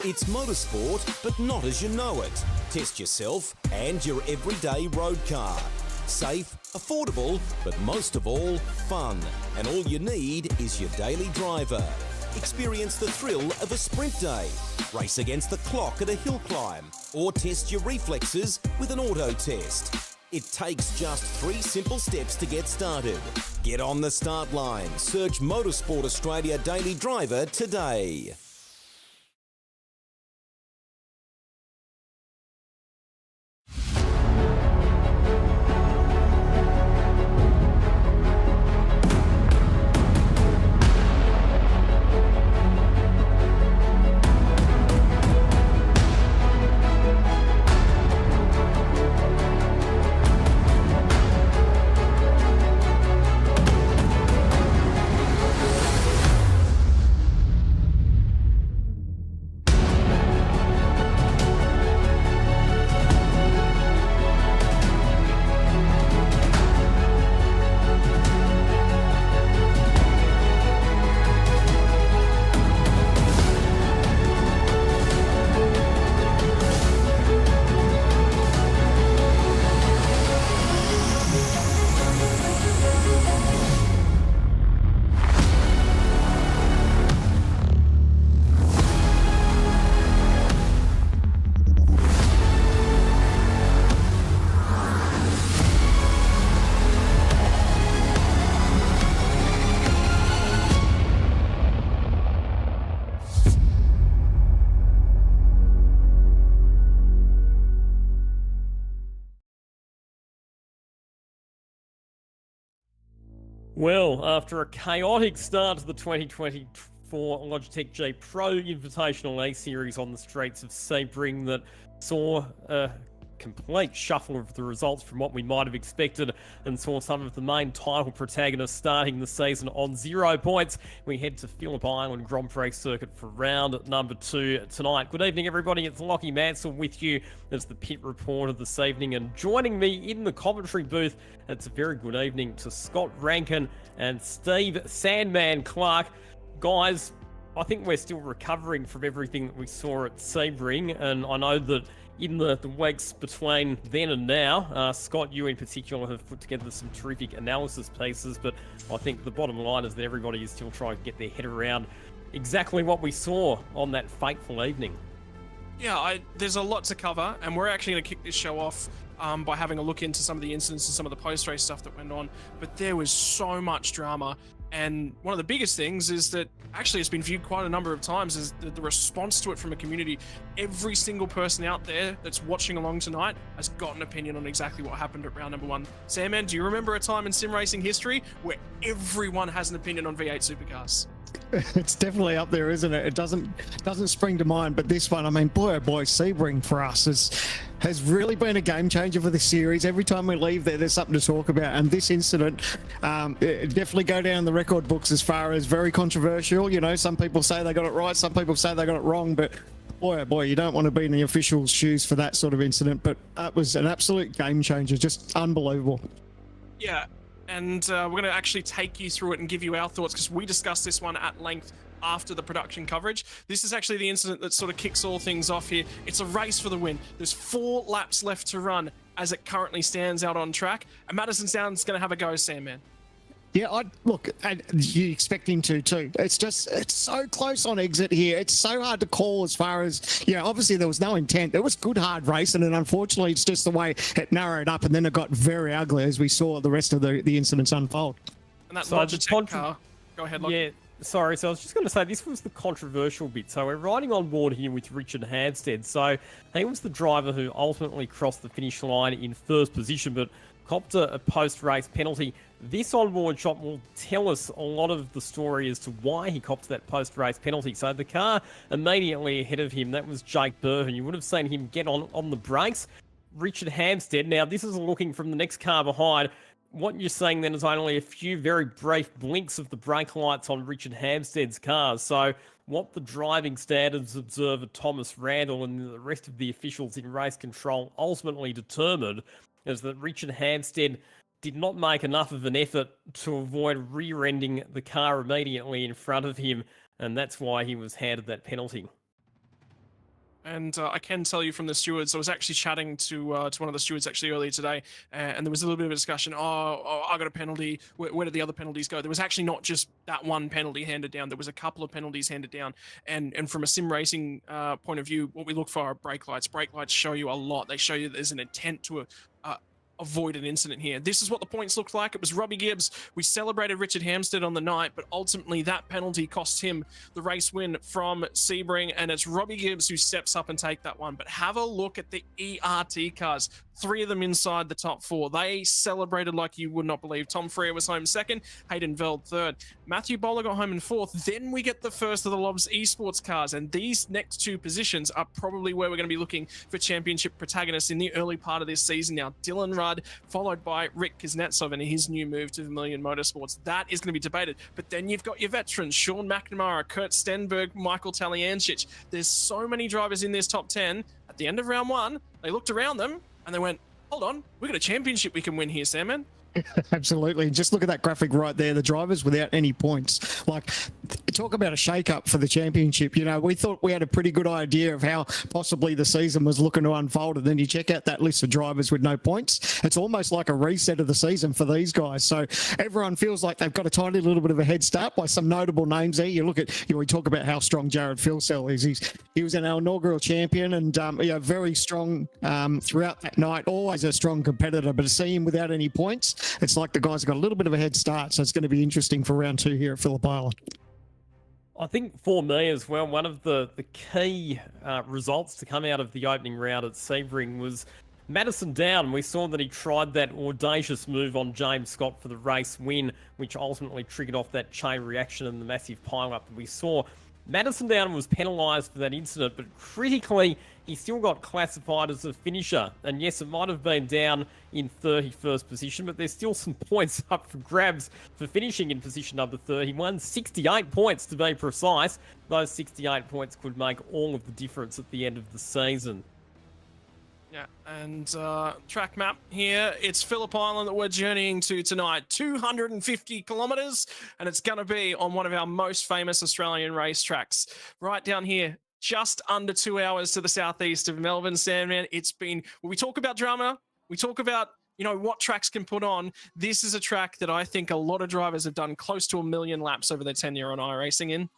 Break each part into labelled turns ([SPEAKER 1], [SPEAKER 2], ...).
[SPEAKER 1] It's motorsport, but not as you know it. Test yourself and your everyday road car. Safe, affordable, but most of all, fun. And all you need is your daily driver. Experience the thrill of a sprint day, race against the clock at a hill climb, or test your reflexes with an auto test. It takes just 3 simple steps to get started. Get on the start line. Search Motorsport Australia Daily Driver today.
[SPEAKER 2] Well, after a chaotic start to the 2024 Logitech J Pro Invitational A Series on the streets of Sebring that saw a complete shuffle of the results from what we might have expected and saw some of the main title protagonists starting the season on 0 points, we head to Phillip Island Grand Prix circuit for round number 2 tonight. Good evening, everybody. It's Lockie Mansell with you as the pit reporter this evening, and joining me in the commentary booth, it's a very good evening to Scott Rankin and Steve Sandman Clark. Guys, I think we're still recovering from everything that we saw at Sebring, and I know that in the weeks between then and now, Scott, you in particular have put together some terrific analysis pieces, but I think the bottom line is that everybody is still trying to get their head around exactly what we saw on that fateful evening.
[SPEAKER 3] Yeah, there's a lot to cover, and we're actually going to kick this show off by having a look into some of the incidents and some of the post-race stuff that went on, but there was so much drama. And one of the biggest things is that actually it's been viewed quite a number of times is the response to it from a community. Every single person out there that's watching along tonight has got an opinion on exactly what happened at round number 1. Sandman, do you remember a time in sim racing history where everyone has an opinion on V8 supercars?
[SPEAKER 4] It's definitely up there, isn't it? It doesn't spring to mind, but this one, I mean, boy oh boy, Sebring for us has really been a game changer for the series. Every time we leave there's something to talk about, and this incident it definitely go down the record books as far as very controversial. You know, some people say they got it right, some people say they got it wrong, but boy oh boy, you don't want to be in the officials' shoes for that sort of incident. But it was an absolute game changer, just unbelievable.
[SPEAKER 3] Yeah. And we're going to actually take you through it and give you our thoughts, because we discussed this one at length after the production coverage. This is actually the incident that sort of kicks all things off here. It's a race for the win. There's 4 laps left to run as it currently stands out on track. And Madison Sound's going to have a go, Sandman.
[SPEAKER 4] Yeah, look, and you expect him to too. It's so close on exit here. It's so hard to call as far as, you know, obviously there was no intent. There was good hard racing, and unfortunately it's just the way it narrowed up, and then it got very ugly as we saw the rest of the incidents unfold.
[SPEAKER 3] And that Logitech car. Go ahead, Lockie.
[SPEAKER 2] Yeah, sorry. So I was just going to say, this was the controversial bit. So we're riding on board here with Richard Hampstead. So he was the driver who ultimately crossed the finish line in first position, but copped a post-race penalty. This onboard shot will tell us a lot of the story as to why he copped that post-race penalty. So the car immediately ahead of him, that was Jake Burton. You would have seen him get on the brakes. Richard Hampstead, now this is looking from the next car behind. What you're seeing then is only a few very brief blinks of the brake lights on Richard Hampstead's cars. So what the driving standards observer Thomas Randall and the rest of the officials in race control ultimately determined is that Richard Hampstead did not make enough of an effort to avoid rear-ending the car immediately in front of him, and that's why he was handed that penalty.
[SPEAKER 3] And I can tell you from the stewards, I was actually chatting to one of the stewards actually earlier today, and there was a little bit of a discussion. Oh, I got a penalty. Where did the other penalties go? There was actually not just that one penalty handed down. There was a couple of penalties handed down. And from a sim racing point of view, what we look for are brake lights. Brake lights show you a lot. They show you there's an intent to avoid an incident here. This is what the points looked like. It was Robbie Gibbs. We celebrated Richard Hampstead on the night, but ultimately that penalty cost him the race win from Sebring, and it's Robbie Gibbs who steps up and take that one. But have a look at the ERT cars. 3 of them inside the top 4. They celebrated like you would not believe. Tom Freer was home second, Hayden Veld third. Matthew Bowler got home in fourth. Then we get the first of the Lobs esports cars, and these next 2 positions are probably where we're going to be looking for championship protagonists in the early part of this season now. Dylan Rudd, followed by Rick Kuznetsov and his new move to Vermilion Motorsports. That is going to be debated. But then you've got your veterans, Sean McNamara, Kurt Stenberg, Michael Taliancic. There's so many drivers in this top 10. At the end of round 1, they looked around them and they went, hold on, we got a championship we can win here, Sandman.
[SPEAKER 4] Absolutely. Just look at that graphic right there. The drivers without any points. Like, talk about a shake-up for the championship. You know, we thought we had a pretty good idea of how possibly the season was looking to unfold, and then you check out that list of drivers with no points. It's almost like a reset of the season for these guys. So everyone feels like they've got a tiny little bit of a head start by some notable names there. You look at, we talk about how strong Jared Philsell is. He was an inaugural champion and very strong throughout that night. Always a strong competitor, but to see him without any points, it's like the guys have got a little bit of a head start, so it's going to be interesting for round 2 here at Phillip Island.
[SPEAKER 2] I think for me as well, one of the key results to come out of the opening round at Sebring was Madison Down. We saw that he tried that audacious move on James Scott for the race win, which ultimately triggered off that chain reaction and the massive pile-up that we saw. Madison Down was penalised for that incident, but critically, he still got classified as a finisher. And yes, it might have been down in 31st position, but there's still some points up for grabs for finishing in position number 30. He won 68 points to be precise. Those 68 points could make all of the difference at the end of the season.
[SPEAKER 3] Yeah, and track map here. It's Phillip Island that we're journeying to tonight. 250 kilometers, and it's going to be on one of our most famous Australian racetracks. Right down here, just under 2 hours to the southeast of Melbourne, Sandman. It's been, when we talk about drama, we talk about, what tracks can put on. This is a track that I think a lot of drivers have done close to 1 million laps over their tenure on iRacing in.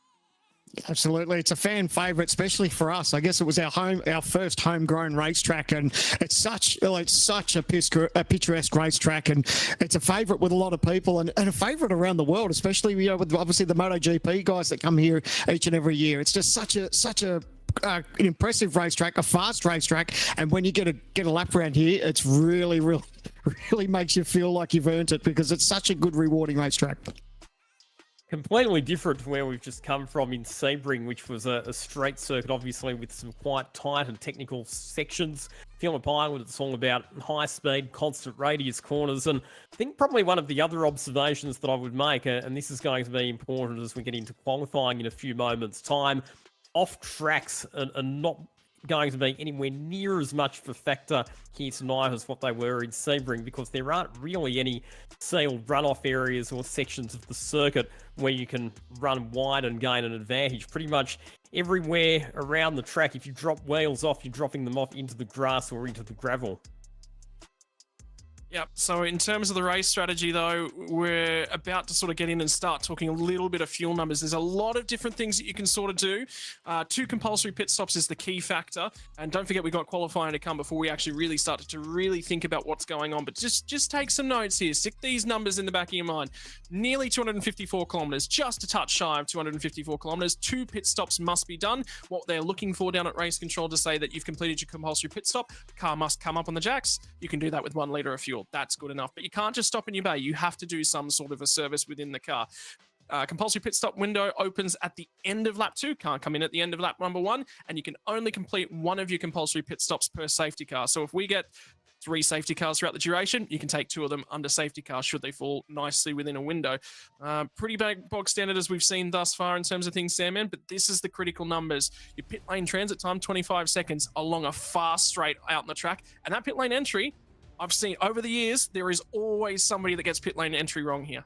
[SPEAKER 4] Absolutely. It's a fan favourite, especially for us. I guess it was our first homegrown racetrack, and it's such a picturesque racetrack, and it's a favourite with a lot of people and a favourite around the world, especially with obviously the MotoGP guys that come here each and every year. It's just such a an impressive racetrack, a fast racetrack, and when you get a lap around here, it's really makes you feel like you've earned it, because it's such a good, rewarding racetrack.
[SPEAKER 2] Completely different to where we've just come from in Sebring, which was a straight circuit, obviously, with some quite tight and technical sections. Phillip Island, it's all about high speed, constant radius corners. And I think probably one of the other observations that I would make, and this is going to be important as we get into qualifying in a few moments' time, off tracks are not going to be anywhere near as much of a factor here tonight as what they were in Sebring, because there aren't really any sealed runoff areas or sections of the circuit where you can run wide and gain an advantage. Pretty much everywhere around the track, if you drop wheels off, you're dropping them off into the grass or into the gravel.
[SPEAKER 3] Yep, so in terms of the race strategy, though, we're about to sort of get in and start talking a little bit of fuel numbers. There's a lot of different things that you can sort of do. 2 compulsory pit stops is the key factor. And don't forget, we've got qualifying to come before we actually really start to really think about what's going on. But just take some notes here. Stick these numbers in the back of your mind. Nearly 254 kilometers, just a touch shy of 254 kilometers. 2 pit stops must be done. What they're looking for down at race control to say that you've completed your compulsory pit stop, the car must come up on the jacks. You can do that with 1 litre of fuel. That's good enough, but you can't just stop in your bay. You have to do some sort of a service within the car. Compulsory pit stop window opens at the end of lap 2. Can't come in at the end of lap number 1, and you can only complete 1 of your compulsory pit stops per safety car. So if we get 3 safety cars throughout the duration, you can take 2 of them under safety car should they fall nicely within a window. Pretty bog standard as we've seen thus far in terms of things, Sandman, but this is the critical numbers. Your pit lane transit time, 25 seconds along a fast straight out in the track, and that pit lane entry, I've seen over the years, there is always somebody that gets pit lane entry wrong here.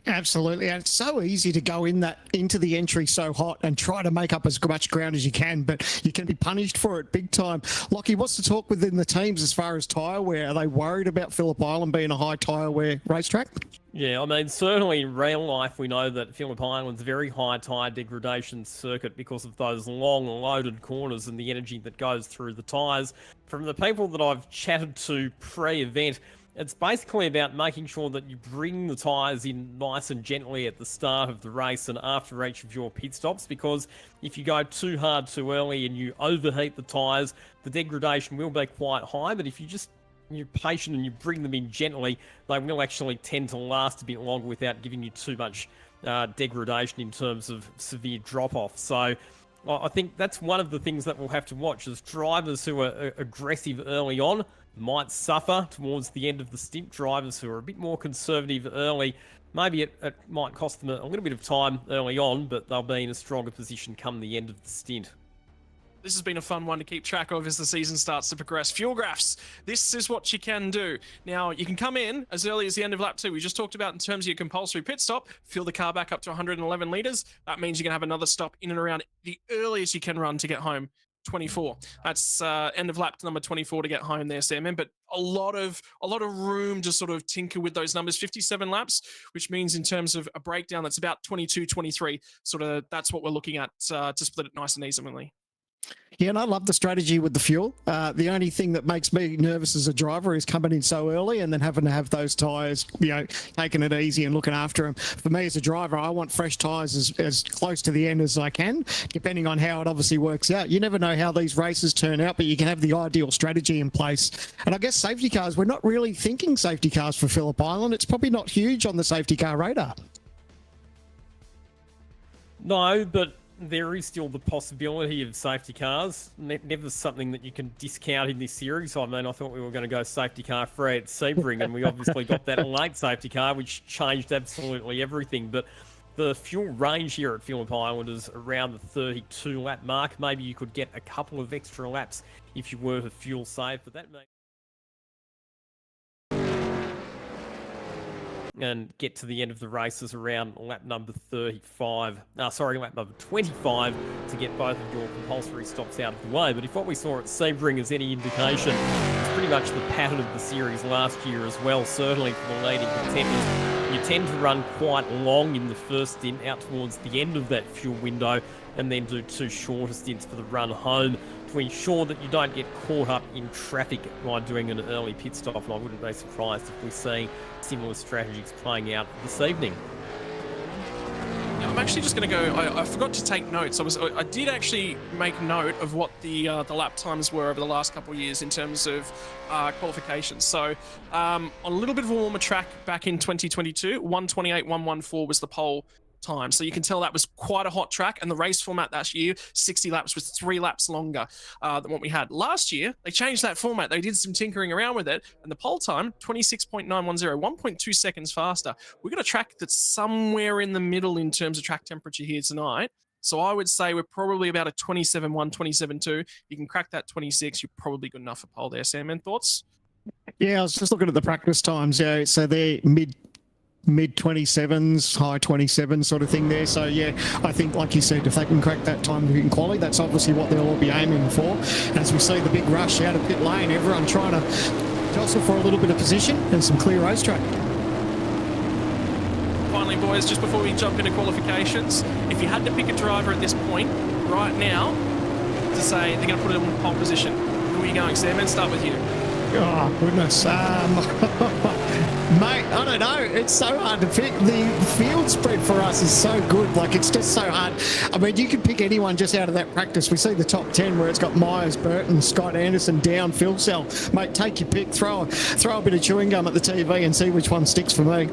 [SPEAKER 4] Absolutely, and it's so easy to go into the entry so hot and try to make up as much ground as you can, but you can be punished for it big time. Lockie, what's the talk within the teams as far as tyre wear? Are they worried about Phillip Island being a high tyre wear racetrack?
[SPEAKER 2] Yeah, I mean, certainly in real life, we know that Phillip Island's a very high tyre degradation circuit because of those long, loaded corners and the energy that goes through the tyres. From the people that I've chatted to pre-event, it's basically about making sure that you bring the tyres in nice and gently at the start of the race and after each of your pit stops, because if you go too hard too early and you overheat the tyres, the degradation will be quite high, but if you're patient and you bring them in gently, they will actually tend to last a bit longer without giving you too much degradation in terms of severe drop-off. So I think that's one of the things that we'll have to watch, is drivers who are aggressive early on might suffer towards the end of the stint. Drivers who are a bit more conservative early, maybe it might cost them a little bit of time early on, but they'll be in a stronger position come the end of the stint.
[SPEAKER 3] This has been a fun one to keep track of as the season starts to progress. Fuel graphs. This is what you can do. Now, you can come in as early as the end of lap 2. We just talked about in terms of your compulsory pit stop, fill the car back up to 111 litres. That means you can have another stop in and around the earliest you can run to get home, 24. That's end of lap number 24 to get home there, Sam. But a lot of room to sort of tinker with those numbers. 57 laps, which means in terms of a breakdown, that's about 22, 23. Sort of that's what we're looking at to split it nice and evenly.
[SPEAKER 4] Yeah, and I love the strategy with the fuel. The only thing that makes me nervous as a driver is coming in so early and then having to have those tyres, taking it easy and looking after them. For me as a driver, I want fresh tyres as close to the end as I can, depending on how it obviously works out. You never know how these races turn out, but you can have the ideal strategy in place. And I guess safety cars, we're not really thinking safety cars for Phillip Island. It's probably not huge on the safety car radar.
[SPEAKER 2] No, but there is still the possibility of safety cars. Never something that you can discount in this series. I mean, I thought we were going to go safety car free at Sebring, and we obviously got that late safety car, which changed absolutely everything. But the fuel range here at Phillip Island is around the 32 lap mark. Maybe you could get a couple of extra laps if you were to fuel save, but that may... and get to the end of the races around lap number 25. Lap number 25 to get both of your compulsory stops out of the way. But if what we saw at Sebring is any indication, it's pretty much the pattern of the series last year as well, certainly for the leading contenders. You tend to run quite long in the first stint out towards the end of that fuel window and then do 2 shorter stints for the run home to ensure that you don't get caught up in traffic by doing an early pit stop. And I wouldn't be surprised if we see similar strategies playing out this evening.
[SPEAKER 3] I'm actually just going to go. I forgot to take notes. I did actually make note of what the lap times were over the last couple of years in terms of qualifications. So on a little bit of a warmer track back in 2022, 1:28.114 was the pole time. So you can tell that was quite a hot track, and the race format that year, 60 laps, was 3 laps longer than what we had. Last year, they changed that format. They did some tinkering around with it, and the pole time, 26.910, 1.2 seconds faster. We've got a track that's somewhere in the middle in terms of track temperature here tonight. So I would say we're probably about a 27.1, 27.2. You can crack that 26, you're probably good enough for pole there. Sam, and thoughts?
[SPEAKER 4] Yeah, I was just looking at the practice times. Yeah, so they're mid 27s, high 27 sort of thing there. So yeah, I think, like you said, if they can crack that time in quali, that's obviously what they'll all be aiming for. And as we see the big rush out of pit lane, everyone trying to jostle for a little bit of position and some clear racetrack.
[SPEAKER 3] Finally, boys, just before we jump into qualifications, if you had to pick a driver at this point, right now, to say they're going to put it in pole position, who are you going, Sam? And start with you.
[SPEAKER 4] Oh, goodness. Mate, I don't know. It's so hard to pick. The field spread for us is so good. Like, it's just so hard. I mean, you could pick anyone just out of that practice. We see the top 10 where it's got Myers, Burton, Scott Anderson, Down, Phil Cell. Mate, take your pick. Throw a bit of chewing gum at the TV and see which one sticks for me.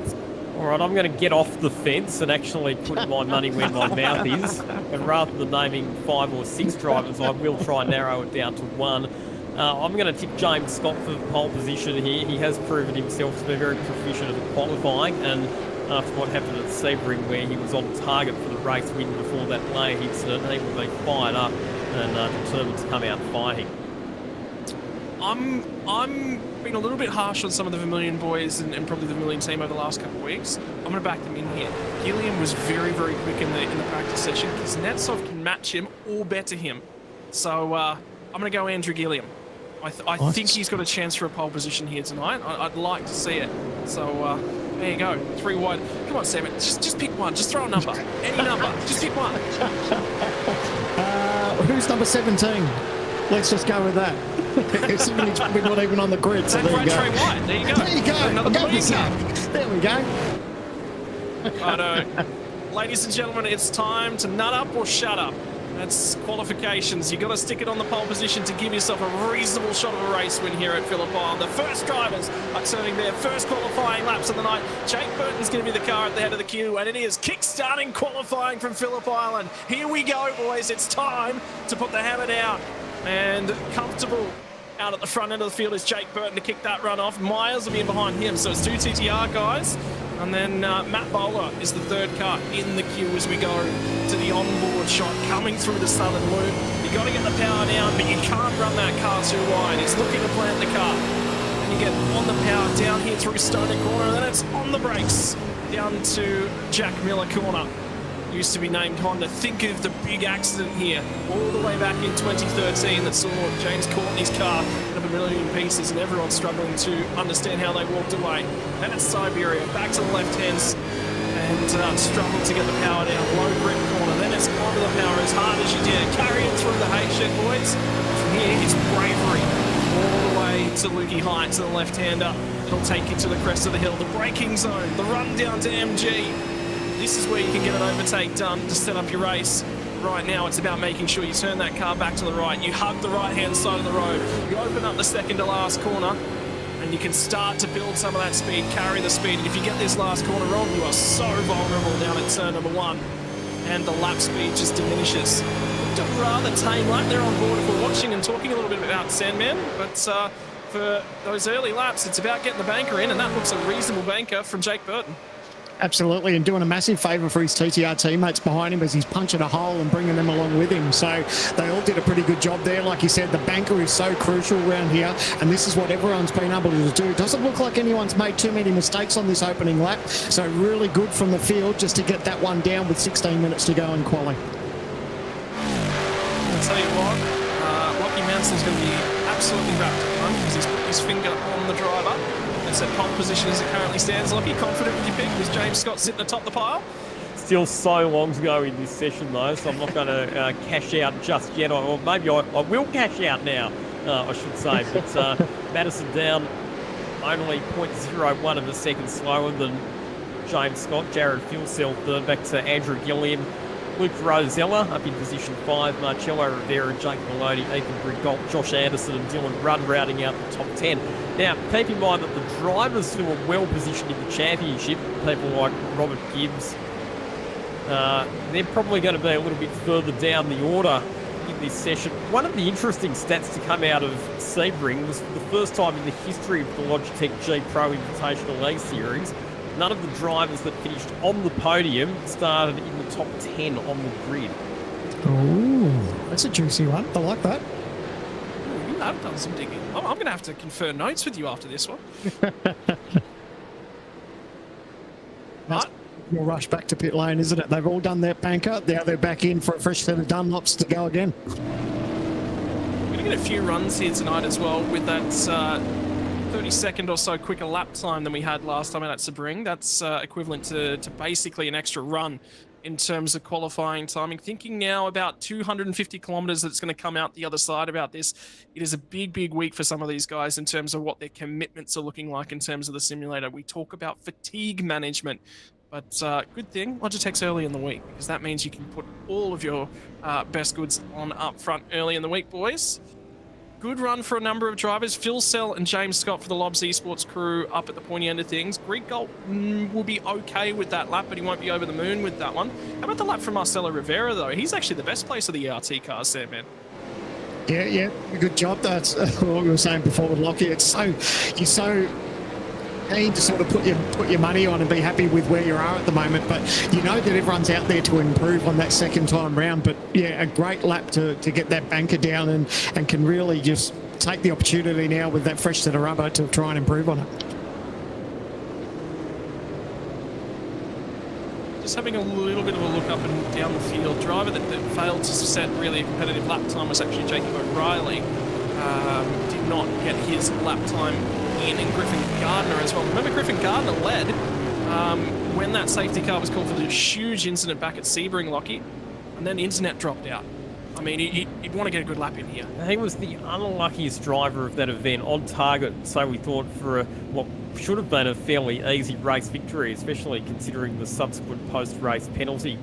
[SPEAKER 2] All right, I'm going to get off the fence and actually put my money where my mouth is. And rather than naming 5 or 6 drivers, I will try and narrow it down to 1. I'm going to tip James Scott for the pole position here. He has proven himself to be very proficient at qualifying, and after what happened at Sebring, where he was on target for the race win before that lane incident, he will be fired up and determined to come out fighting.
[SPEAKER 3] I'm being a little bit harsh on some of the Vermilion boys and probably the Vermilion team over the last couple of weeks. I'm going to back them in here. Gilliam was very, very quick in the practice session because Netsov can match him or better him. So I'm going to go Andrew Gilliam. I think he's got a chance for a pole position here tonight. I'd like to see it. So there you go, 3 wide. Come on, Sam, just pick one. Just throw a number. Any number. Just pick one.
[SPEAKER 4] Who's number 17? Let's just go with that. It's probably not even on the grid, so there you go.
[SPEAKER 3] There you go.
[SPEAKER 4] There you go.
[SPEAKER 3] Another
[SPEAKER 4] There we go.
[SPEAKER 3] I know. Ladies and gentlemen, it's time to nut up or shut up. That's qualifications. You've got to stick it on the pole position to give yourself a reasonable shot of a race win here at Phillip Island. The first drivers are turning their first qualifying laps of the night. Jake Burton's going to be the car at the head of the queue, and it is kick-starting qualifying from Phillip Island. Here we go, boys. It's time to put the hammer down. And comfortable out at the front end of the field is Jake Burton to kick that run off. Myers will be in behind him, so it's 2 TTR guys. And then Matt Bowler is the third car in the queue as we go to the onboard shot coming through the southern loop. You've got to get the power down, but you can't run that car too wide. He's looking to plant the car. And you get on the power down here through Stoner Corner, and then it's on the brakes down to Jack Miller Corner. Used to be named Honda. Think of the big accident here all the way back in 2013 that saw James Courtney's car end up a million pieces, and everyone's struggling to understand how they walked away. Then it's Siberia, back to the left hands, and struggled to get the power down. Low grip corner, then it's onto the power as hard as you dare. Carry it through the hay shed, boys. From here, it's bravery all the way to Lukey Height, to the left-hander. It'll take you to the crest of the hill. The braking zone, the run down to MG. This is where you can get an overtake done to set up your race. Right now, it's about making sure you turn that car back to the right. You hug the right-hand side of the road. You open up the second to last corner, and you can start to build some of that speed, carry the speed. And if you get this last corner wrong, you are so vulnerable down at turn number 1, and the lap speed just diminishes. Looked a rather tame lap there on board if we're watching and talking a little bit about Sandman, but for those early laps, it's about getting the banker in, and that looks a reasonable banker from Jake Burton.
[SPEAKER 4] Absolutely, and doing a massive favour for his TTR teammates behind him as he's punching a hole and bringing them along with him. So they all did a pretty good job there. Like you said, the banker is so crucial around here, and this is what everyone's been able to do. Doesn't look like anyone's made too many mistakes on this opening lap, so really good from the field just to get that one down with 16 minutes to go in quali.
[SPEAKER 3] I'll tell you what, Lockie Mansell's going to be absolutely wrapped at home because he's put his finger on the driver. It's at pole position as it currently stands. Lockie, confident with your pick? Was James Scott sitting atop the pile?
[SPEAKER 2] Still so long to go in this session, though, so I'm not going to cash out just yet. Or maybe I will cash out now, I should say. But Madison down only 0.01 of a second slower than James Scott. Jared Philcell third, back to Andrew Gilliam. Luke Rosella up in position 5, Marcello Rivera, Jake Maloney, Ethan Brigalt, Josh Anderson and Dylan Rudd rounding out the top 10. Now, keep in mind that the drivers who are well positioned in the championship, people like Robert Gibbs, they're probably going to be a little bit further down the order in this session. One of the interesting stats to come out of Sebring was for the first time in the history of the Logitech G Pro Invitational Series, none of the drivers that finished on the podium started in the top 10 on the grid.
[SPEAKER 4] Oh, that's a juicy one. I like that.
[SPEAKER 3] Ooh, you have done some digging. I'm going to have to confer notes with you after this one. But
[SPEAKER 4] You'll rush back to pit lane, isn't it? They've all done their banker. Now they're back in for a fresh set of Dunlops to go again.
[SPEAKER 3] we're going to get a few runs here tonight as well with that 30-second or so quicker lap time than we had last time out at Sebring. That's equivalent to basically an extra run in terms of qualifying timing. Thinking now about 250 kilometers that's going to come out the other side about this. It is a big, big week for some of these guys in terms of what their commitments are looking like in terms of the simulator. We talk about fatigue management, but good thing Logitech's early in the week because that means you can put all of your best goods on up front early in the week, boys. Good run for a number of drivers. Phil Sell and James Scott for the Lobs Esports crew up at the pointy end of things. Greg Galt will be okay with that lap, but he won't be over the moon with that one. How about the lap from Marcelo Rivera, though? He's actually the best place of the ERT cars, Sam, man.
[SPEAKER 4] Yeah, good job. That's what we were saying before with Lockie. You're so keen to sort of put your money on and be happy with where you are at the moment, but you know that everyone's out there to improve on that second time round. But yeah, a great lap to get that banker down and can really just take the opportunity now with that fresh set of rubber to try and improve on it.
[SPEAKER 3] Just having a little bit of a look up and down the field. Driver that failed to set really a competitive lap time was actually Jacob O'Reilly. Did not get his lap time in, and Griffin Gardner as well. Remember, Griffin Gardner led when that safety car was called for the huge incident back at Sebring, Lockie, and then the internet dropped out. I mean, he'd want to get a good lap in here.
[SPEAKER 2] He was the unluckiest driver of that event, on target, so we thought, for what should have been a fairly easy race victory, especially considering the subsequent post-race penalty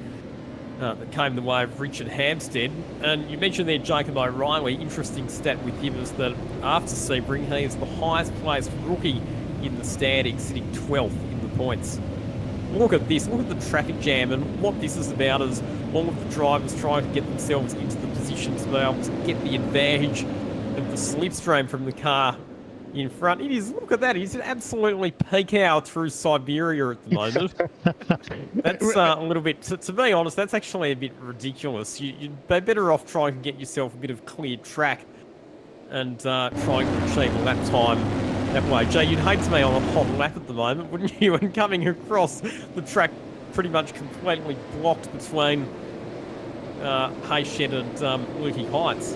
[SPEAKER 2] that came the way of Richard Hampstead. And you mentioned there Jacob O'Reilly. Interesting stat with him is that after Sebring, he is the highest placed rookie in the standings, sitting 12th in the points. Look at this, look at the traffic jam, and what this is about is all of the drivers trying to get themselves into the positions to be able to get the advantage of the slipstream from the car in front. It is, look at that, he's absolutely peak hour through Siberia at the moment. That's a little bit, to be honest, that's actually a bit ridiculous. You'd be better off trying to get yourself a bit of cleared track and trying to achieve a lap time that way. Jay, you'd hate to be on a hot lap at the moment, wouldn't you? And coming across the track pretty much completely blocked between Hayshed and Lukey Heights.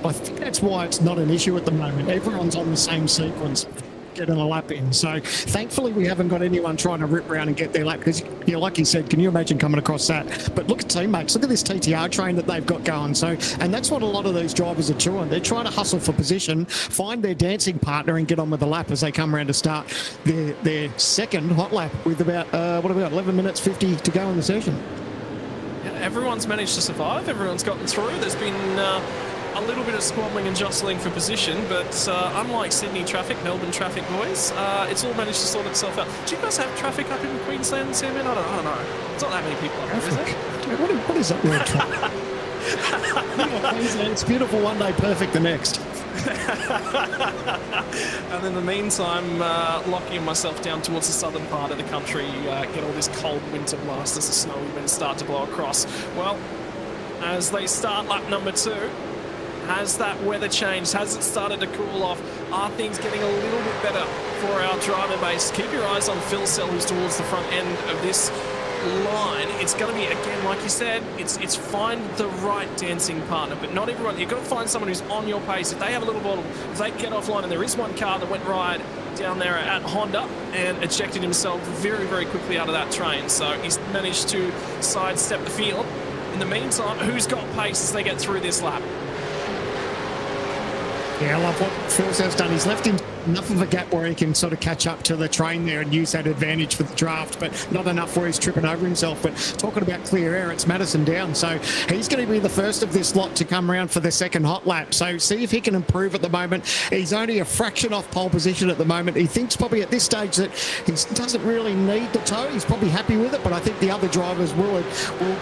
[SPEAKER 4] I think that's why it's not an issue at the moment. Everyone's on the same sequence, getting a lap in. So thankfully we haven't got anyone trying to rip around and get their lap, because, you know, like you said, can you imagine coming across that? But look at teammates, look at this TTR train that they've got going. So, and that's what a lot of these drivers are doing. They're trying to hustle for position, find their dancing partner and get on with the lap as they come around to start their second hot lap with about, 11 minutes 50 to go in the session.
[SPEAKER 3] Yeah, everyone's managed to survive. Everyone's gotten through. There's been a little bit of squabbling and jostling for position, but unlike Sydney traffic, Melbourne traffic, boys, it's all managed to sort itself out. Do you guys have traffic up in Queensland, Sam? I don't know. It's not that many people up there, is it?
[SPEAKER 4] What is that word? Queensland, it's beautiful one day, perfect the next.
[SPEAKER 3] And in the meantime, locking myself down towards the southern part of the country, get all this cold winter blast as the snowy winds start to blow across. Well, as they start lap number 2, has that weather changed? Has it started to cool off? Are things getting a little bit better for our driver base? Keep your eyes on Phil Sell, who's towards the front end of this line. It's going to be, again, like you said, it's find the right dancing partner, but not everyone. You've got to find someone who's on your pace. If they have a little bottle, if they get offline, and there is one car that went right down there at Honda and ejected himself very, very quickly out of that train. So he's managed to sidestep the field. In the meantime, who's got pace as they get through this lap?
[SPEAKER 4] Yeah, I love what Phil's has done. He's left him enough of a gap where he can sort of catch up to the train there and use that advantage for the draft, but not enough where he's tripping over himself. But talking about clear air, it's Madison down. So he's going to be the first of this lot to come around for the second hot lap. So see if he can improve at the moment. He's only a fraction off pole position at the moment. He thinks probably at this stage that he doesn't really need the toe. He's probably happy with it, but I think the other drivers will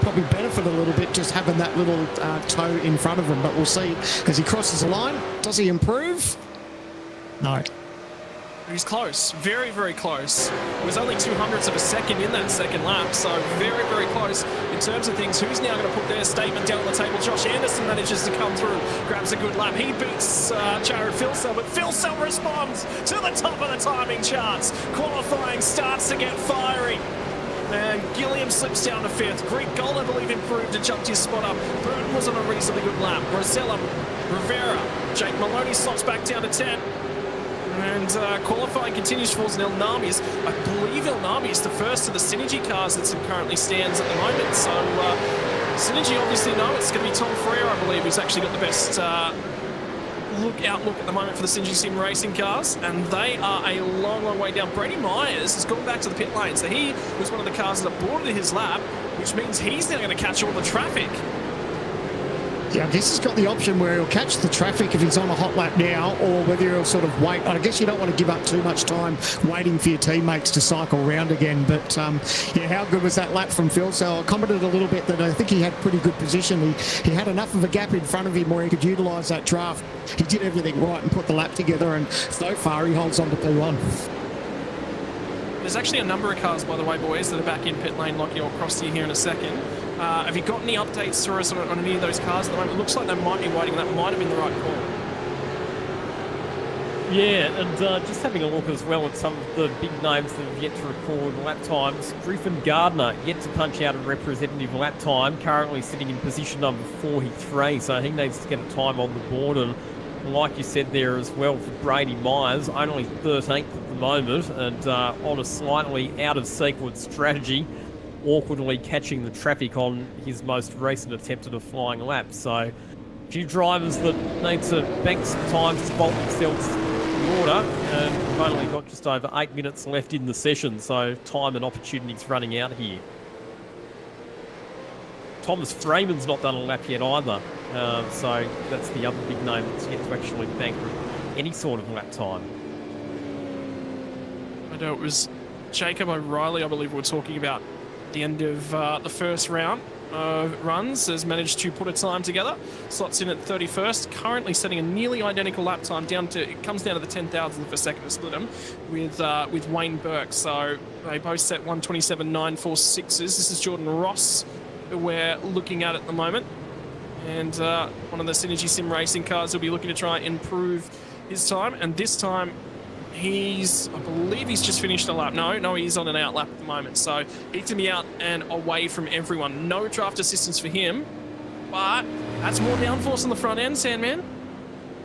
[SPEAKER 4] probably benefit a little bit just having that little toe in front of him. But we'll see as he crosses the line. Does he improve? No.
[SPEAKER 3] He's close, very, very close. It was only 200ths of a second in that second lap, so very, very close in terms of things. Who's now going to put their statement down on the table? Josh Anderson manages to come through, grabs a good lap. He beats Jared Philsell, but Philsell responds to the top of the timing charts. Qualifying starts to get fiery. And Gilliam slips down to 5th. Greek Gold, I believe, improved and jumped his spot up. Burton was on a reasonably good lap. Rosella, Rivera, Jake Maloney slots back down to 10. And qualifying continues for El Nami. I believe El Nami is the first of the Synergy cars that currently stands at the moment. So Synergy obviously know it's going to be Tom Frere, I believe, who's actually got the best outlook at the moment for the Synergy Sim racing cars, and they are a long, long way down. Brady Myers has gone back to the pit lane, so he was one of the cars that boarded his lap, which means he's now going to catch all the traffic.
[SPEAKER 4] Yeah, I guess he's got the option where he'll catch the traffic if he's on a hot lap now, or whether he'll sort of wait. I guess you don't want to give up too much time waiting for your teammates to cycle round again. But yeah, how good was that lap from Phil? So I commented a little bit that I think he had pretty good position. He had enough of a gap in front of him where he could utilise that draft. He did everything right and put the lap together, and so far he holds on to P1.
[SPEAKER 3] There's actually a number of cars, by the way, boys, that are back in pit lane. Lockie, I'll cross to you here in a second. Have you got any updates for us on any of those cars at the moment? It looks like they might be waiting. That might have been the right call.
[SPEAKER 2] Yeah, and just having a look as well at some of the big names that have yet to record lap times. Griffin Gardner yet to punch out a representative lap time, currently sitting in position number 43, so he needs to get a time on the board. And like you said there as well, for Brady Myers, only 13th at the moment, and on a slightly out of sequence strategy, awkwardly catching the traffic on his most recent attempt at a flying lap. So a few drivers that need to bank some time to bolt themselves in order, and we've only got just over 8 minutes left in the session, so time and opportunities running out here. Thomas Freeman's not done a lap yet either, so that's the other big name that's yet to actually bank any sort of lap time.
[SPEAKER 3] I know it was Jacob O'Reilly, I believe we were talking about at the end of the first round of runs, has managed to put a time together. Slots in at 31st, currently setting a nearly identical lap time it comes down to the 10,000th of a second to split them with Wayne Burke. So they both set 1:27.946s. This is Jordan Ross who we're looking at the moment, and one of the Synergy Sim racing cars will be looking to try and improve his time, and this time I believe he's just finished a lap. No, he's on an out lap at the moment. So he's to be out and away from everyone. No draft assistance for him, but that's more downforce on the front end, Sandman.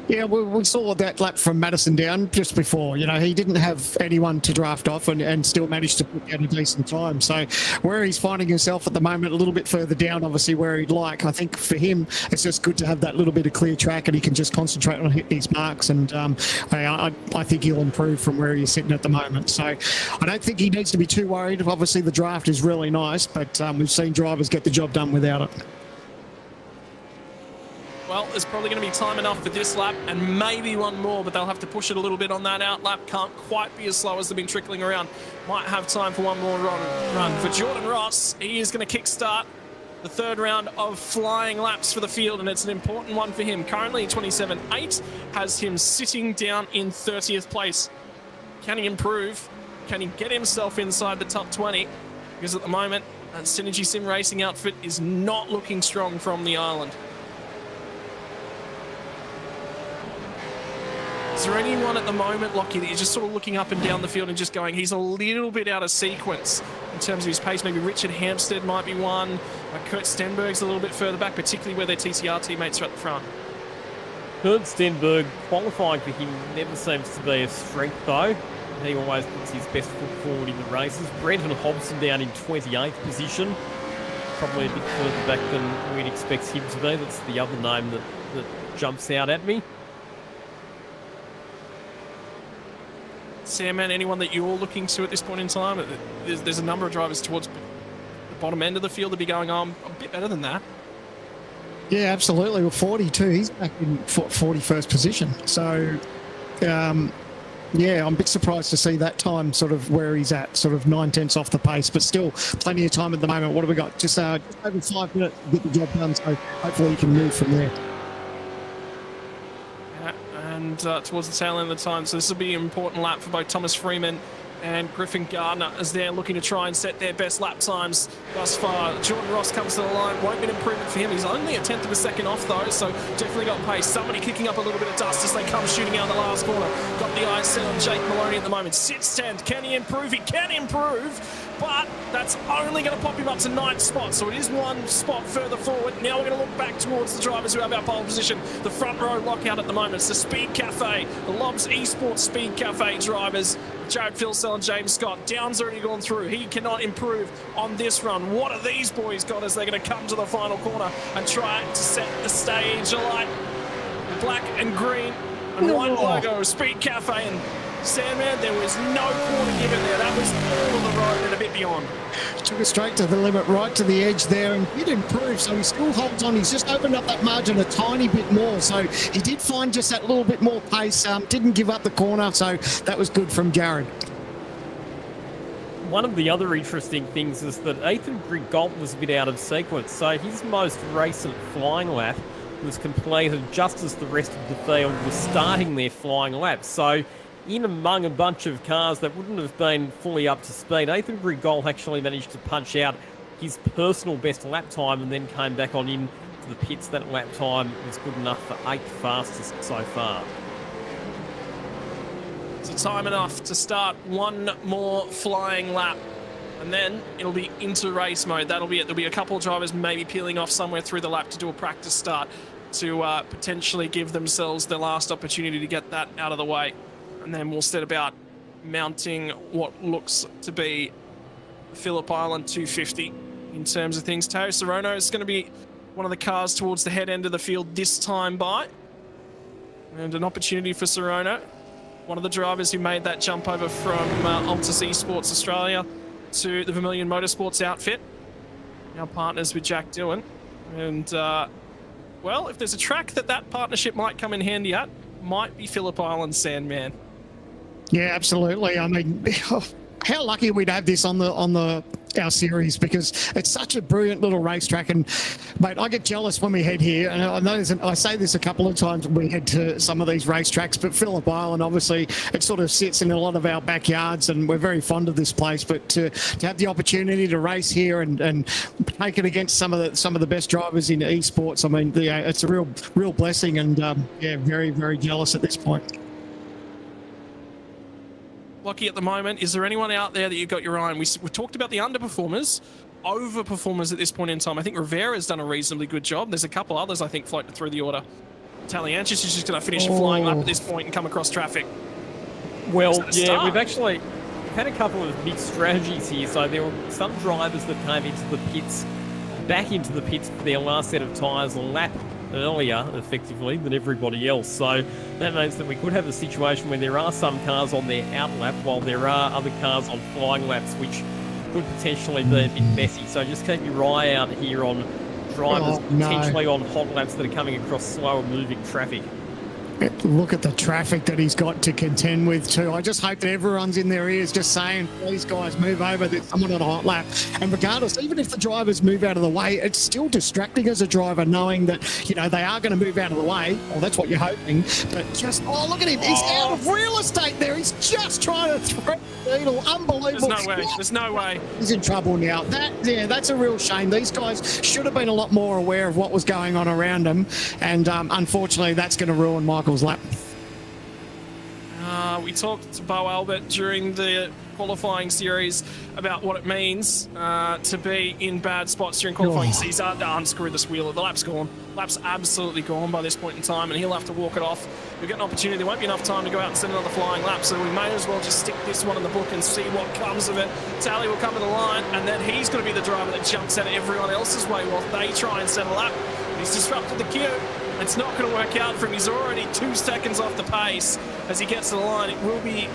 [SPEAKER 4] Yeah, we saw that lap from Madison down just before. You know, he didn't have anyone to draft off and still managed to put out a decent time. So where he's finding himself at the moment, a little bit further down, obviously, where he'd like. I think for him, it's just good to have that little bit of clear track and he can just concentrate on hitting his marks. And I think he'll improve from where he's sitting at the moment. So I don't think he needs to be too worried. Obviously, the draft is really nice, but we've seen drivers get the job done without it.
[SPEAKER 3] Well, there's probably going to be time enough for this lap and maybe one more, but they'll have to push it a little bit on that out lap. Can't quite be as slow as they've been trickling around. Might have time for one more run. For Jordan Ross, he is going to kickstart the third round of flying laps for the field, and it's an important one for him. Currently 27.8 has him sitting down in 30th place. Can he improve? Can he get himself inside the top 20? Because at the moment, that Synergy Sim Racing outfit is not looking strong from the island. Is there anyone at the moment, Lockie, that you're just sort of looking up and down the field and just going, he's a little bit out of sequence in terms of his pace? Maybe Richard Hampstead might be one. Kurt Stenberg's a little bit further back, particularly where their TCR teammates are at the front.
[SPEAKER 2] Kurt Stenberg, qualifying for him never seems to be a strength, though. He always puts his best foot forward in the races. Brenton Hobson down in 28th position. Probably a bit further back than we'd expect him to be. That's the other name that jumps out at me.
[SPEAKER 3] Sam, man, anyone that you're looking to at this point in time? There's a number of drivers towards the bottom end of the field to be going on a bit better than that.
[SPEAKER 4] Yeah, absolutely. Well, 42, he's back in 41st position. So, yeah, I'm a bit surprised to see that time sort of where he's at, sort of 9/10 off the pace, but still plenty of time at the moment. What have we got? Just over 5 minutes to get the job done, so hopefully he can move from there.
[SPEAKER 3] And towards the tail end of the time. So this will be an important lap for both Thomas Freeman and Griffin Gardner as they're looking to try and set their best lap times thus far. Jordan Ross comes to the line. Won't be an improvement for him. He's only a 10th of a second off, though, so definitely got pace. Somebody kicking up a little bit of dust as they come shooting out the last corner. Got the eyes set on Jake Maloney at the moment. Sits 10th. Can he improve? He can improve, but that's only going to pop him up to 9th spot, so it is one spot further forward. Now we're going to look back towards the drivers who have our pole position. The front row lockout at the moment. It's the Speed Cafe, the Lobs Esports Speed Cafe drivers. Jared Philsell and James Scott. Down's already gone through. He cannot improve on this run. What have these boys got as they're going to come to the final corner and try to set the stage alight? Black and green and one logo, Speed Cafe. And Sandman, there was no corner given there. That was all of the road and a bit beyond.
[SPEAKER 4] Took it straight to the limit, right to the edge there, and did improve, so he still holds on. He's just opened up that margin a tiny bit more, so he did find just that little bit more pace, didn't give up the corner, so that was good from Jared.
[SPEAKER 2] One of the other interesting things is that Ethan Grigault was a bit out of sequence, so his most recent flying lap was completed just as the rest of the field was starting their flying lap. So in among a bunch of cars that wouldn't have been fully up to speed, Ethan Grigault actually managed to punch out his personal best lap time and then came back on in to the pits. That lap time was good enough for 8th fastest so far.
[SPEAKER 3] time enough to start one more flying lap. And then it'll be into race mode. That'll be it. There'll be a couple of drivers maybe peeling off somewhere through the lap to do a practice start to potentially give themselves the last opportunity to get that out of the way. And then we'll set about mounting what looks to be Phillip Island 250 in terms of things. Teo Sorono is going to be one of the cars towards the head end of the field this time by. And an opportunity for Sorono, one of the drivers who made that jump over from Altus Esports Australia to the Vermilion Motorsports outfit. Now partners with Jack Doohan. And, well, if there's a track that partnership might come in handy at, might be Phillip Island Sandman.
[SPEAKER 4] Yeah, absolutely. I mean, how lucky we'd have this on our series, because it's such a brilliant little racetrack. And mate, I get jealous when we head here, and I know I say this a couple of times when we head to some of these racetracks, but Phillip Island, obviously, it sort of sits in a lot of our backyards, and we're very fond of this place. But to have the opportunity to race here and take it against some of the best drivers in esports, I mean, it's a real blessing, and yeah, very, very jealous at this point.
[SPEAKER 3] Lockie, at the moment, is there anyone out there that you've got your eye on? We talked about the underperformers, overperformers at this point in time. I think Rivera's done a reasonably good job. There's a couple others, I think, floating through the order. Talianchis is just going to finish a flying lap at this point and come across traffic.
[SPEAKER 2] Well, yeah, we've had a couple of mixed strategies here. So there were some drivers that came back into the pits for their last set of tyres a lap earlier, effectively, than everybody else. So that means that we could have a situation where there are some cars on their out lap while there are other cars on flying laps, which could potentially be a bit messy. So just keep your eye out here on drivers potentially on hot laps that are coming across slower moving traffic.
[SPEAKER 4] Look at the traffic that he's got to contend with too. I just hope that everyone's in their ears just saying, please guys, move over, there's someone on a hot lap. And regardless, even if the drivers move out of the way, it's still distracting as a driver knowing that, you know, they are going to move out of the way. Well, that's what you're hoping. But just, look at him. He's out of real estate there. He's just trying to thread the needle. Unbelievable.
[SPEAKER 3] There's no way. There's no way.
[SPEAKER 4] He's in trouble now. That's a real shame. These guys should have been a lot more aware of what was going on around them. And unfortunately, that's going to ruin Michael's lap.
[SPEAKER 3] We talked to Bo Albert during the qualifying series about what it means to be in bad spots during qualifying. He's unscrew this wheel. The lap's gone. Lap's absolutely gone by this point in time, and he'll have to walk it off. We'll get an opportunity. There won't be enough time to go out and send another flying lap, so we may as well just stick this one in the book and see what comes of it. Tally will come to the line, and then he's going to be the driver that jumps out of everyone else's way while they try and set a lap. He's disrupted the queue. It's not going to work out for him. He's already 2 seconds off the pace as he gets to the line. It will be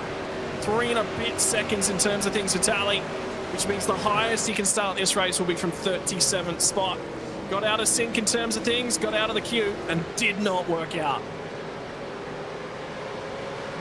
[SPEAKER 3] 3 and a bit seconds in terms of things for Tally, which means the highest he can start this race will be from 37th spot. Got out of sync in terms of things, got out of the queue, and did not work out.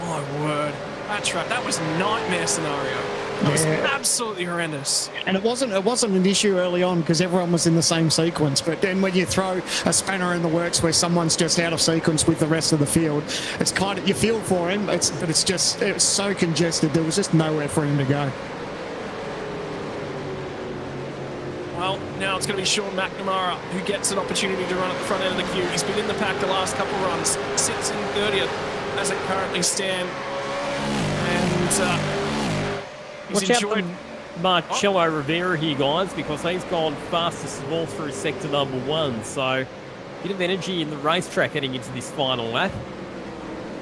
[SPEAKER 3] My word. That was a nightmare scenario. That was absolutely horrendous.
[SPEAKER 4] And it wasn't an issue early on because everyone was in the same sequence. But then when you throw a spanner in the works where someone's just out of sequence with the rest of the field, it's kind of, you feel for him, but it was so congested. There was just nowhere for him to go.
[SPEAKER 3] Well, now it's going to be Sean McNamara who gets an opportunity to run at the front end of the queue. He's been in the pack the last couple of runs, sits in 30th as it currently stands. And
[SPEAKER 2] watch out for Marcello Rivera here, guys, because he's gone fastest of all through sector number 1. So a bit of energy in the racetrack heading into this final lap.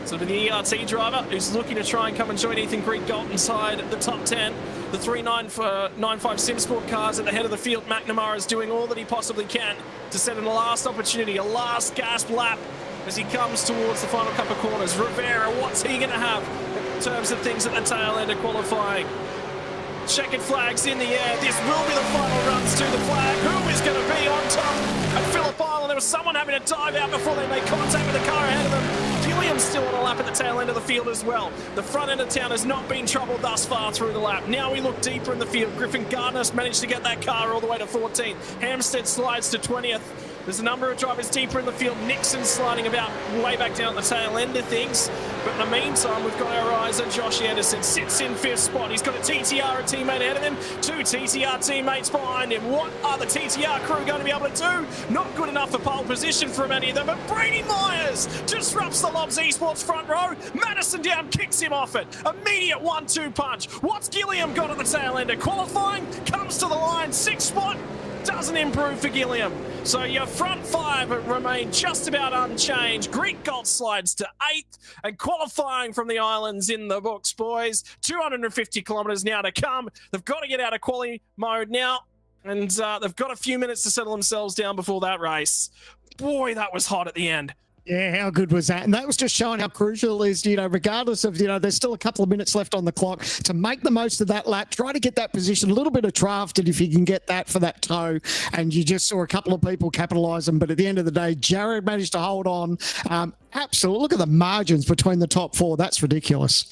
[SPEAKER 3] So the ERT driver who's looking to try and come and join Ethan Greek-Galt inside the top 10. The 395 SimSport cars at the head of the field. McNamara is doing all that he possibly can to set in a last opportunity, a last gasp lap as he comes towards the final couple of corners. Rivera, what's he going to have in terms of things at the tail end of qualifying? Checkered flags in the air. This will be the final runs to the flag. Who is going to be on top at Phillip Island? There was someone having to dive out before they made contact with the car ahead of them. Gilliam's still on a lap at the tail end of the field as well. The front end of town has not been troubled thus far through the lap. Now we look deeper in the field. Griffin Gardner's managed to get that car all the way to 14th. Hampstead slides to 20th. There's a number of drivers deeper in the field. Nixon sliding about way back down at the tail end of things. But in the meantime, we've got our eyes on Josh Anderson. Sits in 5th spot. He's got a TTR, a teammate ahead of him. 2 TTR teammates behind him. What are the TTR crew going to be able to do? Not good enough for pole position for many of them. But Brady Myers disrupts the Lobs Esports front row. Madison down, kicks him off it. Immediate 1-2 punch. What's Gilliam got at the tail end? Qualifying, comes to the line, 6th spot. Doesn't improve for Gilliam. So your front 5 remain just about unchanged. Greek Gold slides to 8th, and qualifying from the islands in the books, boys. 250 kilometres now to come. They've got to get out of quali mode now, and they've got a few minutes to settle themselves down before that race. Boy, that was hot at the end.
[SPEAKER 4] Yeah, how good was that? And that was just showing how crucial it is, regardless of, there's still a couple of minutes left on the clock to make the most of that lap, try to get that position, a little bit of drafted if you can get that for that toe. And you just saw a couple of people capitalise them. But at the end of the day, Jared managed to hold on. Absolutely. Look at the margins between the top 4. That's ridiculous.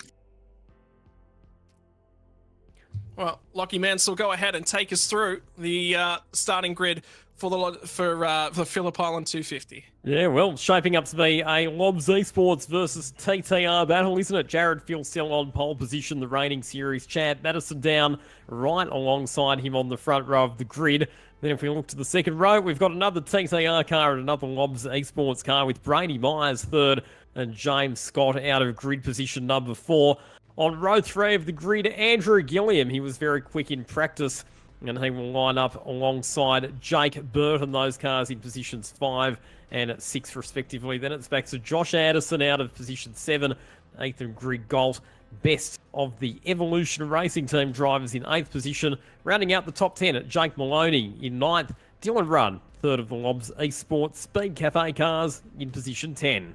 [SPEAKER 3] Well, Lockie Mansell, go ahead and take us through the starting grid for the Phillip Island 250.
[SPEAKER 2] Yeah, well, shaping up to be a Lobs Esports versus TTR battle, isn't it? Jared Field still on pole position, the reigning series champ. Madison down right alongside him on the front row of the grid. Then if we look to the second row, we've got another TTR car and another Lobs Esports car with Brady Myers third and James Scott out of grid position number 4. On row 3 of the grid, Andrew Gilliam. He was very quick in practice, and he will line up alongside Jake Burton, those cars in positions 5 and 6 respectively. Then it's back to Josh Anderson out of position 7, 8th and Grid Gold. Best of the Evolution Racing Team drivers in 8th position. Rounding out the top 10 at Jake Maloney in 9th. Dylan Runn, 3rd of the Lobs Esports Speed Cafe cars in position 10.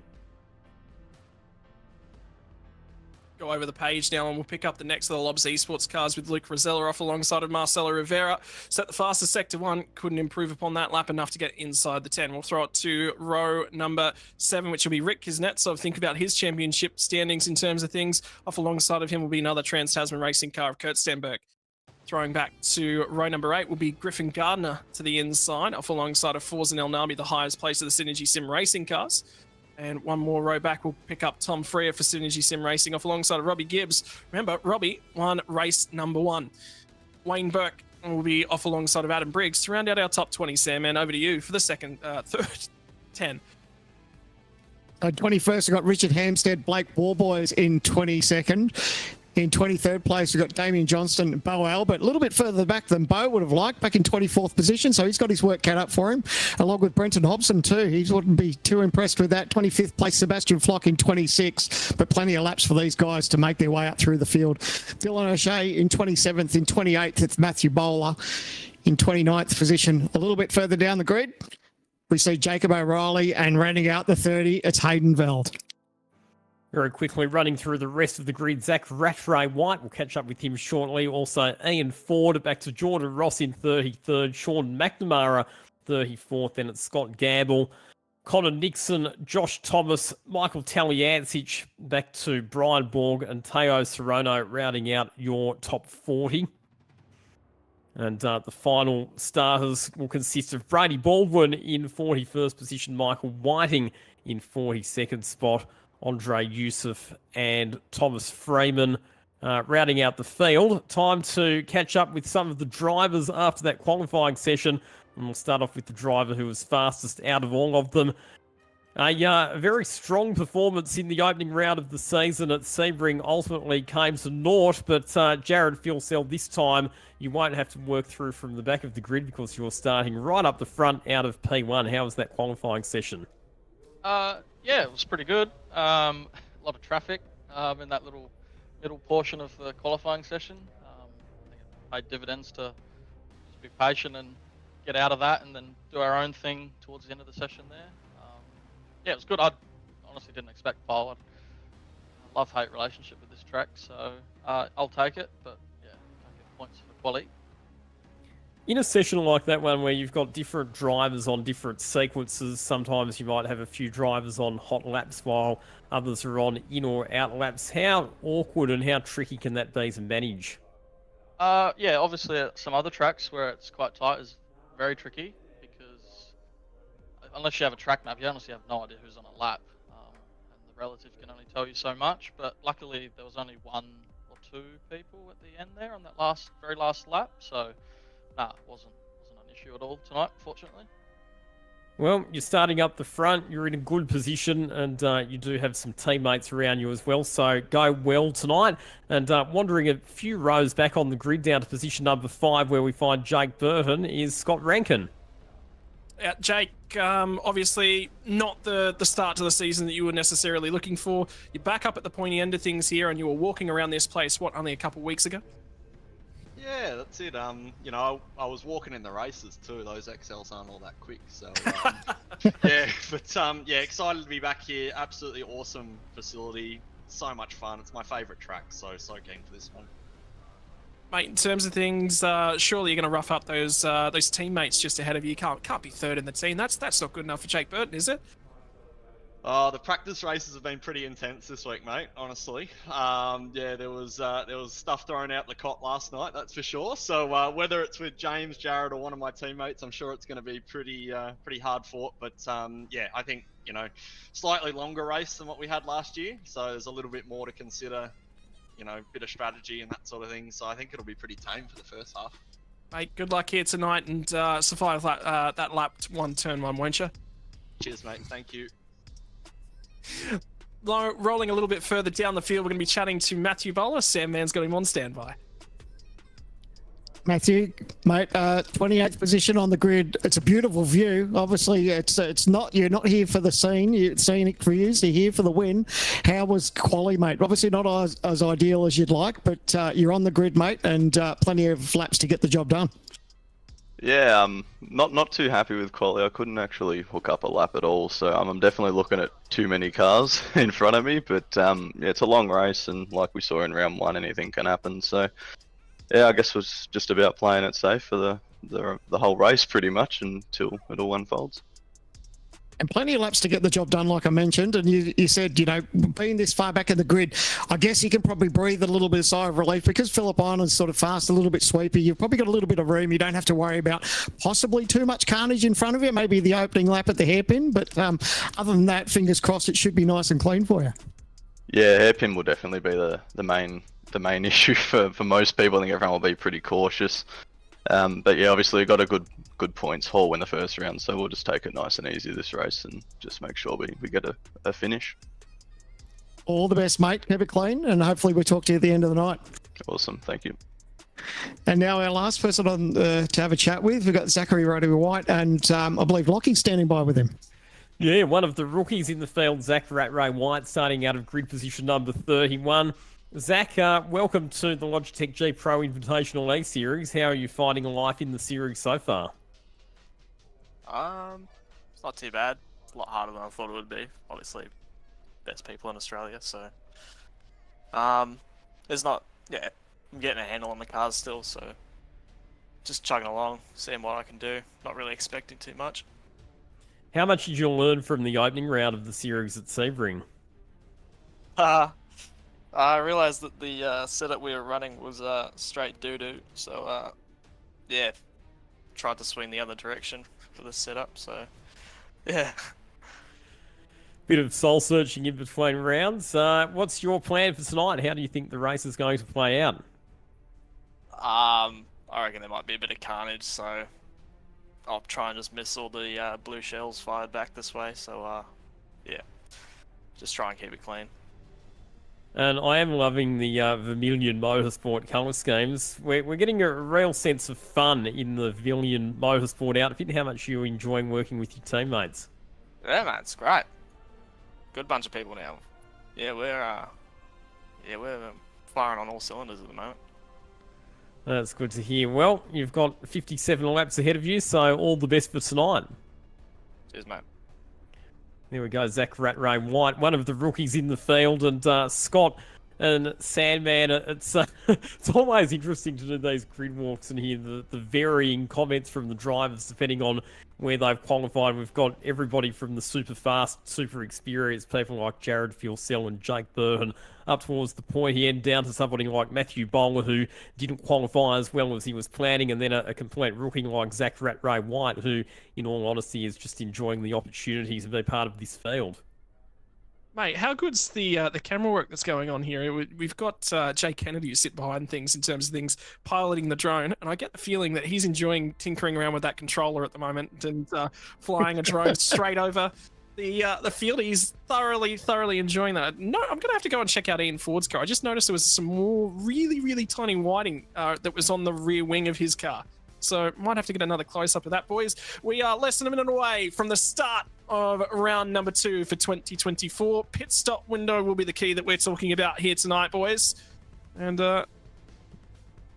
[SPEAKER 3] Go over the page now and we'll pick up the next of the Lobs Esports cars with Luke Rosella off alongside of Marcelo Rivera. Set the fastest sector 1, couldn't improve upon that lap enough to get inside the 10. We'll throw it to row number 7, which will be Rick Kuznetsov. Think about his championship standings in terms of things. Off alongside of him will be another Trans-Tasman racing car of Kurt Stenberg. Throwing back to row number 8 will be Griffin Gardner to the inside, off alongside of Forza El Nami, the highest place of the Synergy Sim racing cars. And one more row back, we'll pick up Tom Freer for Synergy Sim Racing off alongside of Robbie Gibbs. Remember, Robbie won race number 1. Wayne Burke will be off alongside of Adam Briggs to round out our top 20, Sam. And over to you for the third 10.
[SPEAKER 4] 21st, we've got Richard Hampstead, Blake Warboys in 22nd. In 23rd place, we've got Damien Johnston, Bo Albert, a little bit further back than Bo would have liked, back in 24th position, so he's got his work cut up for him, along with Brenton Hobson too. He wouldn't be too impressed with that. 25th place, Sebastian Flock in 26th, but plenty of laps for these guys to make their way up through the field. Dylan O'Shea in 27th. In 28th, it's Matthew Bowler in 29th position. A little bit further down the grid, we see Jacob O'Reilly, and rounding out the 30, it's Hayden Veld.
[SPEAKER 2] Very quickly running through the rest of the grid, Zach Rattray White, we'll catch up with him shortly. Also, Ian Ford, back to Jordan Ross in 33rd, Sean McNamara 34th, then it's Scott Gamble, Connor Nixon, Josh Thomas, Michael Taliancic, back to Brian Borg and Teo Sorono, rounding out your top 40. And the final starters will consist of Brady Baldwin in 41st position, Michael Whiting in 42nd spot, Andre Youssef and Thomas Freeman rounding out the field. Time to catch up with some of the drivers after that qualifying session. And we'll start off with the driver who was fastest out of all of them. A very strong performance in the opening round of the season at Sebring ultimately came to naught, but Jared Filsell, this time you won't have to work through from the back of the grid because you're starting right up the front out of P1. How was that qualifying session?
[SPEAKER 5] Yeah, it was pretty good. A lot of traffic in that little middle portion of the qualifying session. I think it paid dividends to just be patient and get out of that and then do our own thing towards the end of the session there. Yeah, it was good. I honestly didn't expect pole. I love-hate relationship with this track, so I'll take it, but yeah, don't get points for quality.
[SPEAKER 2] In a session like that one where you've got different drivers on different sequences, sometimes you might have a few drivers on hot laps while others are on in or out laps. How awkward and how tricky can that be to manage?
[SPEAKER 5] Yeah, obviously some other tracks where it's quite tight is very tricky because unless you have a track map, you honestly have no idea who's on a lap, and the relative can only tell you so much. But luckily, there was only 1 or 2 people at the end there on that very last lap, so nah, it wasn't an issue at all tonight, fortunately.
[SPEAKER 2] Well, you're starting up the front, you're in a good position, and you do have some teammates around you as well, so go well tonight. And wandering a few rows back on the grid down to position number 5, where we find Jake Burton, is Scott Rankin.
[SPEAKER 3] Jake, obviously not the start to the season that you were necessarily looking for. You're back up at the pointy end of things here, and you were walking around this place, only a couple of weeks ago?
[SPEAKER 6] Yeah, that's it. You know, I was walking in the races too. Those XLs aren't all that quick, so yeah. But yeah, excited to be back here. Absolutely awesome facility. So much fun. It's my favourite track, so keen for this one.
[SPEAKER 3] Mate, in terms of things, surely you're going to rough up those teammates just ahead of you. Can't be third in the team. That's not good enough for Jake Burton, is it?
[SPEAKER 6] The practice races have been pretty intense this week, mate. Honestly, yeah, there was stuff thrown out the cot last night, that's for sure. So whether it's with James, Jared, or one of my teammates, I'm sure it's going to be pretty hard fought. But yeah, I think slightly longer race than what we had last year, so there's a little bit more to consider. Bit of strategy and that sort of thing. So I think it'll be pretty tame for the first half.
[SPEAKER 3] Mate, good luck here tonight, and survive that lap 1, turn 1, won't you?
[SPEAKER 6] Cheers, mate. Thank you.
[SPEAKER 3] Rolling a little bit further down the field, we're going to be chatting to Matthew Bowler. Sam Mann's got him on standby.
[SPEAKER 4] Matthew, mate, 28th position on the grid. It's a beautiful view. Obviously, it's not, you're not here for the scene. It's scenic for you. So you're here for the win. How was quali, mate? Obviously not as ideal as you'd like, but you're on the grid, mate, and plenty of laps to get the job done.
[SPEAKER 7] Yeah, not too happy with quali. I couldn't actually hook up a lap at all, so I'm definitely looking at too many cars in front of me. But yeah, it's a long race, and like we saw in round 1, anything can happen. So yeah, I guess it was just about playing it safe for the whole race, pretty much, until it all unfolds.
[SPEAKER 4] And plenty of laps to get the job done, like I mentioned. And you said, being this far back in the grid, I guess you can probably breathe a little bit of sigh of relief because Phillip Island's sort of fast, a little bit sweepy. You've probably got a little bit of room. You don't have to worry about possibly too much carnage in front of you, maybe the opening lap at the hairpin. But other than that, fingers crossed, it should be nice and clean for you.
[SPEAKER 7] Yeah, hairpin will definitely be the main issue for most people. I think everyone will be pretty cautious. But yeah, obviously we got a good points haul in the first round, so we'll just take it nice and easy this race and just make sure we get a finish.
[SPEAKER 4] All the best, mate. Keep it clean, and hopefully we'll talk to you at the end of the night.
[SPEAKER 7] Awesome, thank you.
[SPEAKER 4] And now our last person on to have a chat with, we've got Zachary Roddy-White, and I believe Lockie's standing by with him.
[SPEAKER 2] Yeah, one of the rookies in the field, Zach Rat-Ray-White, starting out of grid position number 31. Zach, welcome to the Logitech G Pro Invitational A Series. How are you finding life in the series so far?
[SPEAKER 8] It's not too bad. It's a lot harder than I thought it would be. Obviously, best people in Australia, so I'm getting a handle on the cars still, so just chugging along, seeing what I can do. Not really expecting too much.
[SPEAKER 2] How much did you learn from the opening round of the series at Sebring?
[SPEAKER 8] I realised that the setup we were running was straight doo-doo, so yeah, tried to swing the other direction for the setup, so yeah.
[SPEAKER 2] Bit of soul searching in between rounds. What's your plan for tonight? How do you think the race is going to play out?
[SPEAKER 8] I reckon there might be a bit of carnage, so I'll try and just miss all the blue shells fired back this way, so yeah, just try and keep it clean.
[SPEAKER 2] And I am loving the Vermilion Motorsport colour schemes. We're getting a real sense of fun in the Vermilion Motorsport outfit. How much are you enjoying working with your teammates?
[SPEAKER 8] Yeah, man, it's great. Good bunch of people now. Yeah, we're firing on all cylinders at the moment.
[SPEAKER 2] That's good to hear. Well, you've got 57 laps ahead of you, so all the best for tonight.
[SPEAKER 8] Cheers, mate.
[SPEAKER 2] There we go, Zach Rat-Ray-White, one of the rookies in the field. And Scott, And Sandman, it's it's always interesting to do those grid walks and hear the varying comments from the drivers depending on where they've qualified. We've got everybody from the super fast, super experienced people like Jared Fuelsell and Jake Burhan up towards the pointy end, down to somebody like Matthew Bowler who didn't qualify as well as he was planning, and then a complete rookie like Zach Ray White who, in all honesty, is just enjoying the opportunity to be part of this field.
[SPEAKER 3] Mate, how good's the camera work that's going on here? We've got Jay Kennedy who sit behind things in terms of things piloting the drone, and I get the feeling that he's enjoying tinkering around with that controller at the moment and flying a drone straight over the field. He's thoroughly enjoying that. No, I'm gonna have to go and check out Ian Ford's car. I just noticed there was some more really tiny whiting that was on the rear wing of his car. So might have to get another close-up of that, boys. We are less than a minute away from the start of round number 2 for 2024. Pit stop window will be the key that we're talking about here tonight, boys. And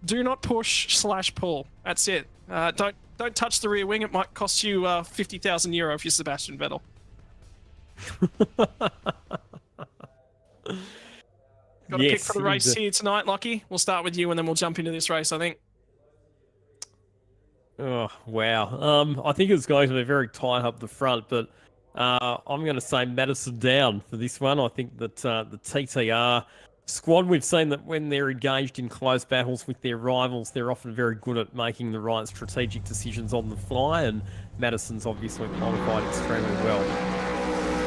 [SPEAKER 3] do not push/pull. That's it. Don't touch the rear wing. It might cost you 50,000 euro if you're Sebastian Vettel. Got a pick for the race here tonight, Lockie. We'll start with you and then we'll jump into this race, I think.
[SPEAKER 2] Oh, wow. I think it's going to be very tight up the front, but I'm going to say Madison down for this one. I think that the TTR squad, we've seen that when they're engaged in close battles with their rivals, they're often very good at making the right strategic decisions on the fly, and Madison's obviously qualified extremely well.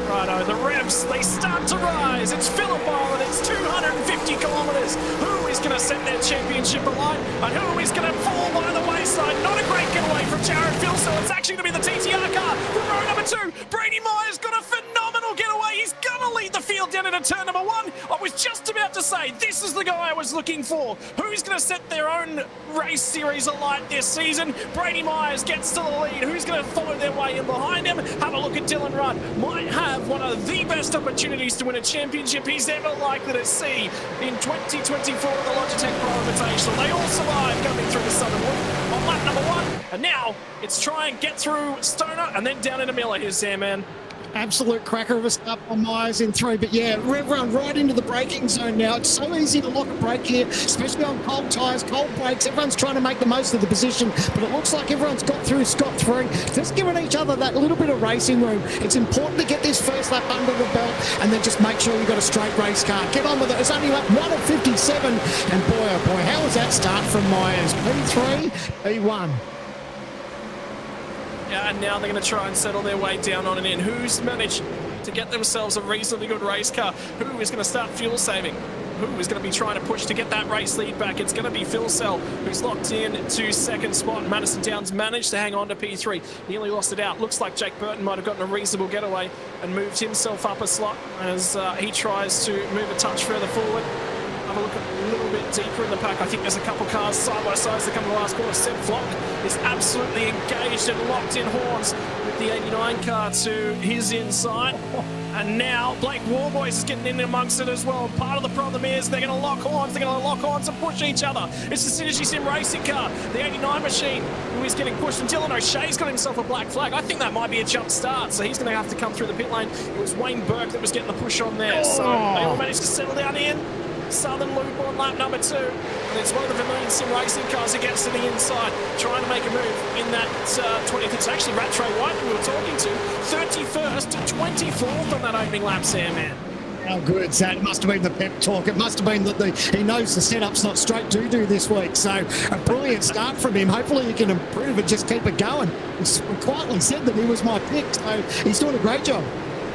[SPEAKER 3] Righto, the revs, they start to rise. It's Phillip Island, it's 250 kilometres. Who is going to set their championship alight? And who is going to fall by the wayside? Not a great getaway from Jared Fuelsell. It's actually going to be the TTR car from row number 2. Brady Myers got a phenomenal getaway. He's going to lead the field down into turn number 1. I was just about to say, this is the guy I was looking for. Who's going to set their own race series alight this season? Brady Myers gets to the lead. Who's going to follow their way in behind him? Have a look at Dylan Rudd. Might have one of the best opportunities to win a championship he's ever likely to see in 2024 at the Logitech Pro Invitational. They all survived going through the Southern Loop on lap number 1, and now it's try and get through Stoner and then down into Miller. Here's Sandman.
[SPEAKER 4] Absolute cracker of a start on Myers in 3, but yeah, rev run right into the braking zone now. It's so easy to lock a brake here, especially on cold tyres, cold brakes. Everyone's trying to make the most of the position, but it looks like everyone's got through scot-free, just giving each other that little bit of racing room. It's important to get this first lap under the belt and then just make sure you've got a straight race car. Get on with it. It's only lap 1 of 57, and boy, oh boy, how was that start from Myers? P3, P1.
[SPEAKER 3] Yeah, and now they're going to try and settle their way down on and in. Who's managed to get themselves a reasonably good race car? Who is going to start fuel saving? Who is going to be trying to push to get that race lead back? It's going to be Fuelsell, who's locked in to second spot. Madison Downs managed to hang on to P3. Nearly lost it out. Looks like Jake Burton might have gotten a reasonable getaway and moved himself up a slot as he tries to move a touch further forward. Have a look a little bit deeper in the pack. I think there's a couple cars side by side as they come to the last corner. Seb Flock is absolutely engaged and locked in horns with the 89 car to his inside. And now Blake Warboys is getting in amongst it as well. Part of the problem is they're going to lock horns. They're going to lock horns and push each other. It's the Synergy Sim racing car, the 89 machine, who is getting pushed. And Dylan O'Shea's got himself a black flag. I think that might be a jump start, so he's going to have to come through the pit lane. It was Wayne Burke that was getting the push on there. So they all managed to settle down in. Southern Loop on lap number 2, and it's one of the Vermilion Sim racing cars that gets to the inside, trying to make a move in that 20th. It's actually Rattray White that we were talking to, 31st to 24th on that opening lap, Sandman.
[SPEAKER 4] How good, that it must have been the pep talk. It must have been that he knows the setup's not straight to-do this week. So a brilliant start from him. Hopefully he can improve and just keep it going. He's quietly said that he was my pick, so he's doing a great job.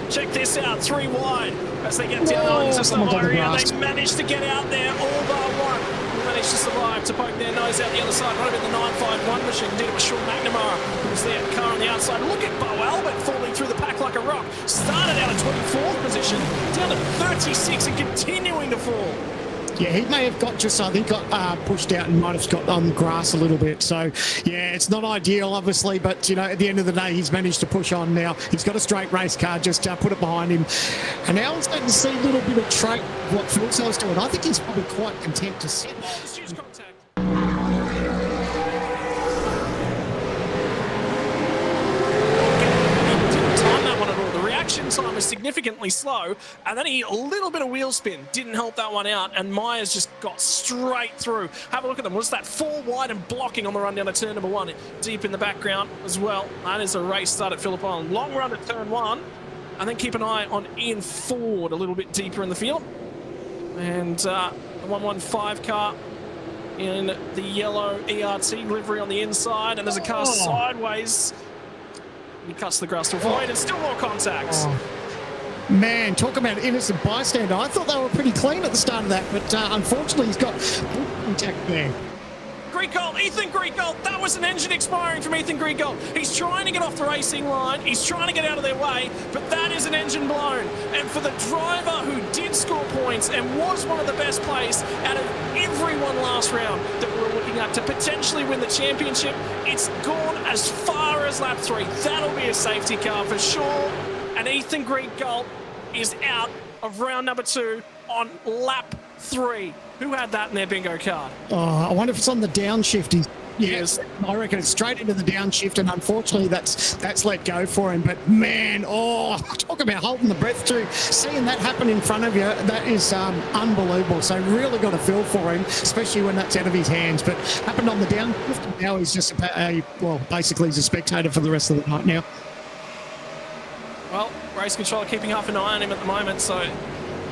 [SPEAKER 3] Check this out, 3 wide as they get down into some area. They managed to get out there all bar one. Who managed to survive to poke their nose out the other side. Right about the 951 machine. Indeed, it was Sean McNamara who was the car on the outside. Look at Bo Albert falling through the pack like a rock. Started out at 24th position, down to 36 and continuing to fall.
[SPEAKER 4] Yeah, he may have got just, I think, got pushed out and might have got on grass a little bit. So, yeah, it's not ideal, obviously, but, you know, at the end of the day, he's managed to push on now. He's got a straight race car, just put it behind him. And now I'm starting to see a little bit of trait what Fuelsell's doing. I think he's probably quite content to sit.
[SPEAKER 3] Time was significantly slow, and then a little bit of wheel spin didn't help that one out, and Myers just got straight through. Have a look at them. Was that 4 wide and blocking on the run down to turn number 1, deep in the background as well. That is a race start at Phillip Island. Long run to turn 1, and then keep an eye on Ian Ford a little bit deeper in the field. And the 115 car in the yellow ERT livery on the inside, and there's a car sideways. He cuts the grass to avoid, and still more contacts.
[SPEAKER 4] Man, talk about innocent bystander. I thought they were pretty clean at the start of that, but unfortunately he's got contact there.
[SPEAKER 3] Griegold, Ethan Griegold, that was an engine expiring from Ethan Griegold. He's trying to get off the racing line, he's trying to get out of their way, but that is an engine blown. And for the driver who did score points and was one of the best placed out of everyone last round that we were looking at to potentially win the championship, it's gone as far as lap 3. That'll be a safety car for sure. And Ethan Griegold is out of round number 2 on lap 3. Who had that in their bingo card?
[SPEAKER 4] Oh, I wonder if it's on the downshift. Yes, I reckon it's straight into the downshift, and unfortunately that's let go for him. But man, talk about holding the breath too. Seeing that happen in front of you, that is unbelievable. So really got to feel for him, especially when that's out of his hands. But happened on the downshift, and now he's just basically he's a spectator for the rest of the night now.
[SPEAKER 3] Well, race controller keeping half an eye on him at the moment, so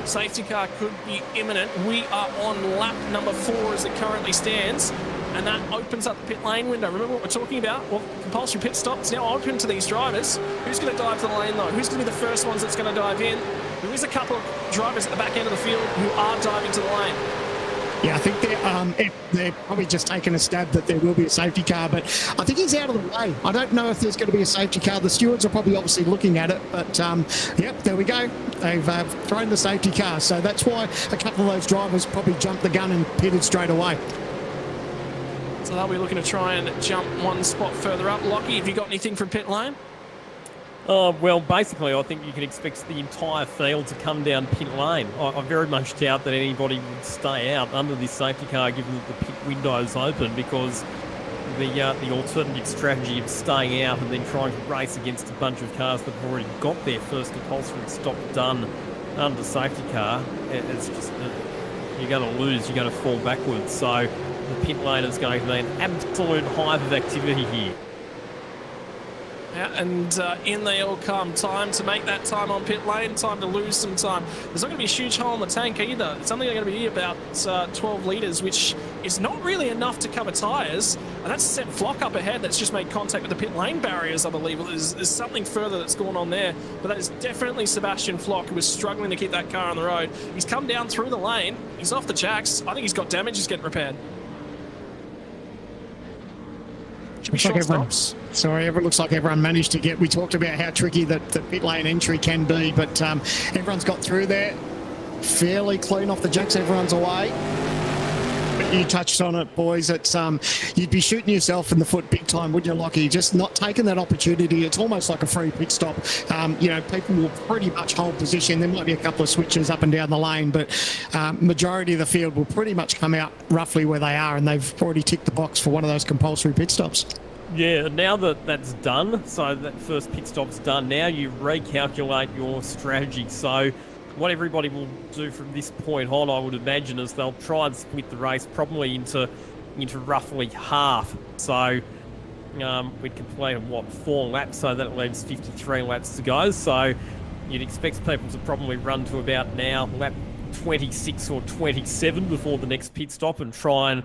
[SPEAKER 3] safety car could be imminent. We are on lap number 4 as it currently stands, and that opens up the pit lane window. Remember what we're talking about? Well, compulsory pit stop is now open to these drivers. Who's going to dive to the lane, though? Who's going to be the first ones that's going to dive in? There is a couple of drivers at the back end of the field who are diving to the lane.
[SPEAKER 4] Yeah, I think they're probably just taking a stab that there will be a safety car, but I think he's out of the way. I don't know if there's going to be a safety car. The stewards are probably obviously looking at it, but yep, there we go. They've thrown the safety car, so that's why a couple of those drivers probably jumped the gun and pitted straight away.
[SPEAKER 3] So they'll be looking to try and jump one spot further up. Lockie, have you got anything from pit lane?
[SPEAKER 2] Well, basically, I think you can expect the entire field to come down pit lane. I very much doubt that anybody would stay out under this safety car given that the pit window's open, because the alternative strategy of staying out and then trying to race against a bunch of cars that have already got their first compulsory stop done under safety car, it's just you're going to lose, you're going to fall backwards. So the pit lane is going to be an absolute hive of activity here.
[SPEAKER 3] Yeah, and in they all come. Time to make that time on pit lane, time to lose some time. There's not going to be a huge hole in the tank either. It's only going to be about 12 litres, which is not really enough to cover tyres. And that's Seb Flock up ahead that's just made contact with the pit lane barriers, I believe. There's something further that's going on there. But that is definitely Sebastian Flock, who was struggling to keep that car on the road. He's come down through the lane. He's off the jacks. I think he's got damage. He's getting repaired.
[SPEAKER 4] It looks like everyone managed to get. We talked about how tricky the pit lane entry can be, but everyone's got through there fairly clean off the jacks. Everyone's away. But you touched on it, boys. It's you'd be shooting yourself in the foot big time, wouldn't you, Lockie? Just not taking that opportunity. It's almost like a free pit stop. People will pretty much hold position. There might be a couple of switches up and down the lane, but majority of the field will pretty much come out roughly where they are, and they've already ticked the box for one of those compulsory pit stops.
[SPEAKER 2] Yeah, now that that's done, so that first pit stop's done, now you recalculate your strategy. So what everybody will do from this point on, I would imagine, is they'll try and split the race probably into roughly half. So we'd complete 4 laps, so that leaves 53 laps to go. So you'd expect people to probably run to about now lap 26 or 27 before the next pit stop and try and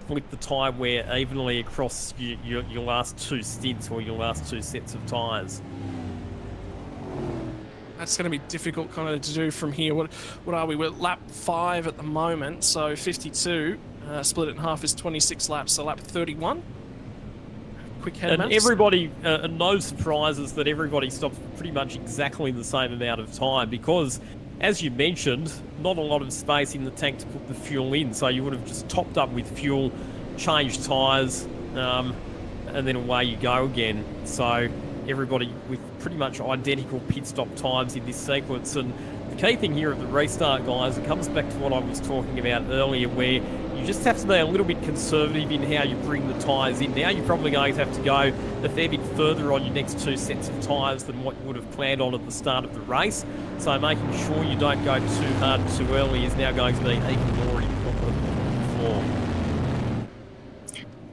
[SPEAKER 2] flip the tyre wear evenly across your last 2 stints or your last 2 sets of tyres.
[SPEAKER 3] That's going to be difficult kind of to do from here. What are we? We're at lap 5 at the moment, so 52. Split it in half is 26 laps, so lap 31. Quick head
[SPEAKER 2] and
[SPEAKER 3] maps.
[SPEAKER 2] Everybody, no surprises that everybody stops pretty much exactly the same amount of time, because, as you mentioned, not a lot of space in the tank to put the fuel in, so you would have just topped up with fuel, changed tyres, and then away you go again. So everybody with pretty much identical pit stop times in this sequence. And the key thing here at the restart, guys, it comes back to what I was talking about earlier, where you just have to be a little bit conservative in how you bring the tyres in. Now you're probably going to have to go a fair bit further on your next 2 sets of tyres than what you would have planned on at the start of the race. So making sure you don't go too hard too early is now going to be even more important than before.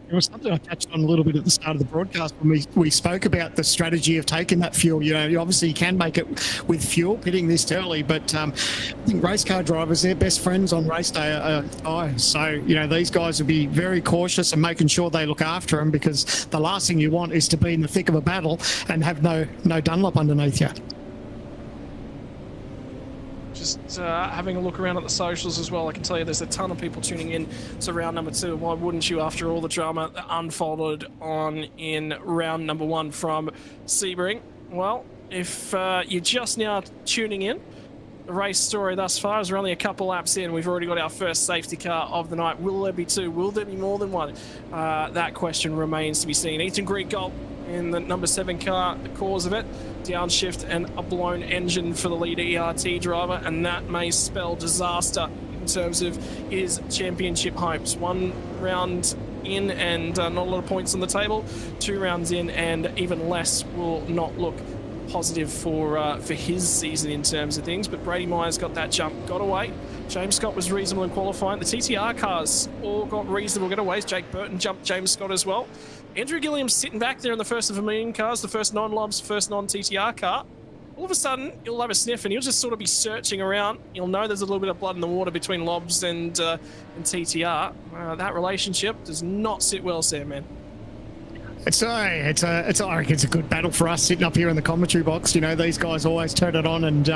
[SPEAKER 4] It was something I touched on a little bit at the start of the broadcast when we spoke about the strategy of taking that fuel. You know, obviously you can make it with fuel, pitting this early, but I think race car drivers, their best friends on race day are tyres. So, you know, these guys will be very cautious and making sure they look after them, because the last thing you want is to be in the thick of a battle and have no Dunlop underneath you.
[SPEAKER 3] Just having a look around at the socials as well, I can tell you there's a ton of people tuning in to round number 2. Why wouldn't you, after all the drama that unfolded on in round number 1 from Sebring? Well, if you're just now tuning in, the race story thus far is we're only a couple laps in. We've already got our first safety car of the night. Will there be 2? Will there be more than 1? That question remains to be seen. Ethan Griegold in the number 7 car, the cause of it, downshift and a blown engine for the leader ERT driver, and that may spell disaster in terms of his championship hopes. 1 round in and not a lot of points on the table. 2 rounds in and even less will not look positive for his season in terms of things. But Brady Myers got that jump, got away. James Scott was reasonable in qualifying. The TTR cars all got reasonable getaways. Jake Burton jumped James Scott as well. Andrew Gilliam's sitting back there in the first of a million cars, the first non-Lobs, first non-TTR car. All of a sudden, he'll have a sniff and he'll just sort of be searching around. He'll know there's a little bit of blood in the water between Lobs and TTR. That relationship does not sit well, Sam, man.
[SPEAKER 4] I reckon it's a good battle for us sitting up here in the commentary box. You know, these guys always turn it on, and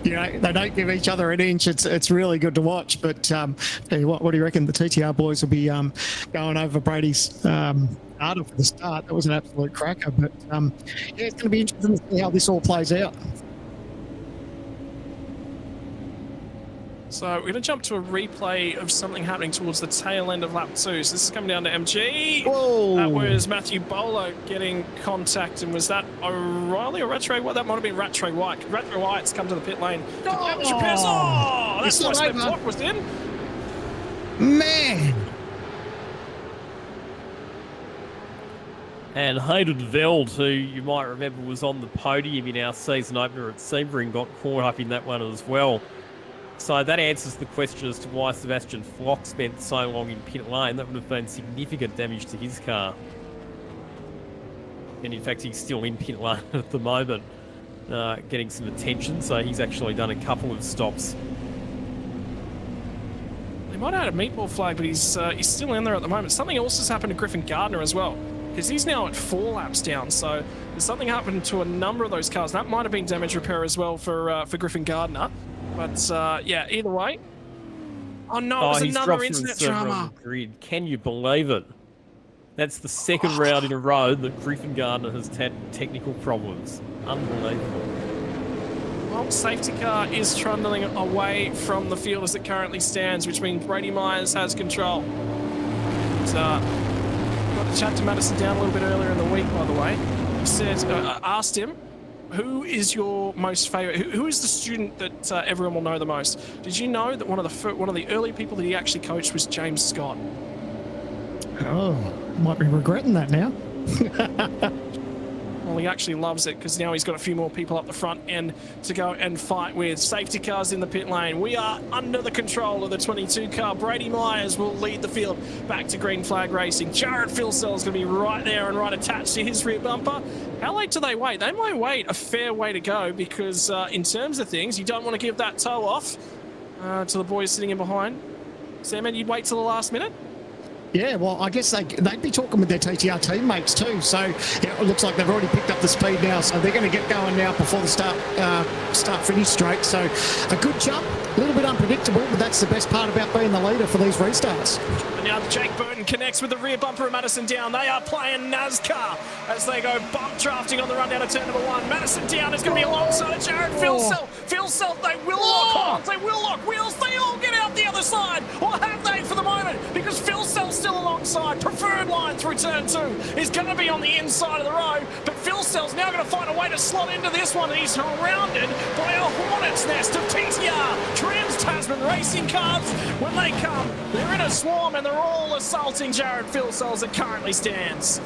[SPEAKER 4] you know, they don't give each other an inch. It's really good to watch. But tell you what do you reckon? The TTR boys will be going over Brady's Arda for the start. That was an absolute cracker. But yeah, it's going to be interesting to see how this all plays out.
[SPEAKER 3] So we're going to jump to a replay of something happening towards the tail end of lap 2. So this is coming down to MG.
[SPEAKER 4] Whoa.
[SPEAKER 3] That was Matthew Bolo getting contact, and was that O'Reilly or Rattray? Well, that might have been Rattray White. Rattray White's come to the pit lane. Oh, that's why the block was in.
[SPEAKER 4] Man.
[SPEAKER 2] And Hayden Veld, who you might remember was on the podium in our season opener at Sebring, got caught up in that one as well. So that answers the question as to why Sebastian Flock spent so long in pit lane. That would have been significant damage to his car. And in fact, he's still in pit lane at the moment, getting some attention. So he's actually done a couple of stops.
[SPEAKER 3] They might have had a meatball flag, but he's still in there at the moment. Something else has happened to Griffin Gardner as well, because he's now at 4 laps down. So there's something happened to a number of those cars. That might have been damage repair as well for Griffin Gardner. But yeah, either way. Oh no, it was another internet drama.
[SPEAKER 2] Grid. Can you believe it? That's the second round in a row that Griffin Gardner has had technical problems. Unbelievable.
[SPEAKER 3] Well, safety car is trundling away from the field as it currently stands, which means Brady Myers has control. Got to chat to Madison down a little bit earlier in the week, by the way. He said, asked him, who is your most favourite? Who is the student that everyone will know the most? Did you know that one of the early people that he actually coached was James Scott?
[SPEAKER 4] Oh, might be regretting that now.
[SPEAKER 3] Well, he actually loves it, because now he's got a few more people up the front end to go and fight with. Safety cars in the pit lane. We are under the control of the 22 car. Brady Myers will lead the field back to green flag racing. Jared Philsell's going to be right there and right attached to his rear bumper. How late do they wait? They might wait a fair way to go, because in terms of things, you don't want to give that toe off to the boys sitting in behind. Sam, you'd wait till the last minute?
[SPEAKER 4] Yeah, well, I guess they'd be talking with their TTR teammates too. So yeah, it looks like they've already picked up the speed now. So they're going to get going now before the start-finish straight. So a good jump, a little bit unpredictable, but that's the best part about being the leader for these restarts.
[SPEAKER 3] And now Jake Burton connects with the rear bumper of Madison Down. They are playing NASCAR as they go bump drafting on the run down to turn number 1. Madison Down is going to be alongside Jared Philsell. Philsell, they will lock horns, they will lock wheels, they all get out the other side. Or have they for the moment? Because Philsell's still alongside. Preferred line through turn 2 is going to be on the inside of the road, but Philsell's now going to find a way to slot into this one. He's surrounded by a hornet's nest of TTR, Trans-Tasman Tasman racing cars, when they come, they're in a swarm and they're all assaulting Jared Phillip as it currently stands.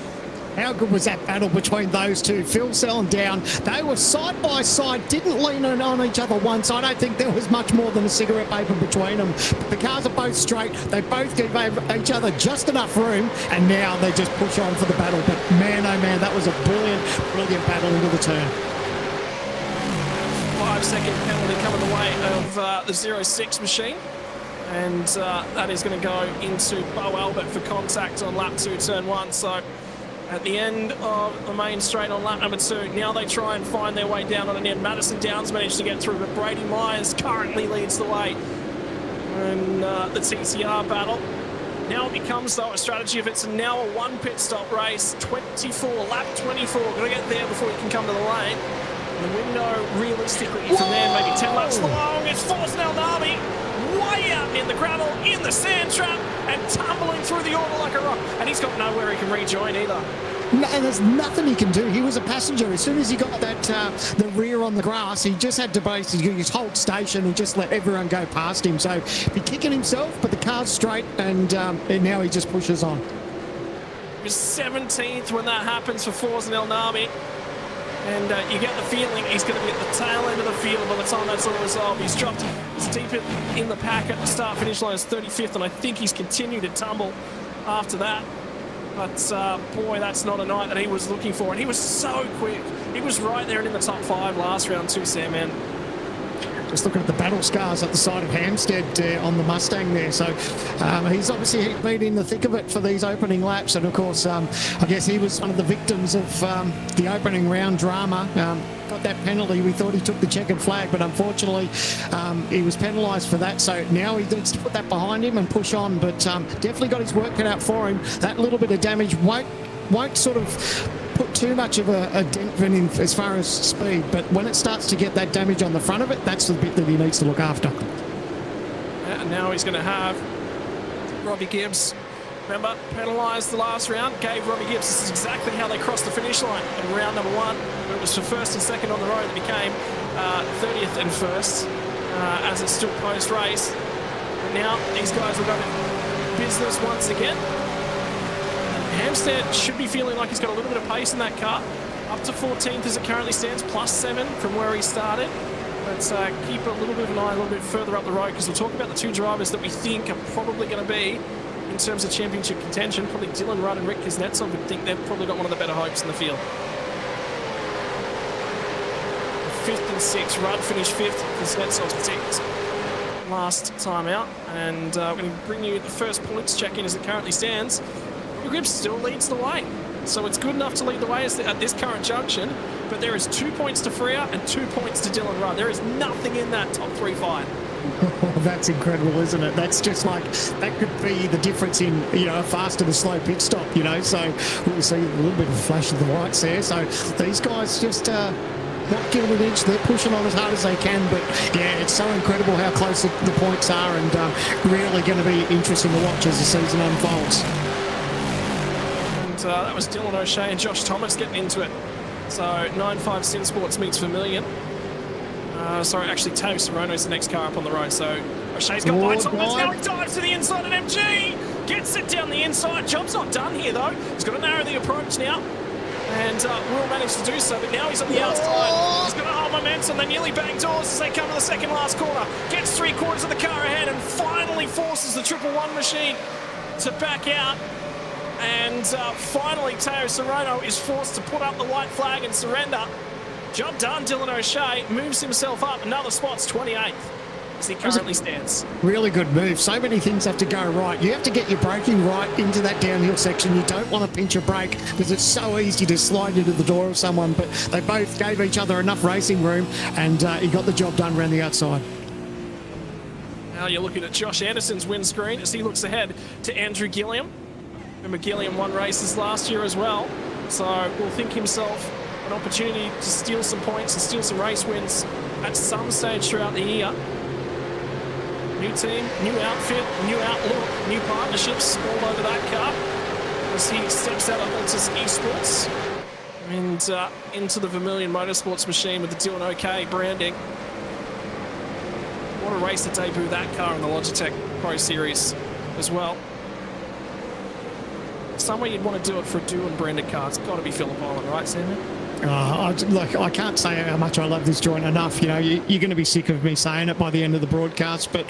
[SPEAKER 4] How good was that battle between those two? Phil selling down. They were side by side, didn't lean on each other once. I don't think there was much more than a cigarette paper between them. The cars are both straight. They both give each other just enough room, and now they just push on for the battle. But man, oh man, that was a brilliant battle into the turn.
[SPEAKER 3] 5-second penalty coming the way of the 06 machine. And that is going to go into Bo Albert for contact on lap 2, turn 1. So at the end of the main straight on lap number 2, now they try and find their way down on an end. Madison Downs managed to get through, but Brady Myers currently leads the way in the TCR battle. Now it becomes, though, a strategy if it's now a one pit stop race, 24, lap 24, got to get there before you can come to the lane. And the window, realistically, from there, maybe 10 laps long. It's Force Nel Nami way out in the gravel, in the sand trap, and tumbling through the order like a rock. And he's got nowhere he can rejoin either.
[SPEAKER 4] No, and there's nothing he can do. He was a passenger. As soon as he got that the rear on the grass, he just had to basically just hold station and just let everyone go past him. So he's kicking himself, but the car's straight, and now he just pushes on.
[SPEAKER 3] He was 17th when that happens for Forza Nel Nami. And you get the feeling he's going to be at the tail end of the field by the time that's all resolved. He's dropped his deep in the pack at the start-finish line as 35th, and I think he's continued to tumble after that. But, boy, that's not a night that he was looking for. And he was so quick. He was right there and in the top 5 last round too, Sam, man.
[SPEAKER 4] Just looking at the battle scars at the side of Hampstead on the Mustang there. So he's obviously been in the thick of it for these opening laps. And, of course, I guess he was one of the victims of the opening round drama. Got that penalty. We thought he took the checkered flag, but unfortunately he was penalised for that. So now he needs to put that behind him and push on. But definitely got his work cut out for him. That little bit of damage won't sort of put too much of a dent in him as far as speed, but when it starts to get that damage on the front of it, that's the bit that he needs to look after.
[SPEAKER 3] And now he's going to have Robbie Gibbs. Remember, penalised the last round, gave Robbie Gibbs. This is exactly how they crossed the finish line in round number 1. But it was for first and second on the road that became 30th and first as it stood post-race. But now these guys will go to business once again. Hampstead should be feeling like he's got a little bit of pace in that car. Up to 14th as it currently stands, +7 from where he started. Let's keep a little bit of an eye a little bit further up the road, because we'll talk about the two drivers that we think are probably going to be in terms of championship contention. Probably Dylan Rudd and Rick Kuznetsov would think they've probably got one of the better hopes in the field. 5th and 6th, Rudd finished 5th, Kuznetsov 6th last time out. And we're going to bring you the first points check-in as it currently stands. Gibbs still leads the way, so it's good enough to lead the way at this current junction, but there is 2 points to Freer and 2 points to Dylan Rudd. There is nothing in that top 3 fight.
[SPEAKER 4] Oh, that's incredible, isn't it? That's just like, that could be the difference in, a fast and a slow pit stop, so we'll see a little bit of a flash of the lights there. So these guys just not giving an inch. They're pushing on as hard as they can, but yeah, it's so incredible how close the points are, and really going to be interesting to watch as the season unfolds.
[SPEAKER 3] That was Dylan O'Shea and Josh Thomas getting into it. So 9.5 Sin Sports meets Vermilion. Sorry, actually Tao Sorono's the next car up on the road. So O'Shea's got bites on this. Now he dives to the inside of MG. Gets it down the inside. Job's not done here though. He's got to narrow the approach now. And will manage to do so, but now he's on the outside. He's going to hold momentum. They nearly bang doors as they come to the second last corner. Gets 3/4 of the car ahead and finally forces the 111 machine to back out. And finally, Tao Sorono is forced to put up the white flag and surrender. Job done, Dylan O'Shea moves himself up another spot's 28th as he currently stands. Really good move. So many things have to go right. You have to get your braking right into that downhill section. You don't want to pinch a brake because it's so easy to slide into the door of someone, but they both gave each other enough racing room, and he got the job done around the outside. Now you're looking at Josh Anderson's windscreen as he looks ahead to Andrew Gilliam. Remember, Gilliam won races last year as well, so will think himself an opportunity to steal some points and steal some race wins at some stage throughout the year. New team, new outfit, new outlook, new partnerships all over that car as he steps out of Altus Esports and into the Vermilion Motorsports machine with the Dylan OK branding. What a race to debut that car in the Logitech Pro Series as well. Somewhere you'd want to do it for a Doohan branded car. It's got to be Phillip Island, right, Sam?
[SPEAKER 4] Look, I can't say how much I love this joint enough. You know, you're going to be sick of me saying it by the end of the broadcast, but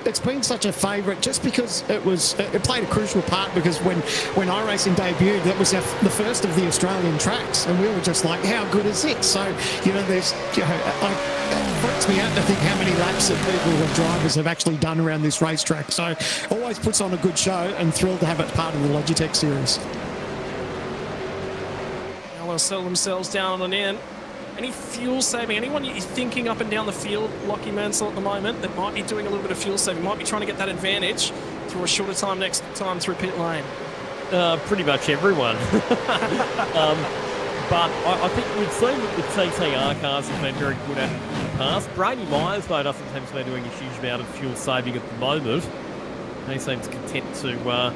[SPEAKER 4] it's been such a favourite just because it played a crucial part, because when iRacing debuted, that was the first of the Australian tracks, and we were just like, how good is it? So, you know, it freaks me out to think how many laps that people and drivers have actually done around this racetrack. So, always puts on a good show, and thrilled to have it part of the Logitech series.
[SPEAKER 3] They'll settle themselves down on an end. Any fuel saving? Anyone you're thinking up and down the field, Lockie Mansell at the moment, that might be doing a little bit of fuel saving, might be trying to get that advantage through a shorter time next time through pit lane?
[SPEAKER 2] Pretty much everyone. But I think we've seen that the TTR cars have been very good at it in the past. Brady Myers, though, doesn't seem to be doing a huge amount of fuel saving at the moment. He seems content to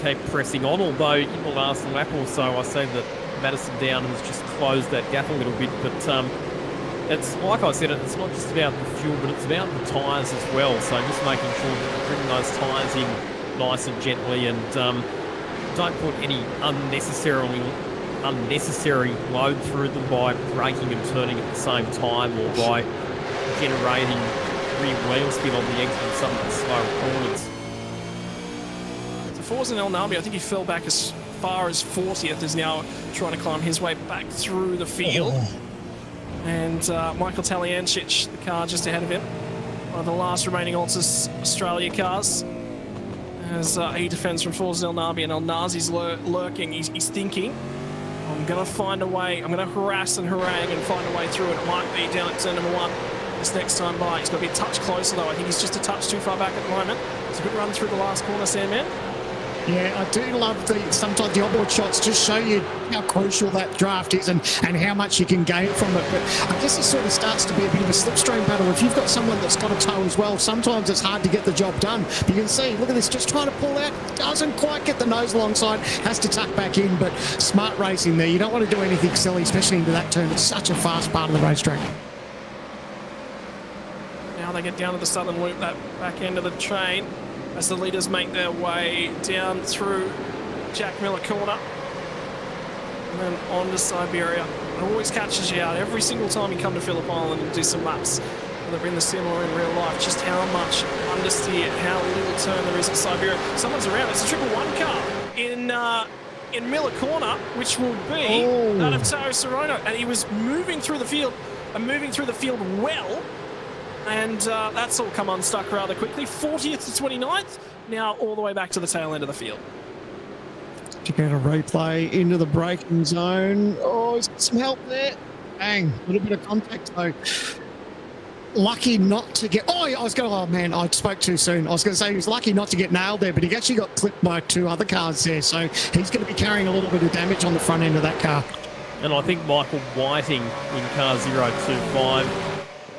[SPEAKER 2] keep pressing on, although in the last lap or so I see that Madison Down has just closed that gap a little bit, but it's like I said, it's not just about the fuel, but it's about the tyres as well. So just making sure that you bring those tyres in nice and gently, and don't put any unnecessary load through them by braking and turning at the same time, or by generating rear wheel spin on the exit of some of the slower corners.
[SPEAKER 3] So Forza El Nabi, I think he fell back as far as 40th, is now trying to climb his way back through the field. And Michael Taliancic, the car just ahead of him, one of the last remaining Altus Australia cars, as he defends from Forza El Nabi, and El Nazi's lurking. He's thinking, I'm going to find a way, I'm going to harass and harangue and find a way through it. It might be down at turn number 1 this next time by. He's got to be a touch closer though. I think he's just a touch too far back at the moment. It's a good run through the last corner, Sandman.
[SPEAKER 4] Yeah, I do love sometimes the onboard shots just show you how crucial that draft is, and how much you can gain from it. But I guess it sort of starts to be a bit of a slipstream battle. If you've got someone that's got a toe as well, sometimes it's hard to get the job done. But you can see, look at this, just trying to pull out, doesn't quite get the nose alongside, has to tuck back in, but smart racing there. You don't want to do anything silly, especially into that turn. It's such a fast part of the racetrack.
[SPEAKER 3] Now they get down to the southern loop, that back end of the train, as the leaders make their way down through Jack Miller Corner and then on to Siberia. It always catches you out every single time you come to Phillip Island and do some laps. Whether in the sim or in real life, just how much understeer, how little turn there is at Siberia. Someone's around. It's a 111 car in Miller Corner, which will be that of Tao Sorono. And he was moving through the field well. And that's all come unstuck rather quickly. 40th to 29th, now all the way back to the tail end of the field.
[SPEAKER 4] To get a replay into the braking zone. Oh, he's got some help there. Bang, a little bit of contact though. Lucky not to get... Oh man, I spoke too soon. I was going to say he was lucky not to get nailed there, but he actually got clipped by 2 other cars there. So he's going to be carrying a little bit of damage on the front end of that car.
[SPEAKER 2] And I think Michael Whiting in car 025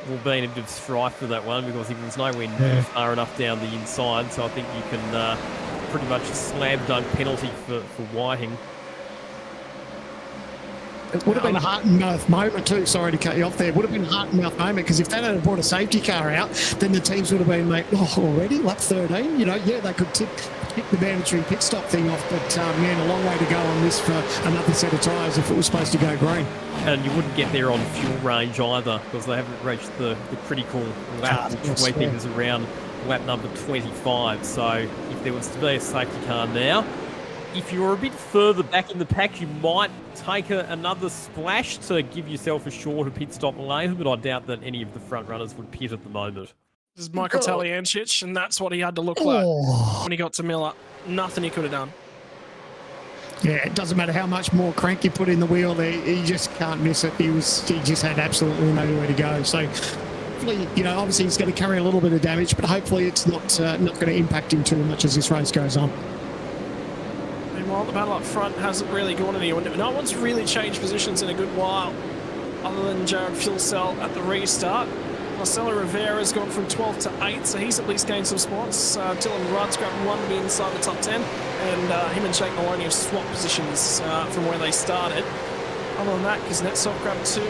[SPEAKER 2] will be in a bit of strife for that one, because he was nowhere near far enough down the inside. So I think you can pretty much slam dunk penalty for Whiting.
[SPEAKER 4] It would have been a heart and mouth moment too. Sorry to cut you off there. It would have been a heart and mouth moment, because if they had brought a safety car out, then the teams would have been like, already lap 13. You know, yeah, they could tick the mandatory pit stop thing off, but man, a long way to go on this for another set of tyres if it was supposed to go green.
[SPEAKER 2] And you wouldn't get there on fuel range either, because they haven't reached the critical lap, which we think is around lap number 25. So if there was to be a safety car now, if you're a bit further back in the pack, you might take another splash to give yourself a shorter pit stop later, but I doubt that any of the front runners would pit at the moment.
[SPEAKER 3] This is Michael Taliancic, and that's what he had to look like when he got to Miller. Nothing he could have done.
[SPEAKER 4] Yeah, it doesn't matter how much more crank you put in the wheel there, you just can't miss it. He just had absolutely nowhere to go. So hopefully, you know, obviously he's going to carry a little bit of damage, but hopefully it's not going to impact him too much as this race goes on.
[SPEAKER 3] Meanwhile, the battle up front hasn't really gone anywhere. No one's really changed positions in a good while, other than Jared Filsell at the restart. Marcelo Rivera's gone from 12th to 8th, so he's at least gained some spots. Dylan Rudd's grabbed 1 to be inside the top 10, and him and Jake Maloney have swapped positions from where they started. Other than that, Kuznetsov grabbed 2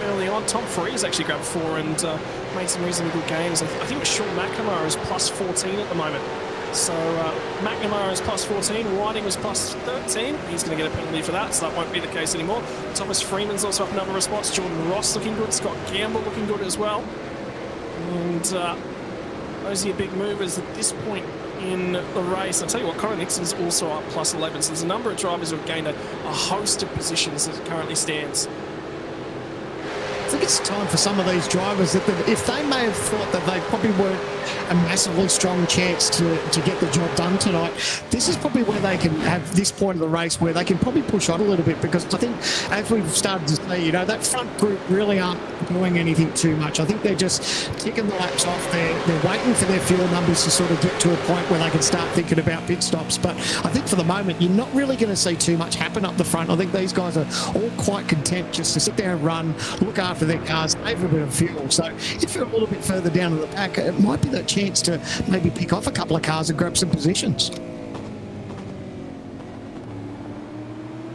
[SPEAKER 3] early on. Tom Freeze actually grabbed 4, and made some reasonably good games. I think Sean McNamara is plus 14 at the moment. So McNamara is plus 14, Whiting was plus 13. He's going to get a penalty for that, so that won't be the case anymore. Thomas Freeman's also up a number of spots. Jordan Ross looking good. Scott Gamble looking good as well. And those are your big movers at this point in the race. I'll tell you what, Connor Nixon's also up plus 11. So there's a number of drivers who have gained a host of positions as it currently stands.
[SPEAKER 4] I think it's time for some of these drivers that if they may have thought that they probably weren't a massively strong chance to get the job done tonight, this is probably where they can have this point of the race where they can probably push on a little bit, because I think as we've started to see, that front group really aren't doing anything too much. I think they're just ticking the laps off. They're waiting for their fuel numbers to sort of get to a point where they can start thinking about pit stops. But I think for the moment, you're not really going to see too much happen up the front. I think these guys are all quite content just to sit there and run, look after their cars, save a bit of fuel. So if you're a little bit further down in the pack, it might be that chance to maybe pick off a couple of cars and grab some positions.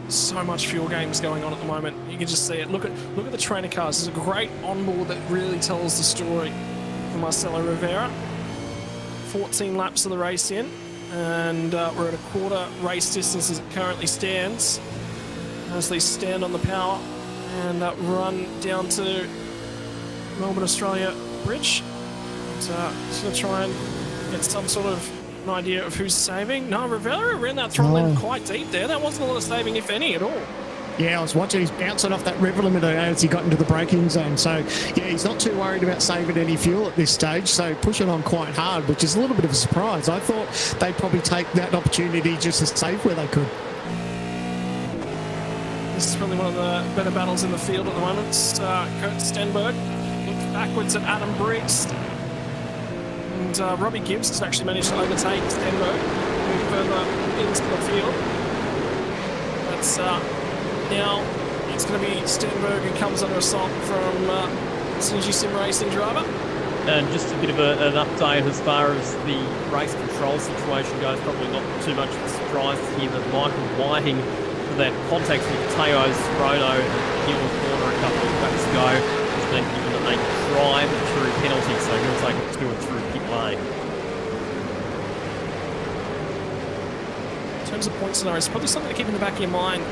[SPEAKER 3] So much fuel games going on at the moment. You can just see it. Look at the trainer cars. There's a great onboard that really tells the story for Marcelo Rivera. 14 laps of the race in, and we're at a quarter race distance as it currently stands. As they stand on the power and run down to Melbourne Australia Bridge. Just going to try and get some sort of an idea of who's saving. No, Rivera ran that throttle in quite deep there. That wasn't a lot of saving, if any, at all.
[SPEAKER 4] Yeah, I was watching. He's bouncing off that rev limiter as he got into the braking zone. So, yeah, he's not too worried about saving any fuel at this stage. So, pushing on quite hard, which is a little bit of a surprise. I thought they'd probably take that opportunity just to save where they could.
[SPEAKER 3] This is probably one of the better battles in the field at the moment. Kurt Stenberg looks backwards at Adam Briggs. And Robbie Gibbs has actually managed to overtake Stenberg, move further into the field. That's now it's going to be Stenberg who comes under assault from Synergy Sim Racing driver.
[SPEAKER 2] And just a bit of an update as far as the race control situation goes. Probably not too much of a surprise here that Michael Whiting, for that contact with Teo Rono at the Hill corner a couple of laps ago, has been given a drive-through penalty, so he'll take it to and through pit lane.
[SPEAKER 3] In terms of point scenarios, probably something to keep in the back of your mind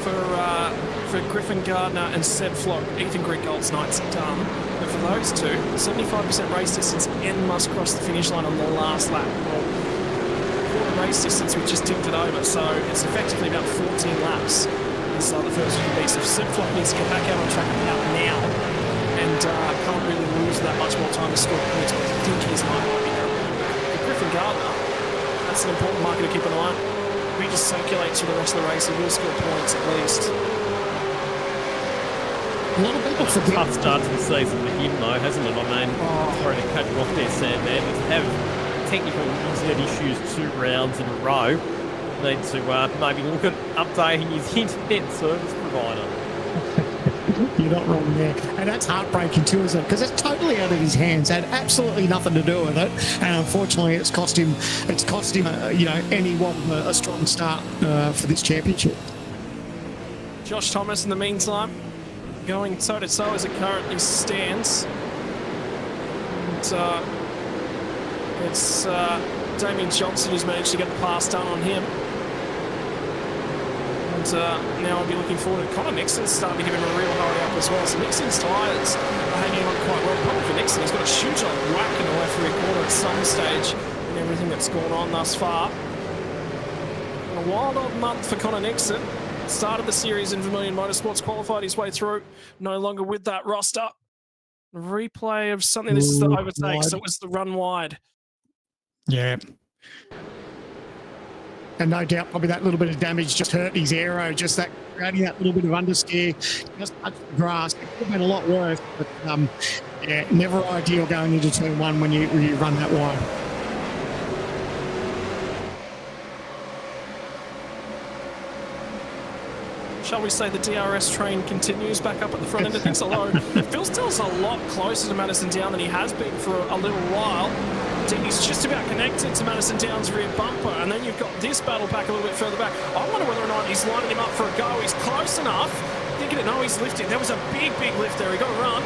[SPEAKER 3] for Griffin Gardner and Seb Flock. Ethan Greg Gold's night's done. But for those two, 75% race distance and must cross the finish line on the last lap. Well, quarter race distance, we've just tipped it over, so it's effectively about 14 laps. This is the first you can be. So Seb Flock needs to get back out on track about now, and can't really lose that much more time to score points. But I think his night might be going. For Griffin Gardner, that's an important marker to keep an eye on. He just circulates through the rest of the race, he will score points at least.
[SPEAKER 4] A lot of people forget.
[SPEAKER 2] Tough start to the season for him, though, hasn't it? I mean, sorry to cut you off there, Sandman, but to have technical internet issues 2 rounds in a row, need to maybe look at updating his internet service provider.
[SPEAKER 4] You're not wrong there. And that's heartbreaking too, isn't it? Because it's totally out of his hands. Had absolutely nothing to do with it. And unfortunately, it's cost him a strong start for this championship.
[SPEAKER 3] Josh Thomas, in the meantime, going toe-to-toe as it currently stands. And, it's Damien Johnson who's managed to get the pass done on him. And now I'll be looking forward to Connor Nixon's starting to give him a real hurry up as well. So Nixon's tyres are hanging on quite well. Probably for Nixon, he's got a huge whack in the left rear corner at some stage in everything that's gone on thus far. And a wild odd month for Connor Nixon. Started the series in Vermilion Motorsports, qualified his way through, no longer with that roster. A replay of something, this is the overtake,
[SPEAKER 4] wide.
[SPEAKER 3] so it was the run wide.
[SPEAKER 4] Yeah. And no doubt probably that little bit of damage just hurt his aero, just that creating that little bit of understeer, just touched the grass. It could have been a lot worse, but yeah, never ideal going into turn 1 when you run that wide.
[SPEAKER 3] Shall we say the DRS train continues back up at the front end of things? Although Phil Still's a lot closer to Madison Down than he has been for a little while. He's just about connected to Madison Down's rear bumper, and then you've got this battle pack a little bit further back. I wonder whether or not he's lining him up for a go. He's close enough. Thinking it, no, he's lifting. There was a big lift there. He got a run.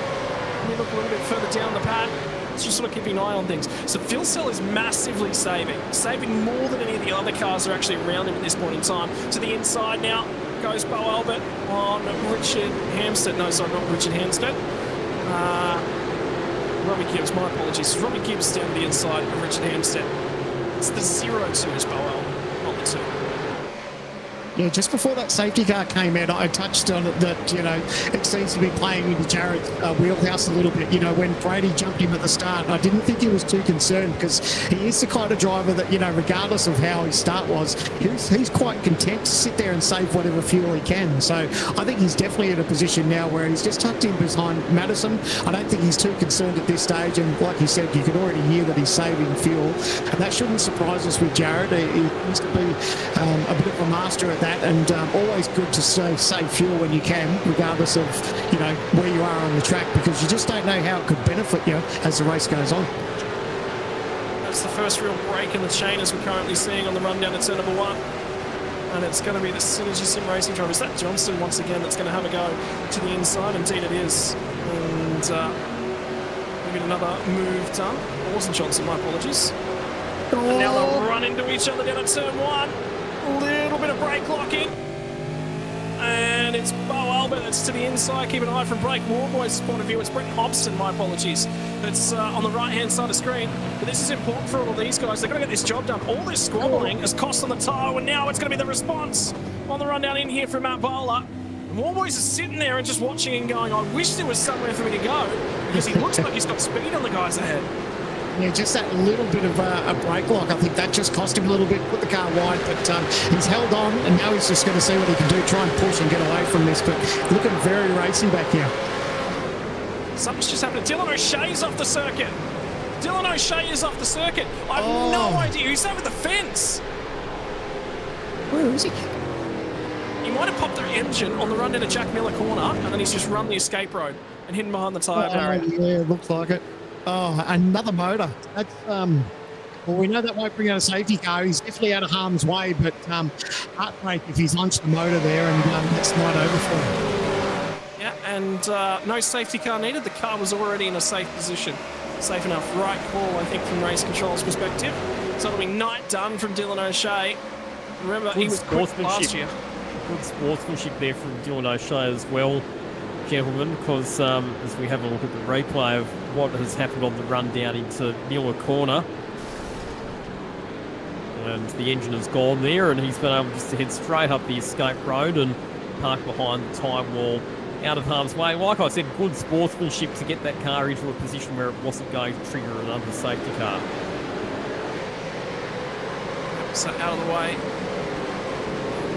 [SPEAKER 3] look a little bit further down the pad. It's just sort of keeping an eye on things. So Phil is massively saving more than any of the other cars that are actually around him at this point in time. To the inside now goes Bo Albert on Richard Hampstead. No, sorry, not Richard Hampstead. Robbie Gibbs, my apologies. Robbie Gibbs down the inside of Richard Hampstead. It's the 0-2 is Bo Albert, not the 2.
[SPEAKER 4] Yeah, just before that safety car came out, I touched on it that, it seems to be playing into Jared's wheelhouse a little bit. When Brady jumped him at the start, I didn't think he was too concerned because he is the kind of driver that, regardless of how his start was, he's quite content to sit there and save whatever fuel he can. So I think he's definitely in a position now where he's just tucked in behind Madison. I don't think he's too concerned at this stage. And like you said, you can already hear that he's saving fuel. And that shouldn't surprise us with Jared. He needs to be a bit of a master at that. And always good to save fuel when you can, regardless of where you are on the track, because you just don't know how it could benefit you as the race goes on.
[SPEAKER 3] That's the first real break in the chain as we're currently seeing on the run down to turn number 1. And it's going to be the Synergy Sim Racing driver. Is that Johnston once again that's going to have a go to the inside? Indeed it is. And we get another move done. It wasn't Johnston, my apologies. And now they'll run into each other down at turn 1. A little bit of brake locking. And it's Bo Albert that's to the inside. Keep an eye from Blake Warboy's point of view. It's Brent Hobson, my apologies. That's on the right-hand side of the screen. But this is important for all of these guys. They've got to get this job done. All this squabbling has cost on the tyre, and now it's going to be the response on the rundown in here from Matt Bowler. And Warboys is sitting there and just watching and going, I wish there was somewhere for me to go, because he looks like he's got speed on the guys ahead.
[SPEAKER 4] Yeah, just that little bit of a brake lock. I think that just cost him a little bit, put the car wide, but he's held on, and now he's just going to see what he can do, try and push and get away from this, but looking very racy back here.
[SPEAKER 3] Something's just happened. Dylan O'Shea's off the circuit. Dylan O'Shea is off the circuit. I have no idea. He's over the fence.
[SPEAKER 4] Where is he?
[SPEAKER 3] He might have popped their engine on the run down to Jack Miller corner, and then he's just run the escape road and hidden behind the tyre barrier.
[SPEAKER 4] Yeah, it looks like it. Oh, another motor. That's well, we know that won't bring out a safety car. He's definitely out of harm's way, but heartbreak if he's launched the motor there, and that's not over for him.
[SPEAKER 3] Yeah, and no safety car needed. The car was already in a safe position. Safe enough. Right call, I think, from race control's perspective. So it'll be night done from Dylan O'Shea. Remember, he was quick last year.
[SPEAKER 2] Good sportsmanship there from Dylan O'Shea as well, gentlemen, because as we have a look at the replay of what has happened on the run down into Miller Corner, and the engine has gone there, and he's been able just to head straight up the escape road and park behind the time wall out of harm's way. Like I said, good sportsmanship to get that car into a position where it wasn't going to trigger another safety car.
[SPEAKER 3] So out of the way.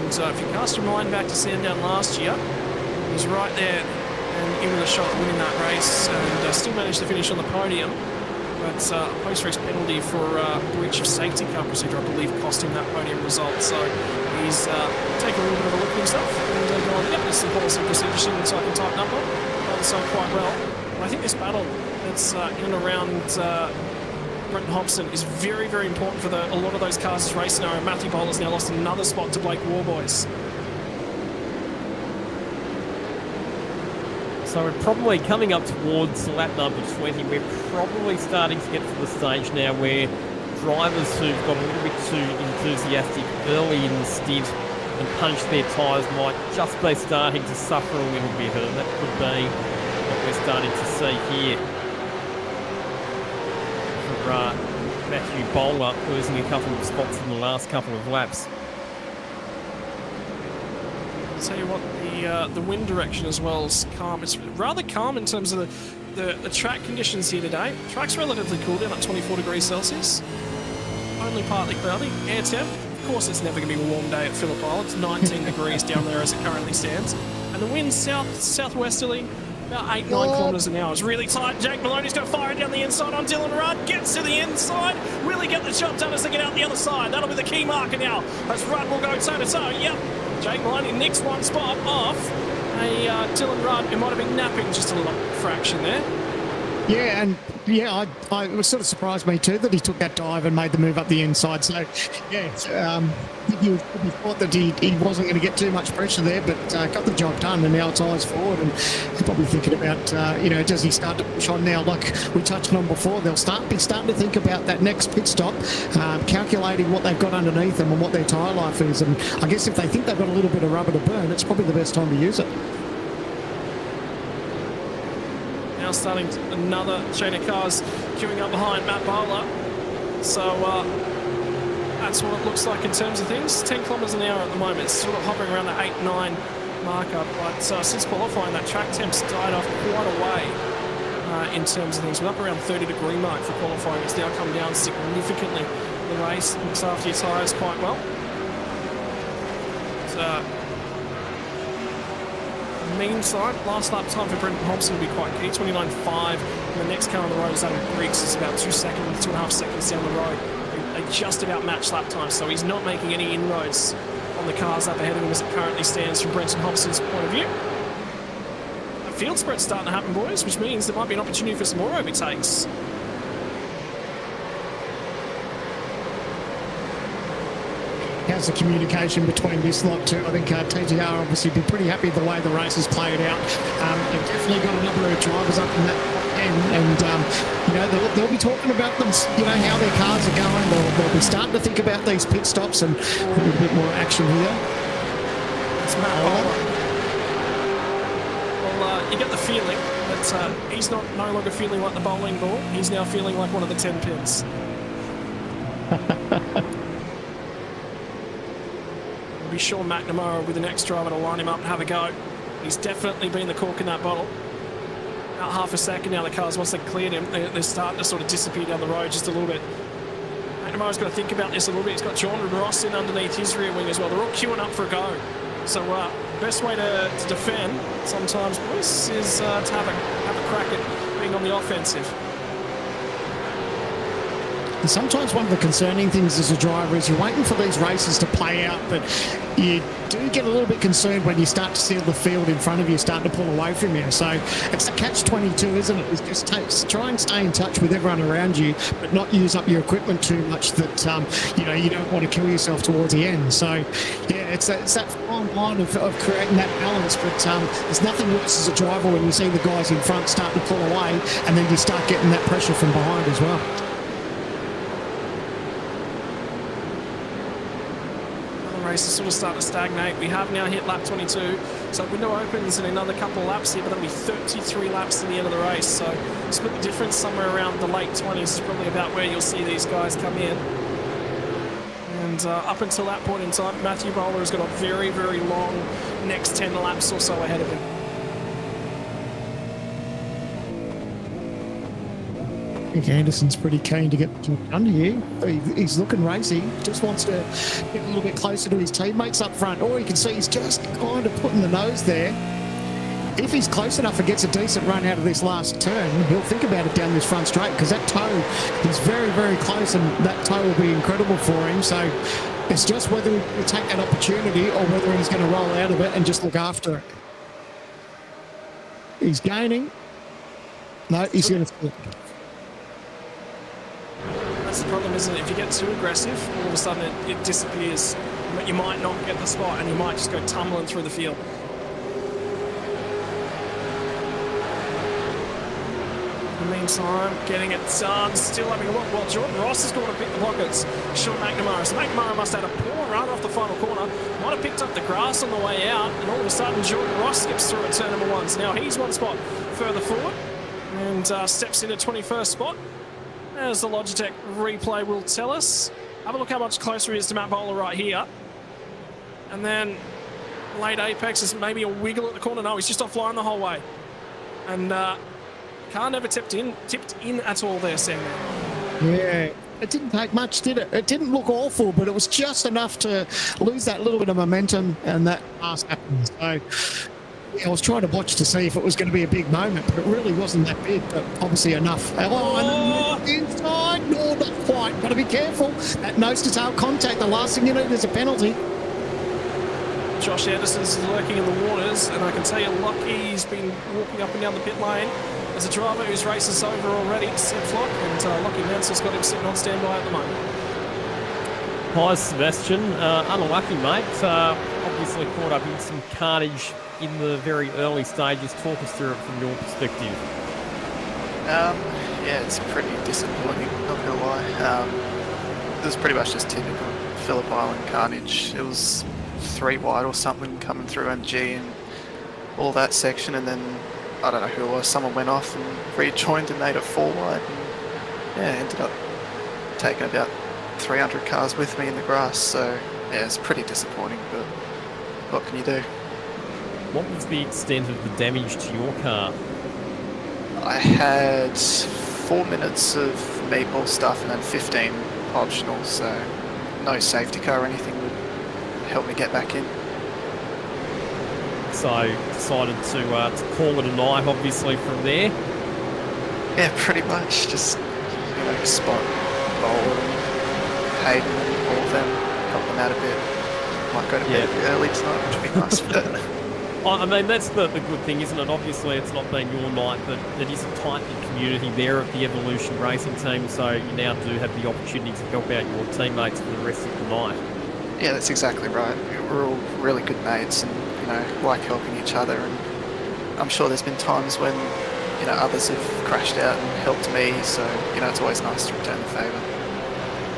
[SPEAKER 3] And if you cast your mind back to Sandown last year, he was right there and in with a shot at winning that race, and still managed to finish on the podium. But a post-race penalty for breach of safety car procedure, I believe, cost him that podium result. So he's taken a little bit of a look at himself and gone, yep, there's some policy procedure, so I can type number. So quite well. And I think this battle that's in and around Brenton Hobson is very, very important for a lot of those cars this race scenario. Matthew Bowler's now lost another spot to Blake Warboys.
[SPEAKER 2] So we're probably coming up towards lap number 20. We're probably starting to get to the stage now where drivers who've got a little bit too enthusiastic early in the stint and punched their tyres might just be starting to suffer a little bit, and that could be what we're starting to see here. For Matthew Bowler losing a couple of spots in the last couple of laps.
[SPEAKER 3] I'll tell you what, the wind direction as well is calm. It's rather calm in terms of the track conditions here today. The track's relatively cool down at 24 degrees Celsius. Only partly cloudy. Air temp. Of course, it's never going to be a warm day at Phillip Island. It's 19 degrees down there as it currently stands. And the wind southwesterly, about 8-9 kilometres an hour. It's really tight. Jake Maloney's going to fire it down the inside on Dylan Rudd. Gets to the inside. Will he get the job done as they get out the other side? That'll be the key marker now, as Rudd will go toe-to-toe. Yep. Jake Maloney nicks one spot off a Dylan Rudd, who might have been napping just a little fraction there.
[SPEAKER 4] Yeah, and Yeah, it was sort of surprised me too that he took that dive and made the move up the inside. So, yeah, I think you thought that he wasn't going to get too much pressure there, but got the job done, and now it's eyes forward. And you're probably thinking about, does he start to push on now? Like we touched on before, they'll be starting to think about that next pit stop, calculating what they've got underneath them and what their tyre life is. And I guess if they think they've got a little bit of rubber to burn, it's probably the best time to use it.
[SPEAKER 3] Now starting another chain of cars queuing up behind Matt Bowler. So that's what it looks like in terms of things. 10 kilometres an hour at the moment. It's sort of hovering around the 8-9 marker. But since qualifying, that track temps died off quite a way in terms of things. We're up around 30-degree mark for qualifying. It's now come down significantly. The race looks after your tyres quite well. Meantime, last lap time for Brendan Hobson will be quite key, 29.5. And the next car on the road is Adam Briggs. It's about 2.5 seconds down the road. They just about match lap time, so he's not making any inroads on the cars up ahead of him as it currently stands from Brendan Hobson's point of view. A field spread's starting to happen, boys, which means there might be an opportunity for some more overtakes.
[SPEAKER 4] How's the communication between this lot too? I think TGR obviously be pretty happy with the way the race has played out. They've definitely got a number of drivers up in that end, and they'll be talking about them, how their cars are going. They'll be starting to think about these pit stops and a little bit more action here.
[SPEAKER 3] It's Matt Bowler. Well, you get the feeling that he's no longer feeling like the bowling ball. He's now feeling like one of the 10 pins. Be Sean McNamara will be the next driver to line him up and have a go. He's definitely been the cork in that bottle. About half a second now, the cars, once they've cleared him, they're starting to sort of disappear down the road just a little bit. McNamara's got to think about this a little bit. He's got John Ross in underneath his rear wing as well. They're all queuing up for a go. So best way to defend sometimes, boys, is to have a crack at being on the offensive.
[SPEAKER 4] And sometimes one of the concerning things as a driver is you're waiting for these races to play out, but you do get a little bit concerned when you start to see the field in front of you start to pull away from you. So it's a catch-22, isn't it? It's just try and stay in touch with everyone around you, but not use up your equipment too much that, you don't want to kill yourself towards the end. So, yeah, it's that fine line of creating that balance, but there's nothing worse as a driver when you see the guys in front start to pull away and then you start getting that pressure from behind as well.
[SPEAKER 3] Race is sort of starting to stagnate. We have now hit lap 22, so window opens in another couple of laps here, but that'll be 33 laps to the end of the race. So split the difference somewhere around the late 20s is probably about where you'll see these guys come in. And up until that point in time, Matthew Bowler has got a very, very long next 10 laps or so ahead of him.
[SPEAKER 4] I think Anderson's pretty keen to get under here. He's looking racy, just wants to get a little bit closer to his teammates up front. Or you can see he's just kind of putting the nose there. If he's close enough and gets a decent run out of this last turn, he'll think about it down this front straight, because that toe is very, very close, and that toe will be incredible for him. So it's just whether he'll take that opportunity or whether he's going to roll out of it and just look after it. He's gaining. No, he's going to...
[SPEAKER 3] That's the problem, isn't it? If you get too aggressive, all of a sudden it disappears. But you might not get the spot and you might just go tumbling through the field. In the meantime, getting it done, still having a look. Well, Jordan Ross has gone to pick the pockets. Sean McNamara. So McNamara must have had a poor run off the final corner. Might have picked up the grass on the way out, and all of a sudden Jordan Ross skips through at turn number 1. So now he's one spot further forward and steps into 21st spot. As the Logitech replay will tell us. Have a look how much closer he is to Matt Bowler right here. And then late apex is maybe a wiggle at the corner. No, he's just offline the whole way. And car never tipped in at all there, Sam.
[SPEAKER 4] Yeah, it didn't take much, did it? It didn't look awful, but it was just enough to lose that little bit of momentum, and that pass happened. So yeah, I was trying to watch to see if it was going to be a big moment, but it really wasn't that big, but obviously enough. Oh, and inside. No, not quite. Got to be careful. That nose-to-tail contact, the last thing you need is a penalty.
[SPEAKER 3] Josh Anderson's lurking in the waters, and I can tell you, Lockie's been walking up and down the pit lane. There's a driver whose race is over already, Sebring, and Lockie Mansell's got him sitting on standby at the moment.
[SPEAKER 2] Hi, Sebastian. Unlucky, mate. Obviously caught up in some carnage in the very early stages. Talk us through it from your perspective.
[SPEAKER 9] Yeah, it's pretty disappointing, not gonna lie. It was pretty much just typical Phillip Island carnage. It was 3 wide or something coming through MG and all that section, and then I don't know who it was, someone went off and rejoined and made it 4 wide, and yeah, ended up taking about 300 cars with me in the grass. So yeah, it's pretty disappointing, but what can you do?
[SPEAKER 2] What was the extent of the damage to your car?
[SPEAKER 9] I had 4 minutes of meatball stuff and then 15 optional, so no safety car or anything would help me get back in.
[SPEAKER 2] So decided to call it a night, obviously, from there.
[SPEAKER 9] Yeah, pretty much. Just, you know, spot Bowl and Hayden and all of them, help them out a bit. Might go to bed a bit early tonight, which would be nice. But
[SPEAKER 2] I mean, that's the good thing, isn't it? Obviously, it's not been your night, but it is a tight-knit community there at the Evolution Racing team, so you now do have the opportunity to help out your teammates for the rest of the night.
[SPEAKER 9] yeah, that's exactly right. We're all really good mates and, you know, like helping each other. And I'm sure there's been times when, you know, others have crashed out and helped me, so, you know, it's always nice to return the favour.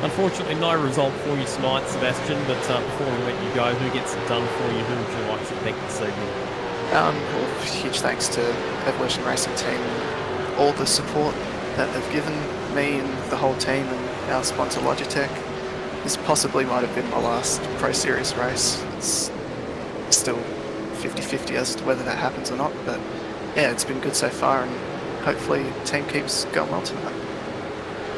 [SPEAKER 2] Unfortunately, no result for you tonight, Sebastian, but before we let you go, who gets it done for you? Who would you like to thank this evening?
[SPEAKER 9] Well, huge thanks to Evolution Racing team and all the support that they've given me and the whole team and our sponsor Logitech. This possibly might have been my last Pro Series race. It's still 50-50 as to whether that happens or not, but yeah, it's been good so far, and hopefully the team keeps going well tonight.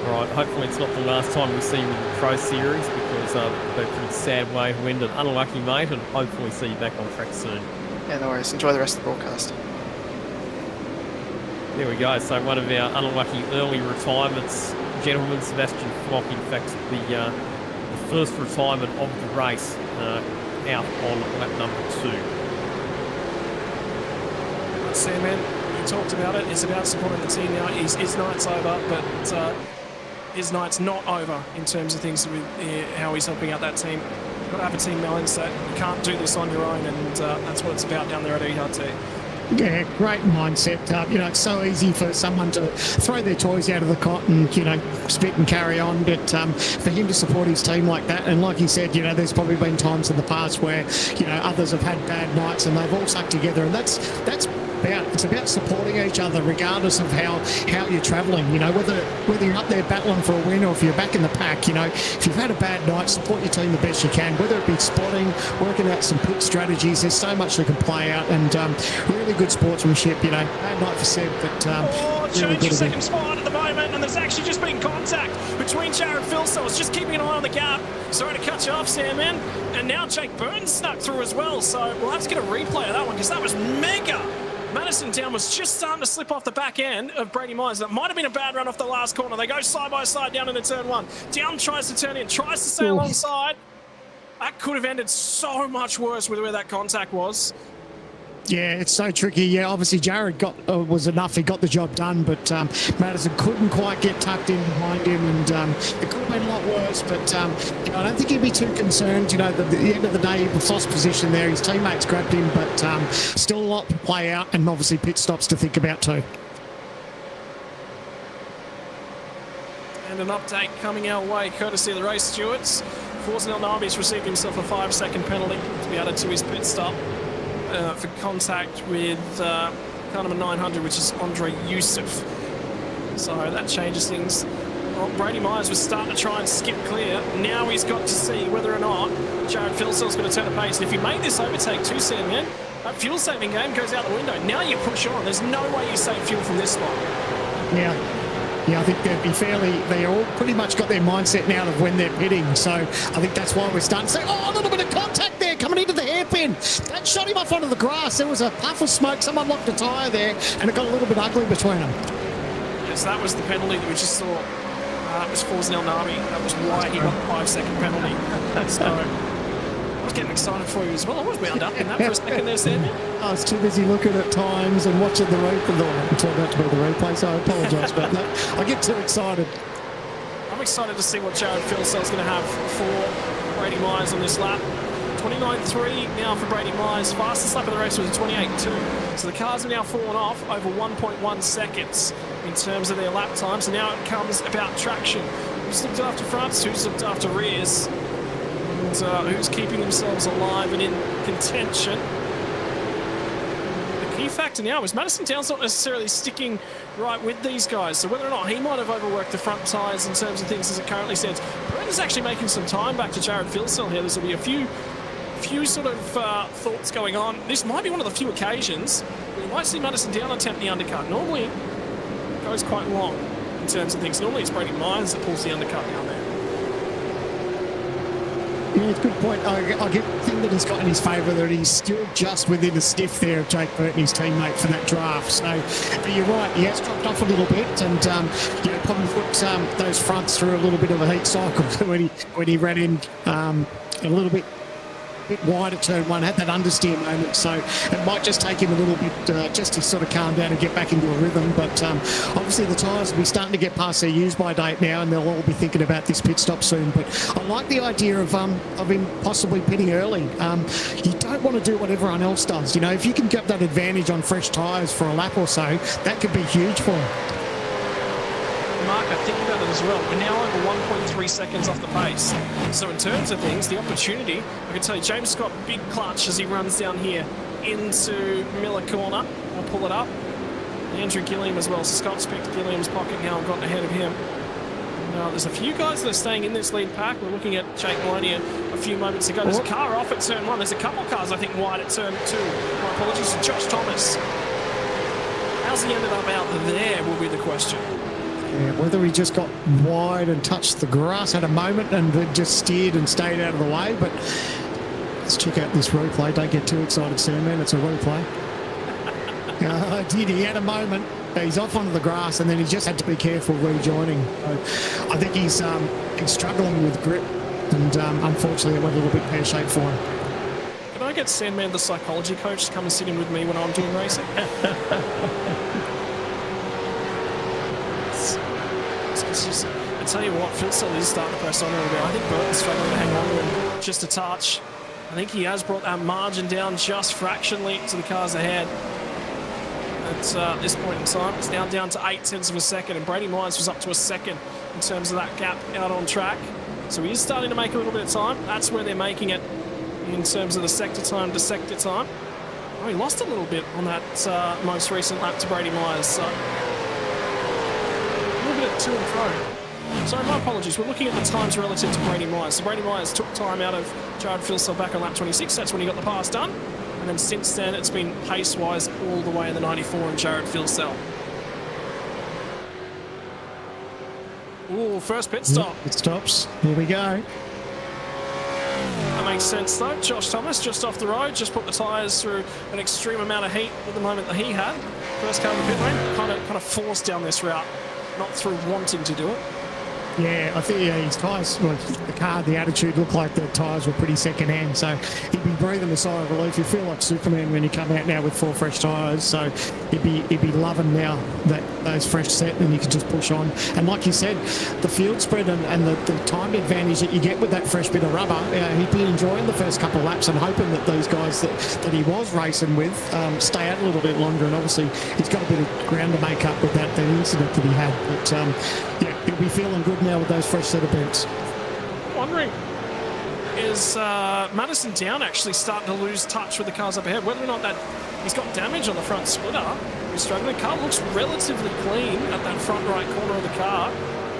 [SPEAKER 2] Right, hopefully it's not the last time we see you in the Pro Series, because it's a pretty sad way to end it. Unlucky, mate, and hopefully see you back on track soon.
[SPEAKER 9] Yeah, no worries. Enjoy the rest of the broadcast.
[SPEAKER 2] There we go. So one of our unlucky early retirements, gentlemen, Sebastian Flock, in fact, the first retirement of the race out on lap number 2.
[SPEAKER 3] Sam, man, you talked about it. It's about supporting the team now. His night's over, but his night's not over in terms of things with how he's helping out that team. You've got to have a team mindset. You can't do this on your own, and that's what it's about down there at ERT.
[SPEAKER 4] Yeah, great mindset. You know, it's so easy for someone to throw their toys out of the cot and, you know, spit and carry on. But for him to support his team like that, and like he said, you know, there's probably been times in the past where, you know, others have had bad nights and they've all stuck together, and it's about supporting each other regardless of how you're travelling. You know, whether you're up there battling for a win or if you're back in the pack, you know, if you've had a bad night, support your team the best you can, whether it be spotting, working out some pit strategies. There's so much that can play out, and really good sportsmanship. You know, bad night for Seb, but really
[SPEAKER 3] Change your
[SPEAKER 4] good
[SPEAKER 3] second spot at the moment, and there's actually just been contact between Jared Philsell's, just keeping an eye on the gap. Sorry to cut you off, Sam, man. And now Jake Burns snuck through as well, so we'll have to get a replay of that one because that was mega. Madison Town was just starting to slip off the back end of Brady Myers. That might have been a bad run off the last corner. They go side by side down into turn 1. Down tries to turn in, tries to stay alongside. That could have ended so much worse with where that contact was.
[SPEAKER 4] Yeah, it's so tricky. Yeah, obviously Jared was enough. He got the job done, but Madison couldn't quite get tucked in behind him, and it could have been a lot worse. But you know, I don't think he'd be too concerned. You know, at the end of the day, the lost position there. His teammates grabbed him, but still a lot to play out, and obviously pit stops to think about too.
[SPEAKER 3] And an update coming our way, courtesy of the race stewards. Forznell Narby's received himself a 5-second penalty to be added to his pit stop. For contact with car number 900, which is Andre Youssef. So that changes things. Well, Brady Myers was starting to try and skip clear. Now he's got to see whether or not Jared Philsell's going to turn a pace. And if you make this overtake too, Sam, man, that fuel-saving game goes out the window. Now you push on. There's no way you save fuel from this spot.
[SPEAKER 4] Yeah, I think they all pretty much got their mindset now of when they're pitting. So I think that's why we're starting to say, oh, a little bit of contact there coming into the hairpin. That shot him off onto the grass. There was a puff of smoke. Someone locked a tyre there, and it got a little bit ugly between them.
[SPEAKER 3] Yes, that was the penalty that we just saw. That was Forznell Narby. That was why he got the 5-second penalty. So, getting excited for you as well. I was wound up in that for a second there, Sam.
[SPEAKER 4] I was too busy looking at times and watching the replay. It turned out to be the replay, so I apologise about that. I get too excited.
[SPEAKER 3] I'm excited to see what Jared Philsell's going to have for Brady Myers on this lap. 29.3 now for Brady Myers. Fastest lap of the race was a 28.2. So the cars have now fallen off over 1.1 seconds in terms of their lap time. So now it comes about traction. Who's looked after fronts? Who's looked after rears? And who's keeping themselves alive and in contention? The key factor now is Madison Down's not necessarily sticking right with these guys. So whether or not he might have overworked the front tyres in terms of things as it currently stands, Brendan's actually making some time back to Jared Philsell here. This will be a few sort of thoughts going on. This might be one of the few occasions where you might see Madison Down attempt the undercut. Normally, it goes quite long in terms of things. Normally, it's Brady Myers that pulls the undercut down there.
[SPEAKER 4] Yeah, it's a good point. I get the thing that he's got in his favour, that he's still just within a sniff there of Jake Burton, his teammate, for that draft. So, but you're right, he has dropped off a little bit, and probably put those fronts through a little bit of a heat cycle when he ran in a little bit wide at turn one, had that understeer moment, so it might just take him a little bit just to sort of calm down and get back into a rhythm. But obviously the tyres will be starting to get past their use-by date now, and they'll all be thinking about this pit stop soon. But I like the idea of him possibly pitting early. You don't want to do what everyone else does. You know, if you can get that advantage on fresh tyres for a lap or so, that could be huge for him.
[SPEAKER 3] Mark, I think about it as well. We're now over 1.3 seconds off the pace. So in terms of things, the opportunity, I can tell you, James Scott, big clutch as he runs down here into Miller corner. I'll pull it up. Andrew Gilliam as well. So Scott's picked Gilliam's pocket now and gotten ahead of him. Now, there's a few guys that are staying in this lead pack. We're looking at Jake Maloney a few moments ago. There's a car off at turn one. There's a couple cars, I think, wide at turn two. My apologies to Josh Thomas. How's he ended up out there will be the question.
[SPEAKER 4] Yeah, whether he just got wide and touched the grass, had a moment and then just steered and stayed out of the way. But let's check out this replay. Don't get too excited, Sandman. It's a replay. He had a moment. He's off onto the grass, and then he just had to be careful rejoining. So I think he's struggling with grip, and unfortunately it went a little bit pear-shaped for him.
[SPEAKER 3] Can I get Sandman, the psychology coach, to come and sit in with me when I'm doing racing? I tell you what, Philsell is starting to press on a little bit. I think Burton's struggling to hang on to him just a touch. I think he has brought that margin down just fractionally to the cars ahead. At this point in time, it's now down to 0.8 of a second, and Brady Myers was up to a second in terms of that gap out on track. So he is starting to make a little bit of time. That's where they're making it in terms of the sector time to sector time. Oh, he lost a little bit on that most recent lap to Brady Myers. So a little bit of to and fro. Sorry, my apologies. We're looking at the times relative to Brady Myers. So Brady Myers took time out of Jared Philsell back on lap 26. That's when he got the pass done. And then since then, it's been pace-wise all the way in the 94 and Jared Philsell. Ooh, first pit stop.
[SPEAKER 4] It stops. Here we go.
[SPEAKER 3] That makes sense, though. Josh Thomas just off the road, just put the tyres through an extreme amount of heat at the moment that he had. First car in the pit lane, kind of forced down this route, not through wanting to do it.
[SPEAKER 4] Yeah, I think his tyres, well, the car, the attitude looked like the tyres were pretty second-hand, so he'd be breathing a sigh of relief. You feel like Superman when you come out now with 4 fresh tyres, so he'd be loving now that those fresh set, and you can just push on. And like you said, the field spread and the time advantage that you get with that fresh bit of rubber, he'd be enjoying the first couple of laps and hoping that these guys that he was racing with stay out a little bit longer. And obviously, he's got a bit of ground to make up with that incident that he had. But yeah, he'll be feeling good now with those fresh set of boots.
[SPEAKER 3] Wondering, is Madison Down actually starting to lose touch with the cars up ahead? Whether or not that he's got damage on the front splitter, he's struggling. The car looks relatively clean at that front right corner of the car.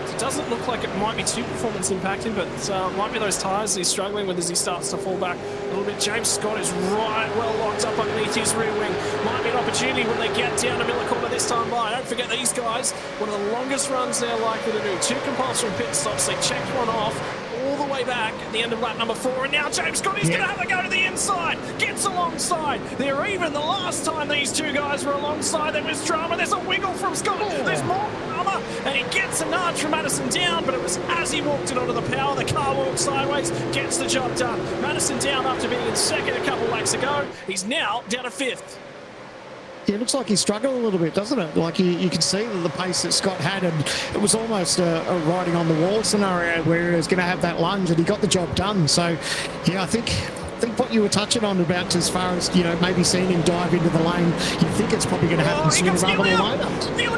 [SPEAKER 3] It doesn't look like it might be too performance impacting, but might be those tyres he's struggling with as he starts to fall back a little bit. James Scott is right well locked up underneath his rear wing. Might be an opportunity when they get down to Miller corner this time by. Don't forget these guys, one of the longest runs they're likely to do. 2 compulsory pit stops. They checked one off all the way back at the end of lap number 4, and now James Scott is going to have a go to the inside. Gets alongside. They're even. The last time these two guys were alongside, there was drama. There's a wiggle from Scott. There's more drama. over, and he gets a nudge from Madison down, but it was as he walked it onto the power, the car walked sideways, gets the job done. Madison down after being in second a couple laps ago. He's now down to 5th.
[SPEAKER 4] Yeah, it looks like he struggled a little bit, doesn't it? Like you can see that the pace that Scott had, and it was almost a riding on the wall scenario where he was going to have that lunge, and he got the job done. So, yeah, I think what you were touching on about as far as, maybe seeing him dive into the lane, you think it's probably going to happen sooner rather than later.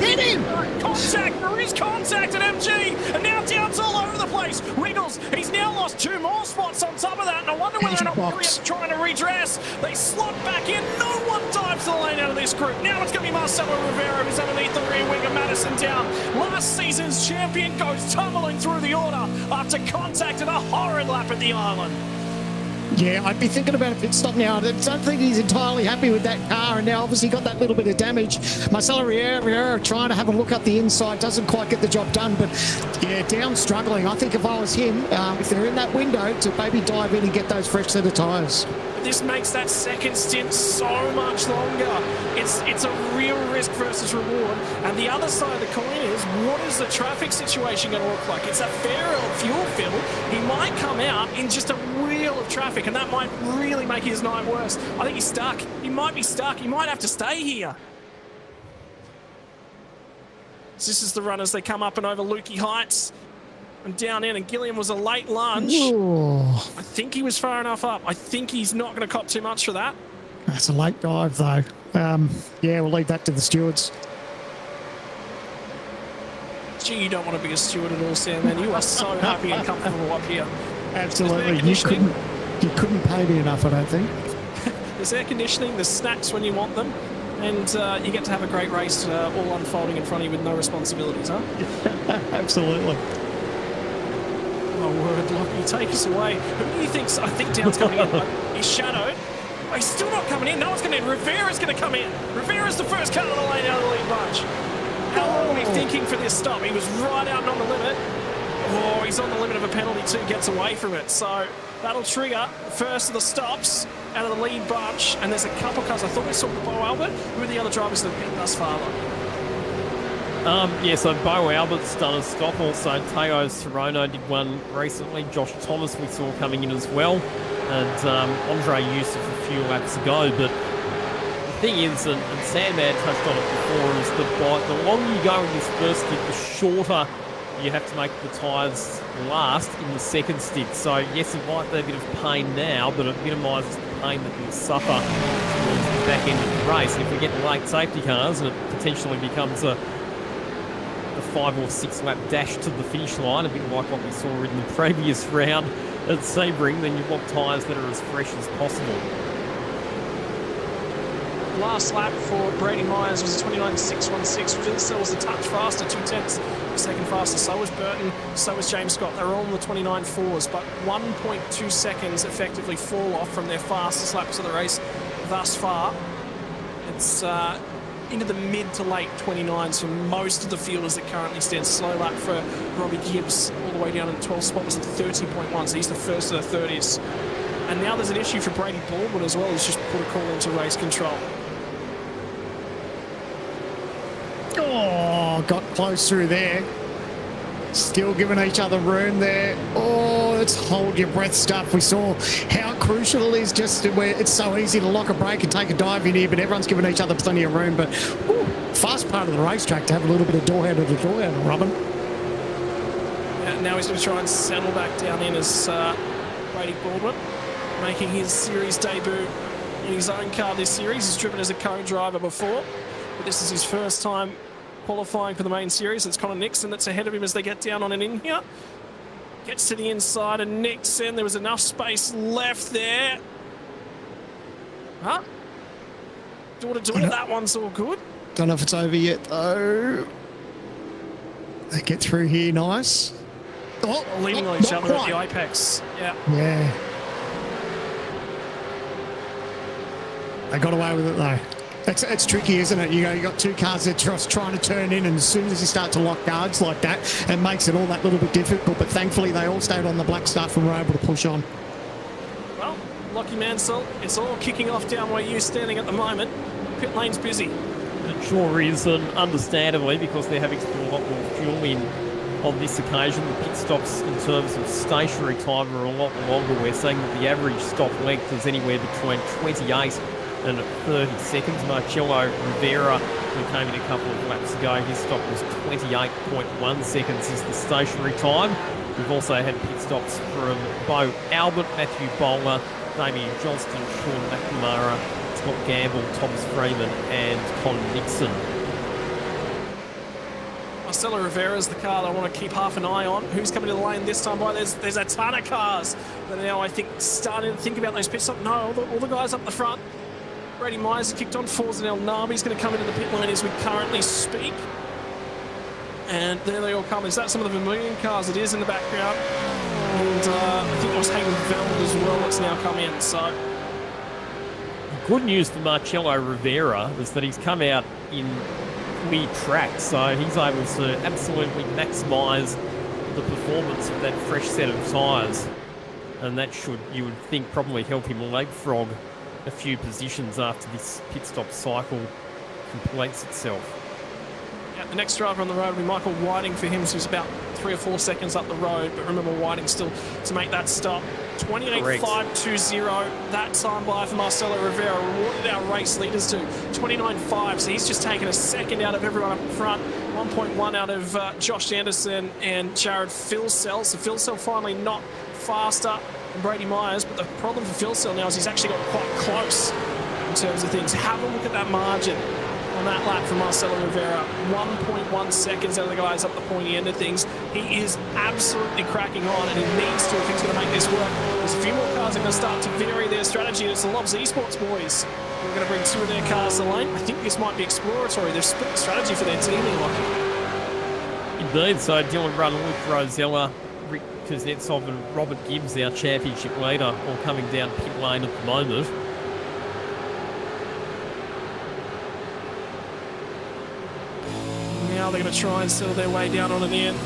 [SPEAKER 3] Hit him! Contact, there is contact at MG, and now Downs all over the place. Wiggles, he's now lost 2 more spots on top of that, and I wonder whether or not Phillip's trying to redress. They slot back in, no one dives the lane out of this group. Now it's going to be Marcelo Rivera who's underneath the rear wing of Madison down. Last season's champion goes tumbling through the order after contact and a horrid lap at the island.
[SPEAKER 4] Yeah, I'd be thinking about a pit stop now. I don't think he's entirely happy with that car, and now obviously got that little bit of damage. Marcelo Rivera trying to have a look up the inside, doesn't quite get the job done, but yeah, down struggling. I think if I was him, if they're in that window, to maybe dive in and get those fresh set of tyres.
[SPEAKER 3] This makes that second stint so much longer. It's a real risk versus reward. And the other side of the coin is, what is the traffic situation going to look like? It's a fair old fuel fill. He might come out in just a wheel of traffic, and that might really make his night worse. I think he's stuck. He might be stuck. He might have to stay here. So this is the run as they come up and over Lukey Heights and down in, and Gilliam was a late lunge.
[SPEAKER 4] Ooh.
[SPEAKER 3] I think he was far enough up. I think he's not going to cop too much for that.
[SPEAKER 4] That's a late dive, though. Yeah, we'll leave that to the stewards.
[SPEAKER 3] Gee, you don't want to be a steward at all, Sam, man. You are so happy and comfortable up here.
[SPEAKER 4] Absolutely. You couldn't pay me enough, I don't think.
[SPEAKER 3] There's air conditioning, there's snacks when you want them, and you get to have a great race all unfolding in front of you with no responsibilities, huh?
[SPEAKER 4] Absolutely.
[SPEAKER 3] Oh, word, Lockie, take us away. Who do you think? I think Down's coming in. He's shadowed. Oh, he's still not coming in. No one's coming in. Rivera's going to come in. Rivera's the first car of the lane out of the lead bunch. How long are we thinking for this stop? He was right out and on the limit. Oh, he's on the limit of a penalty too, gets away from it. So that'll trigger first of the stops out of the lead bunch. And there's a couple cars. I thought we saw Bo Albert. Who are the other drivers that have been thus far?
[SPEAKER 2] Yeah, so Bo Albert's done a stop. Also, Teo Sorono did one recently. Josh Thomas we saw coming in as well. And Andre Youssef a few laps ago. But the thing is, and Sandman touched on it before, is the longer you go in this first stint, the shorter you have to make the tyres last in the second stint. So yes, it might be a bit of pain now, but it minimises the pain that you'll suffer towards the back end of the race. And if we get late safety cars and it potentially becomes a 5 or 6 lap dash to the finish line, a bit like what we saw in the previous round at Sebring, then you want tyres that are as fresh as possible.
[SPEAKER 3] Last lap for Brady Myers was a 29.616, which still was a touch faster, 2/10 a second faster. So was Burton, so was James Scott. They were all in the 29.4s, but 1.2 seconds effectively fall off from their fastest laps of the race thus far. It's into the mid to late 29s for most of the fielders that currently stand. Slow lap for Robbie Gibbs all the way down in the 12th spot was at 30.1, so he's the first of the 30s. And now there's an issue for Brady Baldwin as well. He's just put a call into race control.
[SPEAKER 4] Oh, got close through there. Still giving each other room there. Oh, it's hold your breath stuff. We saw how crucial it is just where it's so easy to lock a brake and take a dive in here, but everyone's giving each other plenty of room. But whew, fast part of the racetrack to have a little bit of door handle to door handle, Robin.
[SPEAKER 3] Now he's going to try and settle back down in as Brady Baldwin, making his series debut in his own car this series. He's driven as a co-driver before, but this is his first time qualifying for the main series. It's Connor Nixon that's ahead of him as they get down on and in here. Gets to the inside, and Nixon, there was enough space left there. Huh? Door to door, that one's all good.
[SPEAKER 4] Don't know if it's over yet, though. They get through here nice. Oh,
[SPEAKER 3] leaning on each other at the apex. Yeah.
[SPEAKER 4] Yeah. They got away with it, though. It's tricky, isn't it? You got two cars that are trying to turn in, and as soon as you start to lock guards like that, it makes it all that little bit difficult. But thankfully, they all stayed on the black stuff and were able to push on.
[SPEAKER 3] Well, Lockie Mansell, it's all kicking off down where you're standing at the moment. Pit lane's busy.
[SPEAKER 2] It sure is, and understandably, because they're having to put a lot more fuel in on this occasion. The pit stops in terms of stationary time are a lot longer. We're saying that the average stop length is anywhere between 28 and 30 seconds. Marcello Rivera, who came in a couple of laps ago, his stop was 28.1 seconds is the stationary time. We've also had pit stops from Bo Albert, Matthew Bowler, Damien Johnston, Sean McNamara, Scott Gamble, Thomas Freeman and Con Nixon.
[SPEAKER 3] Marcelo Rivera's the car that I want to keep half an eye on. Who's coming to the lane this time by? There's a ton of cars that are now, I think, starting to think about those pit stops. No, all the guys up the front. Brady Myers has kicked on. Forza El Nabi's going to come into the pit lane as we currently speak. And there they all come. Is that some of the Vermilion cars? It is in the background. And I think there was Hayden Veld as well that's now come in. So
[SPEAKER 2] Good news for Marcello Rivera is that he's come out in clear track, so he's able to absolutely maximise the performance of that fresh set of tyres. And that should, you would think, probably help him leapfrog a few positions after this pit stop cycle completes itself.
[SPEAKER 3] yeah, the next driver on the road will be Michael Whiting for him, so he's about 3 or 4 seconds up the road. But remember, Whiting still to make that stop. 28.520, that time by for Marcelo Rivera, rewarded our race leaders to 29.5, so he's just taken a second out of everyone up front, 1.1 out of Josh Anderson and Jared Philsell. So Philsell finally not faster than Brady Myers, but the problem for Philsell now is he's actually got quite close in terms of things. Have a look at that margin on that lap for Marcelo Rivera. 1.1 seconds out of the guys up the pointy end of things. He is absolutely cracking on, and he needs to if he's going to make this work. There's a few more cars that are going to start to vary their strategy. It's the Lobs Esports boys. We're going to bring 2 of their cars to the lane. I think this might be exploratory. They've split the strategy for their teaming.
[SPEAKER 2] Indeed, so Dylan Run, Luke Rosella, Rick Kuznetsov and Robert Gibbs, our championship leader, all coming down pit lane at the moment.
[SPEAKER 3] Now they're going to try and settle their way down on an end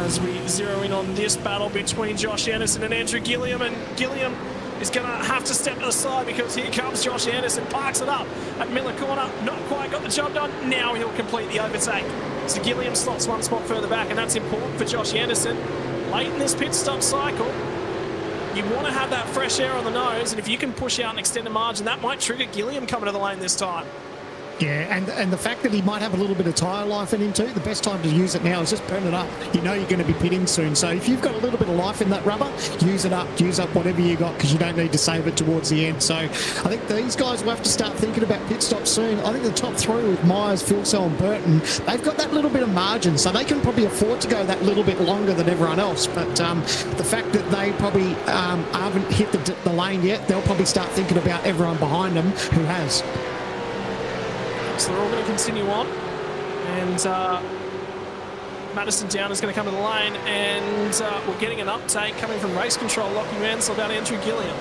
[SPEAKER 3] as we zero in on this battle between Josh Anderson and Andrew Gilliam. And Gilliam is going to have to step to the side because here comes Josh Anderson, parks it up at Miller Corner. Not quite got the job done. Now he'll complete the overtake. So Gilliam slots 1 spot further back, and that's important for Josh Anderson. Late in this pit stop cycle, you want to have that fresh air on the nose, and if you can push out and extend the margin, that might trigger Gilliam coming to the lane this time.
[SPEAKER 4] Yeah, and the fact that he might have a little bit of tyre life in him too, the best time to use it now is just burn it up. You know you're going to be pitting soon, so if you've got a little bit of life in that rubber, use it up. Use up whatever you got because you don't need to save it towards the end. So I think these guys will have to start thinking about pit stops soon. I think the top 3 with Myers, Philsell and Burton, they've got that little bit of margin, so they can probably afford to go that little bit longer than everyone else. But the fact that they probably haven't hit the lane yet, they'll probably start thinking about everyone behind them who has.
[SPEAKER 3] So they're all going to continue on, and Madison Down is going to come to the lane, and we're getting an uptake coming from race control, Lockie Mansell about Andrew Gilliam.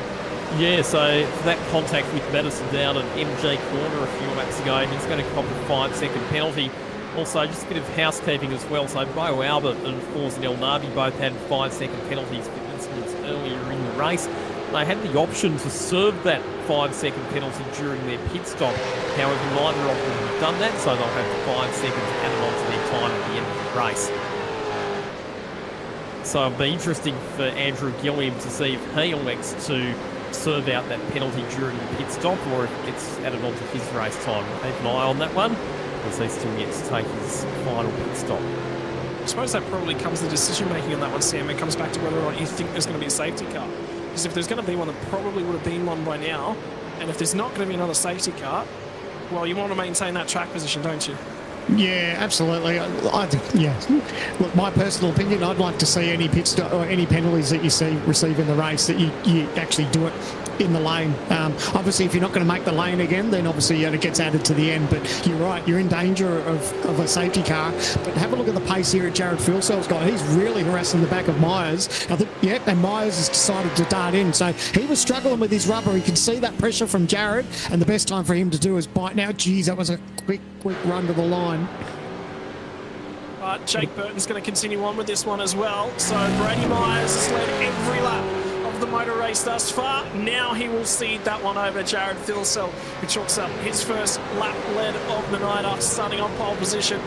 [SPEAKER 2] Yeah, so that contact with Madison Down at MG Corner a few laps ago, he's going to cop a 5-second penalty. Also, just a bit of housekeeping as well. So Bo Albert and Forza El Nabi both had 5-second penalties for incidents earlier in the race. They had the option to serve that 5-second penalty during their pit stop. However, neither of them have done that, so they'll have 5 seconds added onto their time at the end of the race. So it'll be interesting for Andrew Gilliam to see if he elects to serve out that penalty during the pit stop or if it gets added onto his race time. Keep an eye on that one, as he still gets to take his final pit stop.
[SPEAKER 3] I suppose that probably comes to decision making on that one, Sam. It comes back to whether or not you think there's going to be a safety car. Because if there's going to be one, there probably would have been one by now. And if there's not going to be another safety car, well, you want to maintain that track position, don't you?
[SPEAKER 4] Yeah, absolutely. Yeah. Look, my personal opinion, I'd like to see any pit stop or any penalties that you see receive in the race that you actually do it in the lane. Obviously, if you're not going to make the lane again, then obviously it gets added to the end. But you're right, you're in danger of a safety car. But have a look at the pace here at Jared Philsell's got. He's really harassing the back of Myers. I think, yep, and Myers has decided to dart in. So he was struggling with his rubber. He could see that pressure from Jared, and the best time for him to do is bite. Now, geez, that was a quick run to the line.
[SPEAKER 3] But Jake Burton's going to continue on with this one as well. So Brady Myers has led every lap of of the motor race thus far. Now he will cede that one over Jared Philsell, who chalks up his first lap lead of the night after starting on pole position.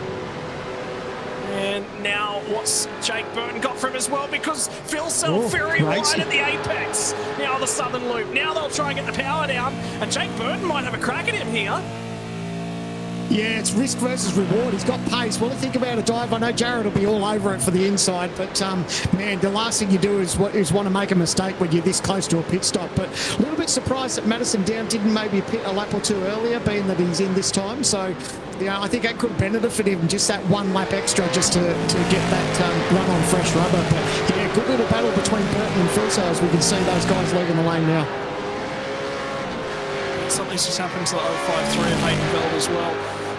[SPEAKER 3] And now what's Jake Burton got from him as well, because Philsell very wide at the apex. Now the southern loop. Now they'll try and get the power down, and Jake Burton might have a crack at him here.
[SPEAKER 4] Yeah, it's risk versus reward. He's got pace. Well, think about a dive. I know Jared will be all over it for the inside, but man, the last thing you do is want to make a mistake when you're this close to a pit stop. But a little bit surprised that Madison Down didn't maybe pit a lap or two earlier, being that he's in this time. So, yeah, I think that could benefit him, just that one lap extra, just to get that run on fresh rubber. But yeah, good little battle between Burton and Philsell as we can see those guys leaving the lane now.
[SPEAKER 3] Something's just happened to the 053 at Maidenveld as well.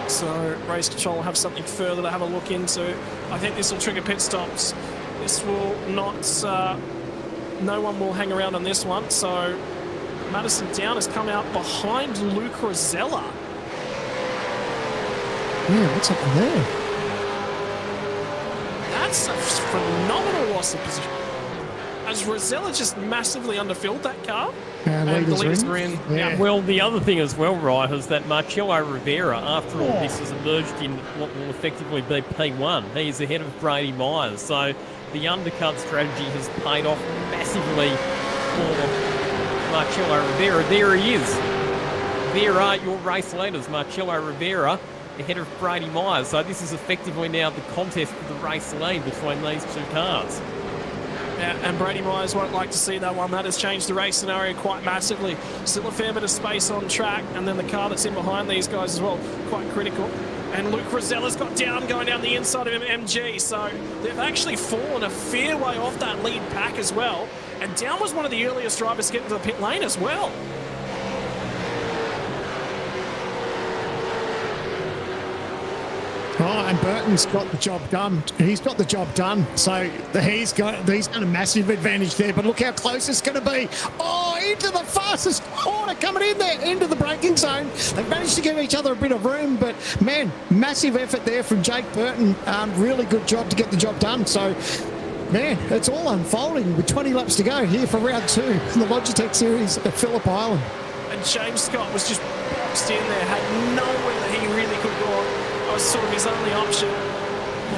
[SPEAKER 3] So race control will have something further to have a look into. I think this will trigger pit stops. This will not, no one will hang around on this one. So Madison Down has come out behind Luke Rosella.
[SPEAKER 4] Yeah, what's happened there?
[SPEAKER 3] That's a phenomenal loss of position. Has Rosella just massively underfilled that car?
[SPEAKER 4] And
[SPEAKER 3] the leaders are in.
[SPEAKER 4] Yeah.
[SPEAKER 2] Well, the other thing as well, right, is that Marcello Rivera, after all this, has emerged in what will effectively be P1. He is ahead of Brady Myers, so the undercut strategy has paid off massively for Marcello Rivera. There he is. There are your race leaders, Marcello Rivera ahead of Brady Myers. So this is effectively now the contest for the race lead between these two cars.
[SPEAKER 3] Yeah, and Brady Myers won't like to see that one. That has changed the race scenario quite massively. Still a fair bit of space on track, and then the car that's in behind these guys as well, quite critical. And Luke Rosella's got Down going down the inside of MG, so they've actually fallen a fair way off that lead pack as well. And Down was one of the earliest drivers to get into the pit lane as well.
[SPEAKER 4] Oh, and Burton's got the job done. He's got the job done. So he's got a massive advantage there. But look how close it's going to be. Oh, into the fastest corner, coming in there, into the braking zone. They've managed to give each other a bit of room. But, man, massive effort there from Jake Burton. Really good job to get the job done. So, man, it's all unfolding with 20 laps to go here for round 2 in the Logitech Series at Phillip Island.
[SPEAKER 3] And James Scott was just boxed in there, had nowhere that he really could go on. That was sort of his only option.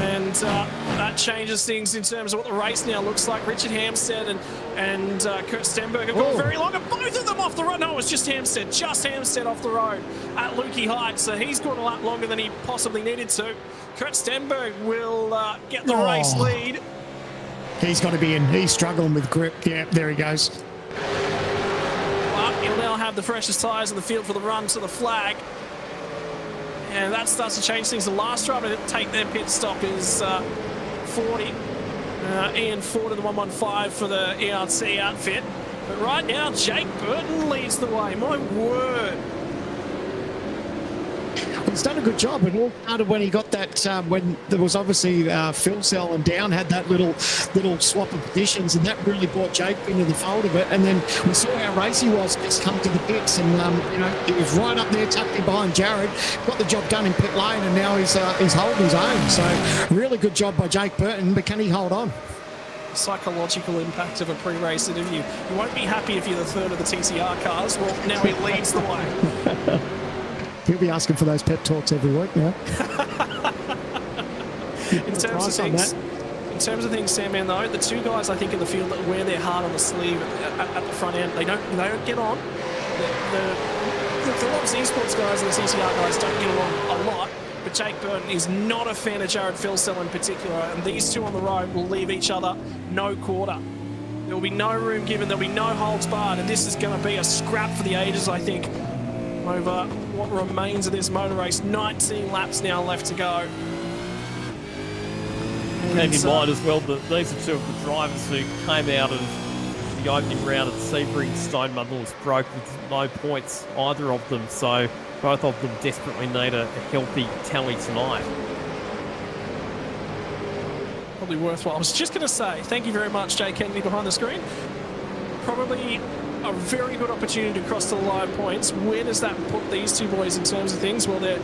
[SPEAKER 3] And that changes things in terms of what the race now looks like. Richard Hampstead and Kurt Stenberg have gone very long, and both of them off the road. No, it was just Hampstead off the road at Lukey Heights. So he's gone a lot longer than he possibly needed to. Kurt Stenberg will get the race lead.
[SPEAKER 4] He's got to be in. He's struggling with grip. Yeah, there he goes.
[SPEAKER 3] But he'll now have the freshest tyres in the field for the run to the flag. And that starts to change things. The last driver to take their pit stop is 40. Ian Ford in the 115 for the ERC outfit. But right now, Jake Burton leads the way. My word.
[SPEAKER 4] He's done a good job. It all started when he got that, when there was obviously Philsell and Down had that little swap of positions, and that really brought Jake into the fold of it. And then we saw how race he was just come to the pits, and you know, he was right up there, tucked in behind Jared, got the job done in pit lane, and now he's holding his own. So really good job by Jake Burton, but can he hold on?
[SPEAKER 3] Psychological impact of a pre-race interview. You won't be happy if you're the third of the TCR cars. Well, now he leads the way.
[SPEAKER 4] He'll be asking for those pep talks every week now.
[SPEAKER 3] In terms of things, Sandman, though, the two guys I think in the field that wear their heart on the sleeve at the front end, they don't get on. The lot of esports guys and the CCR guys don't get along a lot. But Jake Burton is not a fan of Jared Philsell in particular, and these two on the road will leave each other no quarter. There will be no room given, there will be no holds barred, and this is going to be a scrap for the ages, I think, over what remains of this motor race. 19 laps now left to go.
[SPEAKER 2] Keep in mind as well that these are two of the drivers who came out of the opening round at Sebring. Stone Mudless broke with no points, either of them, so both of them desperately need a healthy tally tonight.
[SPEAKER 3] Probably worthwhile. I was just going to say, thank you very much, Jay Kennedy behind the screen. Probably a very good opportunity to cross to the live points. Where does that put these two boys in terms of things? Well, the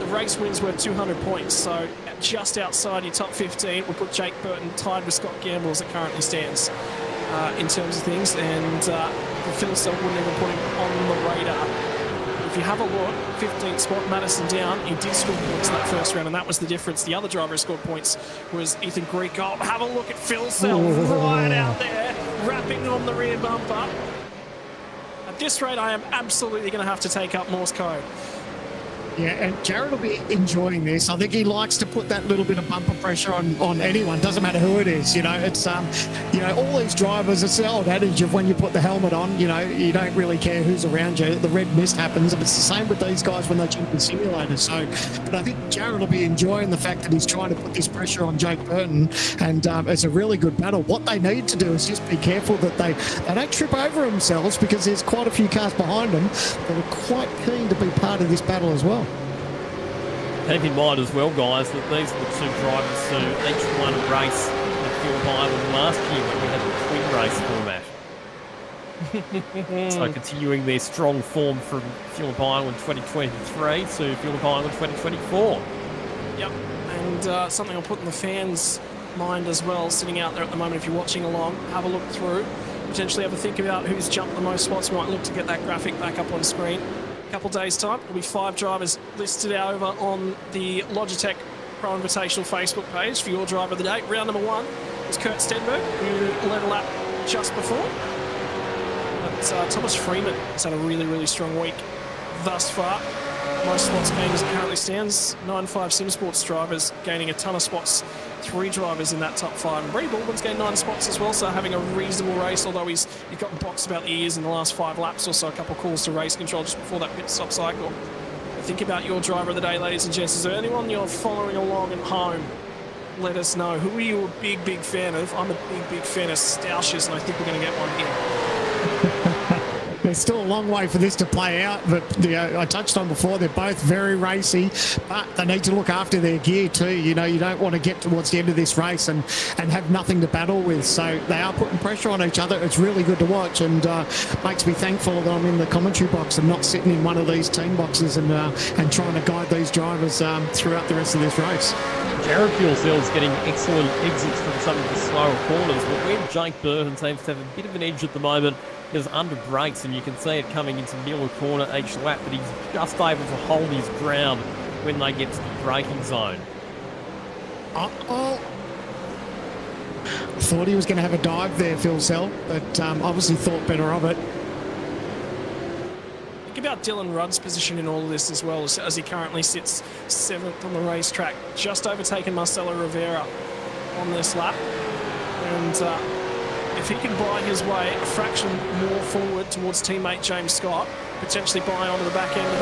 [SPEAKER 3] race wins worth 200 points, so just outside your top 15 will put Jake Burton tied with Scott Gamble as it currently stands. in terms of things, and Phil Self wouldn't even put him on the radar. If you have a look, 15th spot, Madison down, he did score points in that first round, and that was the difference. The other driver who scored points was Ethan Greek. Oh, have a look at Phil Self right out there, wrapping on the rear bumper. At this rate, I am absolutely going to have to take up Morse code.
[SPEAKER 4] Yeah, and Jared will be enjoying this. I think he likes to put that little bit of bumper pressure on anyone. Doesn't matter who it is. You know, it's all these drivers. It's the old adage of when you put the helmet on, you don't really care who's around you. The red mist happens, and it's the same with these guys when they jump in simulators. So, but I think Jared will be enjoying the fact that he's trying to put this pressure on Jake Burton, and it's a really good battle. What they need to do is just be careful that they don't trip over themselves, because there's quite a few cars behind them that are quite keen to be part of this battle as well.
[SPEAKER 2] Keep in mind as well, guys, that these are the two drivers who each won a race at Phillip Island last year when we had the twin race format. So continuing their strong form from Phillip Island 2023 to Phillip Island 2024.
[SPEAKER 3] Yep, and something I'll put in the fans' mind as well, sitting out there at the moment, if you're watching along, have a look through, potentially have a think about who's jumped the most spots. We might look to get that graphic back up on screen. Couple days time, there'll be 5 drivers listed over on the Logitech Pro Invitational Facebook page for your driver of the day. Round number 1 was Kurt Stenberg, who led a lap just before. But Thomas Freeman has had a really, really strong week thus far. Most spots gained as it currently stands. 9-5 Sim Sports drivers gaining a ton of spots. 3 drivers in that top 5. And Brady Baldwin's gained 9 spots as well, so having a reasonable race, although he's got boxed about the ears in the last 5 laps or so, a couple of calls to race control just before that pit stop cycle. Think about your driver of the day, ladies and gents. Is there anyone you're following along at home? Let us know. Who are you a big, big fan of? I'm a big, big fan of Stoushes, and I think we're going to get one here.
[SPEAKER 4] There's still a long way for this to play out, but I touched on before, they're both very racy, but they need to look after their gear too. You don't want to get towards the end of this race and have nothing to battle with. So they are putting pressure on each other. It's really good to watch, and makes me thankful that I'm in the commentary box and not sitting in one of these team boxes and trying to guide these drivers throughout the rest of this race.
[SPEAKER 2] Jared Fuelcell's getting excellent exits from some of the slower corners, but where Jake Burton seems to have a bit of an edge at the moment is under brakes, and you can see it coming into Miller corner each lap, but he's just able to hold his ground when they get to the braking zone.
[SPEAKER 4] Uh-oh. I thought he was going to have a dive there, Phil Sell, but obviously thought better of it.
[SPEAKER 3] Think about Dylan Rudd's position in all of this as well, as he currently sits 7th on the racetrack, just overtaken Marcelo Rivera on this lap. And if he can buy his way a fraction more forward towards teammate James Scott, potentially buy onto the back end of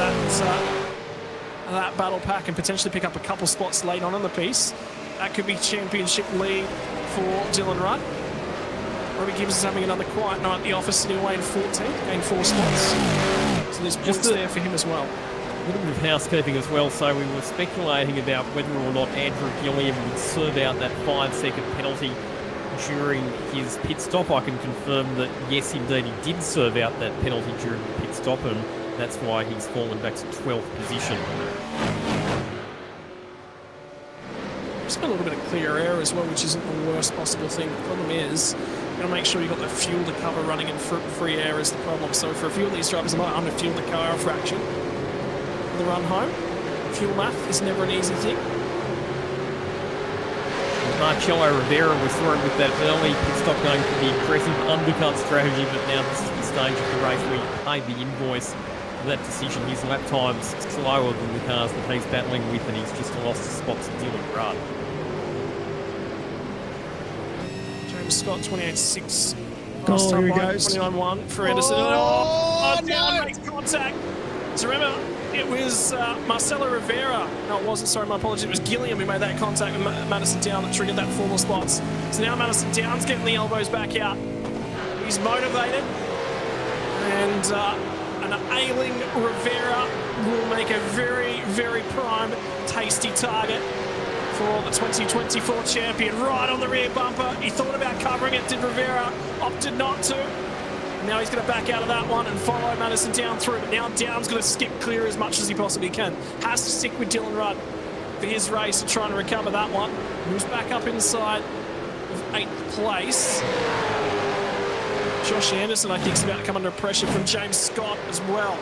[SPEAKER 3] that battle pack and potentially pick up a couple spots late on in the piece, that could be championship lead for Dylan Rudd. Robbie Gibbs is having another quiet night at the office, sitting away in 14th, gained 4 spots. So there's points there for him as well.
[SPEAKER 2] A little bit of housekeeping as well. So we were speculating about whether or not Andrew Gilliam would serve out that 5-second penalty during his pit stop. I can confirm that yes, indeed, he did serve out that penalty during the pit stop, and that's why he's fallen back to 12th position.
[SPEAKER 3] Just a little bit of clear air as well, which isn't the worst possible thing. The problem is, you've got to make sure you've got the fuel to cover running in free air is the problem. So for a few of these drivers, they might underfuel the car a fraction for the run home. Fuel math is never an easy thing.
[SPEAKER 2] Marcelo Rivera was thrown with that early pit stop, going for the aggressive undercut strategy, but now this is the stage of the race where he paid the invoice for that decision. His lap time's slower than the cars that he's battling with, and he's just lost a spot to Dylan Rudd.
[SPEAKER 3] James Scott, 28.6.
[SPEAKER 4] Oh, here he goes.
[SPEAKER 3] 29.1 for Anderson. Down makes contact. So remember, it was Marcelo Rivera. No, it wasn't. Sorry, my apologies. It was Gilliam who made that contact with Madison Down that triggered that 4 more spots. So now Madison Down's getting the elbows back out. He's motivated. And an ailing Rivera will make a very, very prime, tasty target for the 2024 champion. Right on the rear bumper. He thought about covering it, did Rivera. Opted not to. Now he's going to back out of that one and follow Madison Down through. But now Down's going to skip clear as much as he possibly can. Has to stick with Dylan Rudd for his race and trying to recover that one. Moves back up inside of 8th place. Josh Anderson, I think, is about to come under pressure from James Scott as well.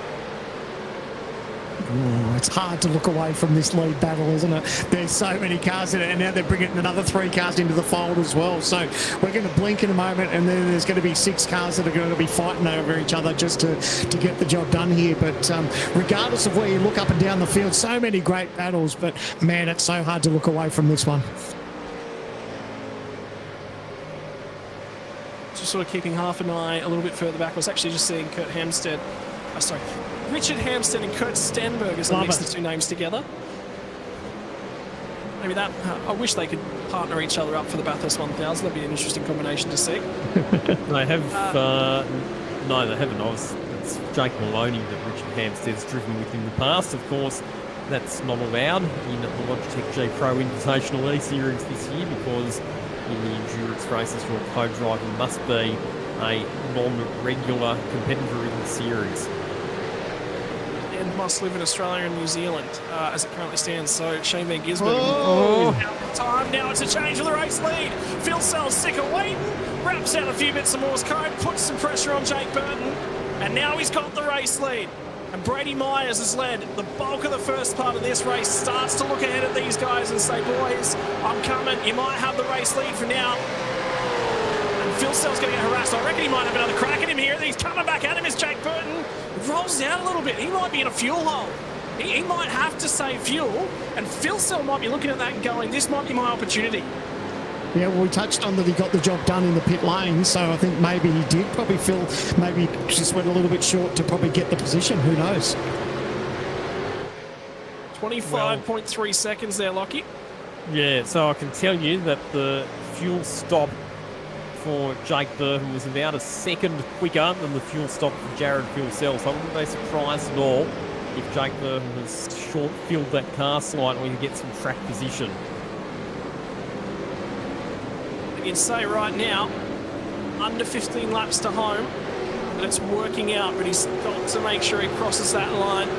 [SPEAKER 4] Ooh, it's hard to look away from this lead battle, isn't it? There's so many cars in it, and now they're bringing another 3 cars into the fold as well. So we're going to blink in a moment, and then there's going to be 6 cars that are going to be fighting over each other just to get the job done here. But regardless of where you look up and down the field, so many great battles. But man, it's so hard to look away from this one.
[SPEAKER 3] Just sort of keeping half an eye a little bit further back. I was actually just seeing Richard Hampstead and Kurt Stenberg as I mix the 2 names together. Maybe that, I wish they could partner each other up for the Bathurst 1000. That'd be an interesting combination to see.
[SPEAKER 2] They have, no, they haven't. It's Jake Maloney that Richard Hampstead's driven with in the past. Of course, that's not allowed in the Logitech J Pro Invitational E-Series this year because in the endurance races, your co-driver must be a non-regular competitor in the series.
[SPEAKER 3] And must live in Australia and New Zealand as it currently stands. So Shane Van Gisbergen. Now it's a change of the race lead. Phil Sell's sick of waiting. Wraps out a few bits of Morse code. Puts some pressure on Jake Burton. And now he's got the race lead. And Brady Myers has led the bulk of the first part of this race. Starts to look ahead at these guys and say, boys, I'm coming. You might have the race lead for now. And Phil Sell's going to get harassed. I reckon he might have another crack at him here. He's coming back at him as Jake Burton rolls down a little bit. He might be in a fuel hole. He might have to save fuel. And Phil Sell might be looking at that and going, this might be my opportunity.
[SPEAKER 4] Yeah, well, we touched on that he got the job done in the pit lane, so I think maybe he did probably feel maybe just went a little bit short to probably get the position. Who knows?
[SPEAKER 3] 25.3 seconds there, Lockie.
[SPEAKER 2] Yeah, so I can tell you that the fuel stop for Jake Burton was about a second quicker than the fuel stop for Jared Phil Sell, so I wouldn't be surprised at all if Jake Burton has short-filled that car slightly to get some track position.
[SPEAKER 3] I can say right now, under 15 laps to home, that it's working out, but he's got to make sure he crosses that line.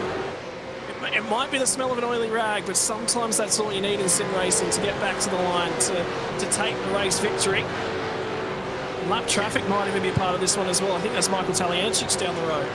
[SPEAKER 3] It might be the smell of an oily rag, but sometimes that's all you need in sim racing to get back to the line, to take the race victory. Lap traffic might even be part of this one as well. I think that's Michael Taliancic down the road.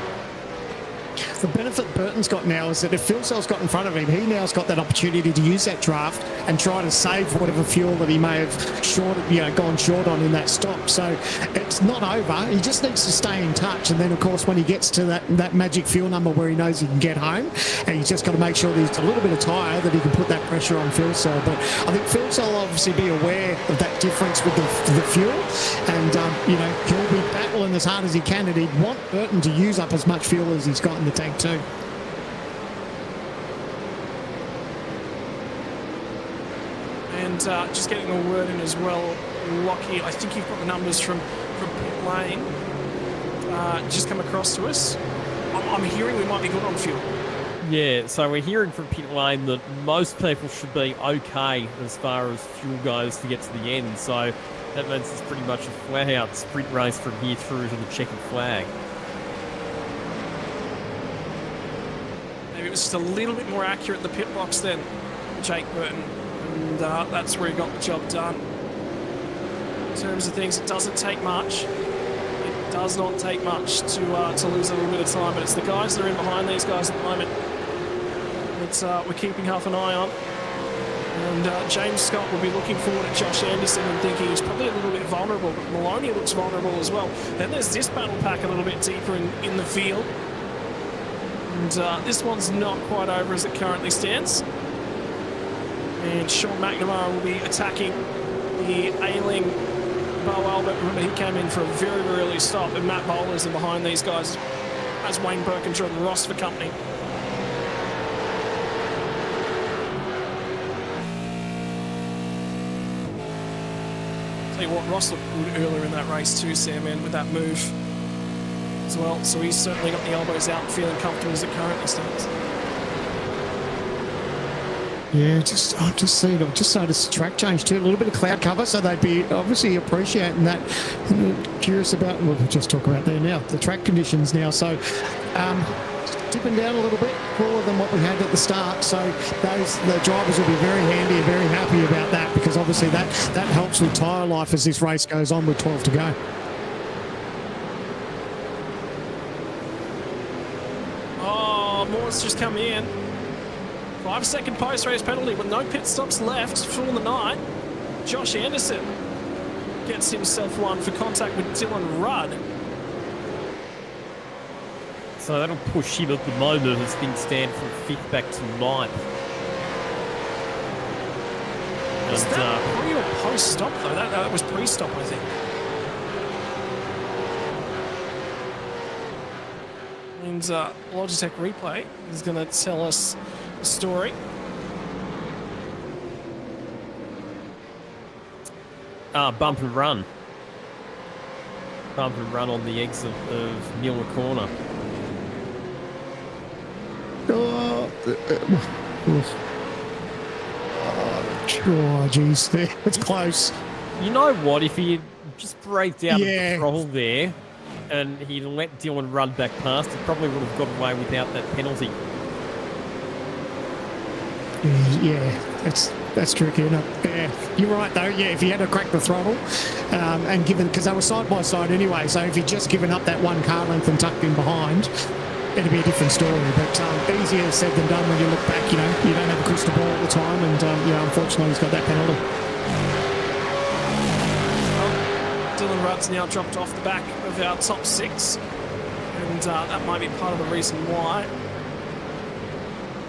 [SPEAKER 4] The benefit Burton's got now is that if Phil Sell's got in front of him, he now's got that opportunity to use that draft and try to save whatever fuel that he may have gone short on in that stop. So it's not over. He just needs to stay in touch. And then, of course, when he gets to that magic fuel number where he knows he can get home, and he's just got to make sure there's a little bit of tyre that he can put that pressure on Phil Sell. But I think Phil Sell will obviously be aware of that difference with the fuel. And, he'll be battling as hard as he can. And he'd want Burton to use up as much fuel as he's got in the tank too.
[SPEAKER 3] And just getting a word in as well, Lockie, I think you've got the numbers from pit lane just come across to us. I'm hearing we might be good on fuel.
[SPEAKER 2] Yeah, so we're hearing from pit lane that most people should be okay as far as fuel goes to get to the end. So that means it's pretty much a flat-out sprint race from here through to the checkered flag.
[SPEAKER 3] Maybe it was just a little bit more accurate in the pit box then, Jake Burton. And that's where he got the job done. In terms of things, it doesn't take much. It does not take much to lose a little bit of time, but it's the guys that are in behind these guys at the moment that we're keeping half an eye on. And James Scott will be looking forward at Josh Anderson and thinking he's probably a little bit vulnerable, but Maloney looks vulnerable as well. Then there's this battle pack a little bit deeper in the field. And this one's not quite over as it currently stands. And Sean McNamara will be attacking the ailing Bo Albert. Remember, he came in for a very, very early stop, and Matt Bowler's in behind these guys as Wayne Burke and Jordan Ross for company. Tell you what, Ross looked good earlier in that race too, Sam, man, with that move as well. So he's certainly got the elbows out and feeling comfortable as it currently stands.
[SPEAKER 4] Yeah, I've just noticed the track change too. A little bit of cloud cover, so they'd be obviously appreciating that. Curious about, we'll just talk about there now, the track conditions now. So dipping down a little bit, cooler than what we had at the start. So the drivers will be very handy and very happy about that, because obviously that helps with tyre life as this race goes on with 12 to go.
[SPEAKER 3] results just come in. 5-second post-race penalty with no pit stops left for the night. Josh Anderson gets himself one for contact with Dylan Rudd.
[SPEAKER 2] So that'll push him at the moment as things stand from 5th back to 9th.
[SPEAKER 3] Was that pre or post-stop though? That was pre-stop, I think. And Logitech replay is going to tell us the story.
[SPEAKER 2] Bump and run. Bump and run on the exit of Miller Corner.
[SPEAKER 4] Oh, jeez, it's close.
[SPEAKER 2] You know what? If he just braked out of
[SPEAKER 4] Yeah.
[SPEAKER 2] the throttle there and he let Dylan run back past, he probably would have got away without that penalty.
[SPEAKER 4] Yeah, that's tricky, isn't it? Yeah, you're right though. Yeah, if he had to crack the throttle, and given because they were side by side anyway, so if he'd just given up that one car length and tucked in behind, it'd be a different story. But easier said than done when you look back. You know, you don't have a crystal ball all the time, and unfortunately, he's got that penalty.
[SPEAKER 3] Dylan Rudd's now dropped off the back of our top 6, and that might be part of the reason why.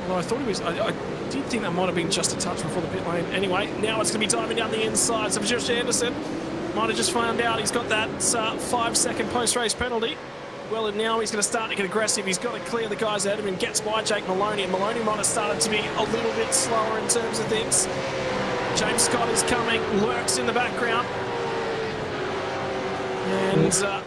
[SPEAKER 3] Although I thought he was, I did think that might have been just a touch before the pit lane. Anyway, now it's going to be diving down the inside. So Josh Anderson might have just found out he's got that 5-second post-race penalty. Well, and now he's going to start to get aggressive. He's got to clear the guys ahead of him. Gets by Jake Maloney, and Maloney might have started to be a little bit slower in terms of things. James Scott is coming, lurks in the background. And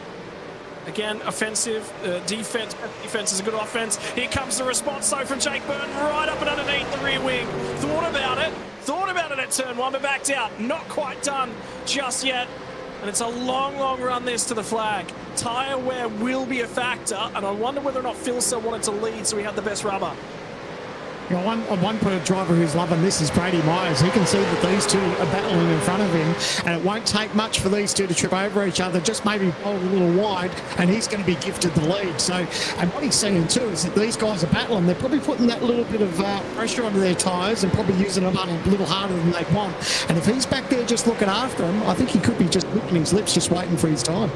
[SPEAKER 3] again, offensive, defense. Defense is a good offense. Here comes the response, though, from Jake Burton, right up and underneath the rear wing. Thought about it at turn 1, but backed out. Not quite done just yet. And it's a long, long run this to the flag. Tyre wear will be a factor, and I wonder whether or not Phil still wanted to lead so he had the best rubber.
[SPEAKER 4] One driver who's loving this is Brady Myers. He can see that these two are battling in front of him, and it won't take much for these two to trip over each other, just maybe bowl a little wide, and he's going to be gifted the lead. So, and what he's saying too is that these guys are battling. They're probably putting that little bit of pressure onto their tyres and probably using them a little harder than they want. And if he's back there just looking after him, I think he could be just licking his lips, just waiting for his time.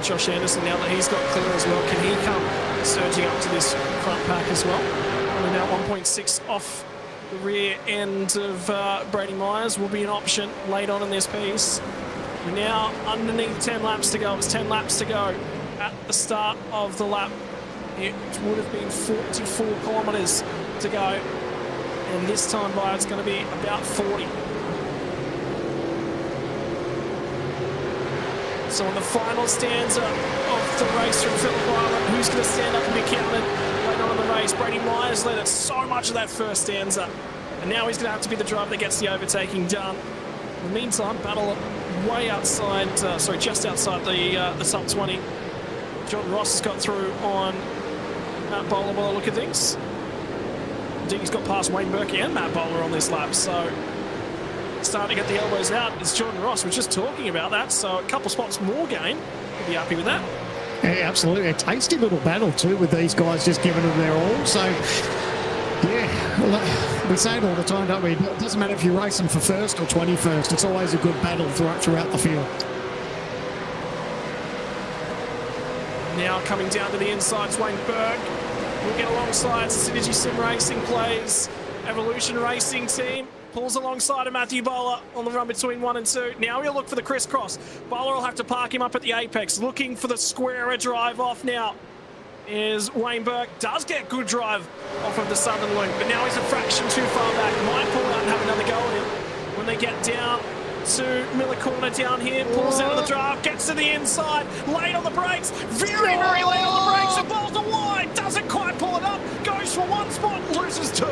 [SPEAKER 3] Josh Anderson, now that he's got clear as well, can he come surging up to this front pack as well? Only now 1.6 off the rear end of Brady Myers will be an option late on in this piece. We're now underneath 10 laps to go. It's 10 laps to go at the start of the lap. It would have been 44 kilometres to go, and this time by it's going to be about 40. So in the final stanza of the race from Phillip Island, who's going to stand up and be counted later on in the race? Brady Myers led it so much of that first stanza, and now he's going to have to be the driver that gets the overtaking done. In the meantime, battle way outside, just outside the top 20. Jordan Ross has got through on Matt Bowler by the look of things. Indeed, he's got past Wayne Burke and Matt Bowler on this lap, so starting to get the elbows out is Jordan Ross. We're just talking about that, so a couple spots more gain. We'll be happy with that.
[SPEAKER 4] Yeah, absolutely. A tasty little battle too with these guys just giving them their all. So, yeah, we say it all the time, don't we? It doesn't matter if you're racing for first or 21st. It's always a good battle throughout the field.
[SPEAKER 3] Now coming down to the insides, Wayne Burke will get alongside Synergy Sim Racing plays Evolution Racing team. Pulls alongside of Matthew Bowler on the run between 1 and 2. Now he'll look for the crisscross. Bowler will have to park him up at the apex, looking for the squarer drive off now. Is Wayne Burke, does get good drive off of the southern loop, but now he's a fraction too far back. Might pull out and have another go at him. When they get down to Miller Corner down here, pulls out of the draft, gets to the inside, late on the brakes, very, very late on the brakes, and balls are wide, doesn't quite pull it up, goes for one spot, loses 2.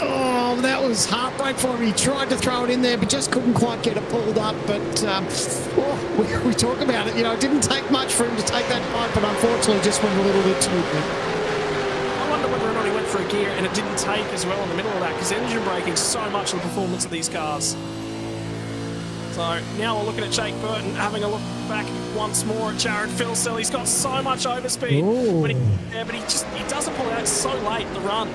[SPEAKER 4] Oh, that was heartbreak for him. He tried to throw it in there, but just couldn't quite get it pulled up. But we talk about it. You know, it didn't take much for him to take that fight, but unfortunately just went a little bit too quick.
[SPEAKER 3] I wonder whether or not he went for a gear and it didn't take as well in the middle of that, because engine braking so much of the performance of these cars. So now we're looking at Jake Burton, having a look back once more at Jared Philsell. He's got so much overspeed, but he doesn't pull out so late in the run.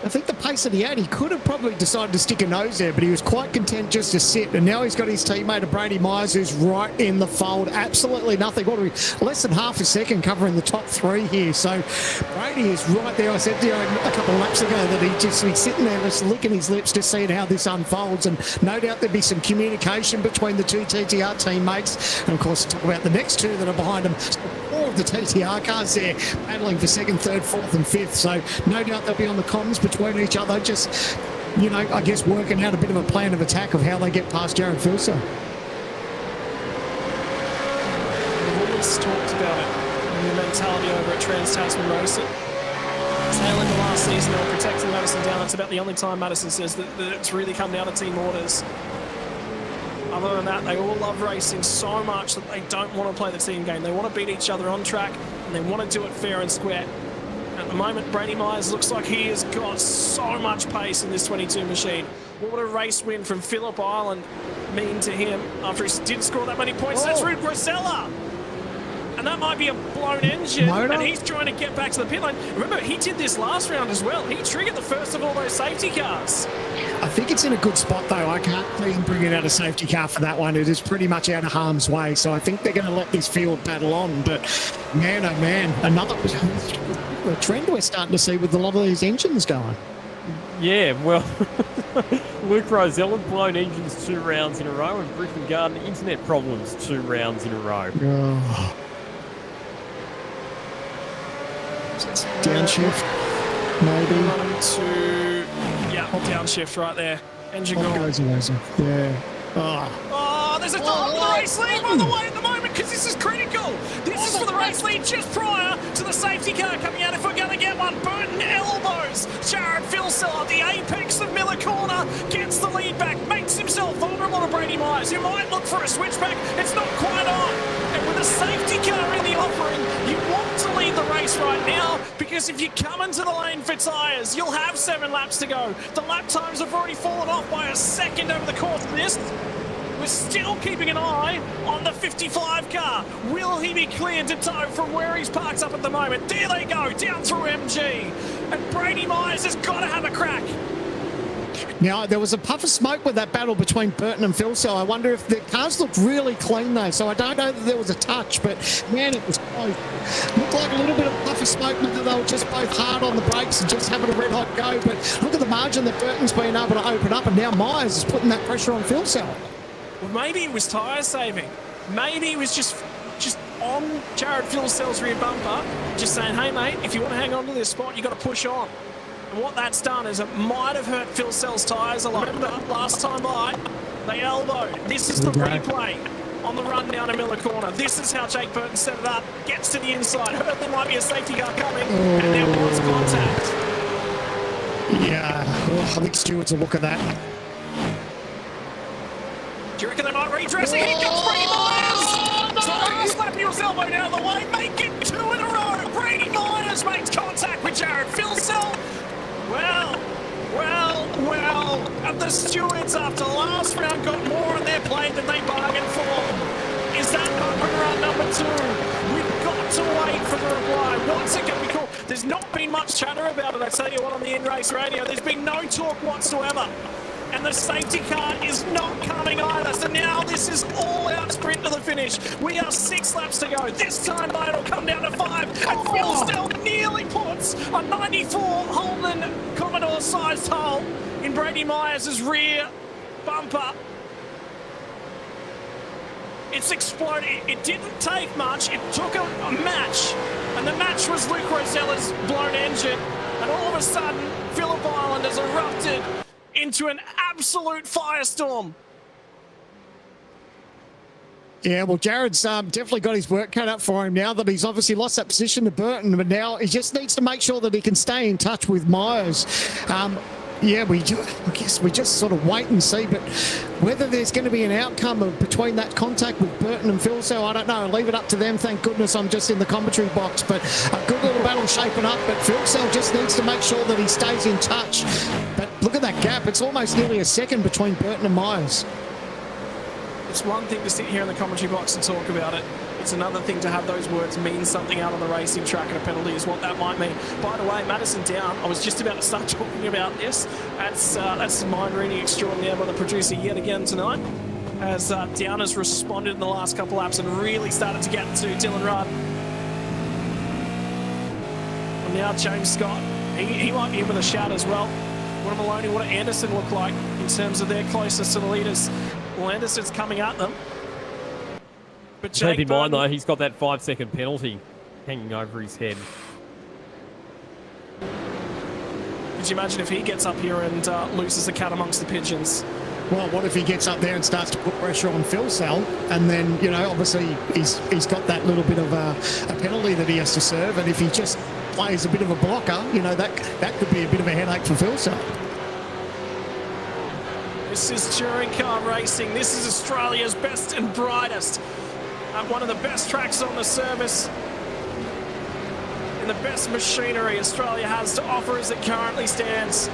[SPEAKER 4] I think the pace that he had, he could have probably decided to stick a nose there, but he was quite content just to sit. And now he's got his teammate, Brady Myers, who's right in the fold. Absolutely nothing. What are we? Less than half a second covering the top three here. So Brady is right there. I said to you a couple of laps ago that he's sitting there just licking his lips, just seeing how this unfolds. And no doubt there'll be some communication between the two TTR teammates. And of course, talk about the next two that are behind him. All of the TTR cars there battling for second, third, fourth and fifth. So no doubt they'll be on the comms between each other, just, I guess working out a bit of a plan of attack of how they get past Jared Philsell.
[SPEAKER 3] We've always talked about it, the mentality over at Trans-Tasman Racing. Tail end of last season, they were protecting Madison down. That's about the only time Madison says that it's really come down to team orders. Other than that, they all love racing so much that they don't want to play the team game. They want to beat each other on track, and they want to do it fair and square. At the moment, Brady Myers looks like he has got so much pace in this 22 machine. What would a race win from Phillip Island mean to him after he did score that many points? That's Rude Rosella! And that might be a blown engine, and he's trying to get back to the pit lane. Remember, he did this last round as well. He triggered the first of all those safety cars.
[SPEAKER 4] I think it's in a good spot, though. I can't see him bringing out a safety car for that one. It is pretty much out of harm's way, so I think they're going to let this field battle on. But, man, oh, man, another trend we're starting to see with a lot of these engines going.
[SPEAKER 2] Yeah, well, Luke Rosell had blown engines 2 rounds in a row, and Griffin Gardner internet problems 2 rounds in a row.
[SPEAKER 4] Oh. Downshift, maybe.
[SPEAKER 3] Downshift right there. Engine
[SPEAKER 4] gone. Yeah.
[SPEAKER 3] Oh, there's a drop for the race lead, by the way, at the moment, because this is critical. This is for the race lead just prior to the safety car coming out if we're going to get one. Burton elbows Jared Philsell at the apex of Miller Corner, gets the lead back, makes himself vulnerable to Brady Myers, who might look for a switchback. It's not quite on. And with a safety car in the offering, you want to lead the race right now, because if you come into the lane for tyres, you'll have 7 laps to go. The lap times have already fallen off by a second over the course of this. We're still keeping an eye on the 55 car. Will he be cleared to tow from where he's parked up at the moment? There they go, down through MG. And Brady Myers has got to have a crack.
[SPEAKER 4] Now, there was a puff of smoke with that battle between Burton and Philsell. I wonder if the cars looked really clean, though, so I don't know that there was a touch, but, man, it was close. Looked like a little bit of puff of smoke, whether they were just both hard on the brakes and just having a red-hot go, but look at the margin that Burton's been able to open up, and now Myers is putting that pressure on Philsell.
[SPEAKER 3] Well, maybe it was tyre saving. Maybe it was just on Jared Philsell's rear bumper, just saying, hey, mate, if you want to hang on to this spot, you've got to push on. And what that's done is it might have hurt Philsell's tyres a lot. Remember, last time by, they elbowed. This is the replay on the run down to Miller Corner. This is how Jake Burton set it up. Gets to the inside. Heard there might be a safety car coming, and there was contact.
[SPEAKER 4] Yeah, I think Stewart's a look at that.
[SPEAKER 3] Do you reckon they might redress it? Here comes Brady Myers! So slapping his elbow down the way, make it 2 in a row. Brady Myers makes contact with Jared Philsell. Well, and the stewards after last round got more on their plate than they bargained for. Is that open run number 2? We've got to wait for the reply. What's it going to be called? There's not been much chatter about it, I tell you what, on the in-race radio. There's been no talk whatsoever. And the safety car is not coming either. So now this is all-out sprint to the finish. We are 6 laps to go. This time, though, it'll come down to 5. And Philsell nearly puts a 94 Holden Commodore-sized hole in Brady Myers' rear bumper. It's exploded. It didn't take much. It took a match. And the match was Luke Rosella's blown engine. And all of a sudden, Phillip Island has erupted into an absolute firestorm.
[SPEAKER 4] Yeah, well, Jared's definitely got his work cut out for him now that he's obviously lost that position to Burton, but now he just needs to make sure that he can stay in touch with Myers. Yeah, I guess we just sort of wait and see, but whether there's going to be an outcome between that contact with Burton and Philsell, I don't know. I'll leave it up to them. Thank goodness I'm just in the commentary box, but a good little battle shaping up, but Philsell just needs to make sure that he stays in touch. But look at that gap. It's almost nearly a second between Burton and Myers.
[SPEAKER 3] It's one thing to sit here in the commentary box and talk about it. It's another thing to have those words mean something out on the racing track, and a penalty is what that might mean. By the way, Madison Down, I was just about to start talking about this. That's mind reading extraordinaire by the producer yet again tonight, as Down has responded in the last couple laps and really started to get to Dylan Rudd. And now James Scott, he might be in with a shout as well. What do Maloney, what do Anderson look like in terms of their closeness to the leaders? Well, Anderson's coming at them. But
[SPEAKER 2] Keep in mind, though, he's got that 5-second penalty hanging over his head.
[SPEAKER 3] Could you imagine if he gets up here and loses the cat amongst the pigeons?
[SPEAKER 4] Well, what if he gets up there and starts to put pressure on Phil Sell, and then, you know, obviously he's got that little bit of a penalty that he has to serve, and if he just plays a bit of a blocker, you know, that could be a bit of a headache for Phil Sell.
[SPEAKER 3] This is touring car racing. This is Australia's best and brightest. One of the best tracks on the service. And the best machinery Australia has to offer as it currently stands.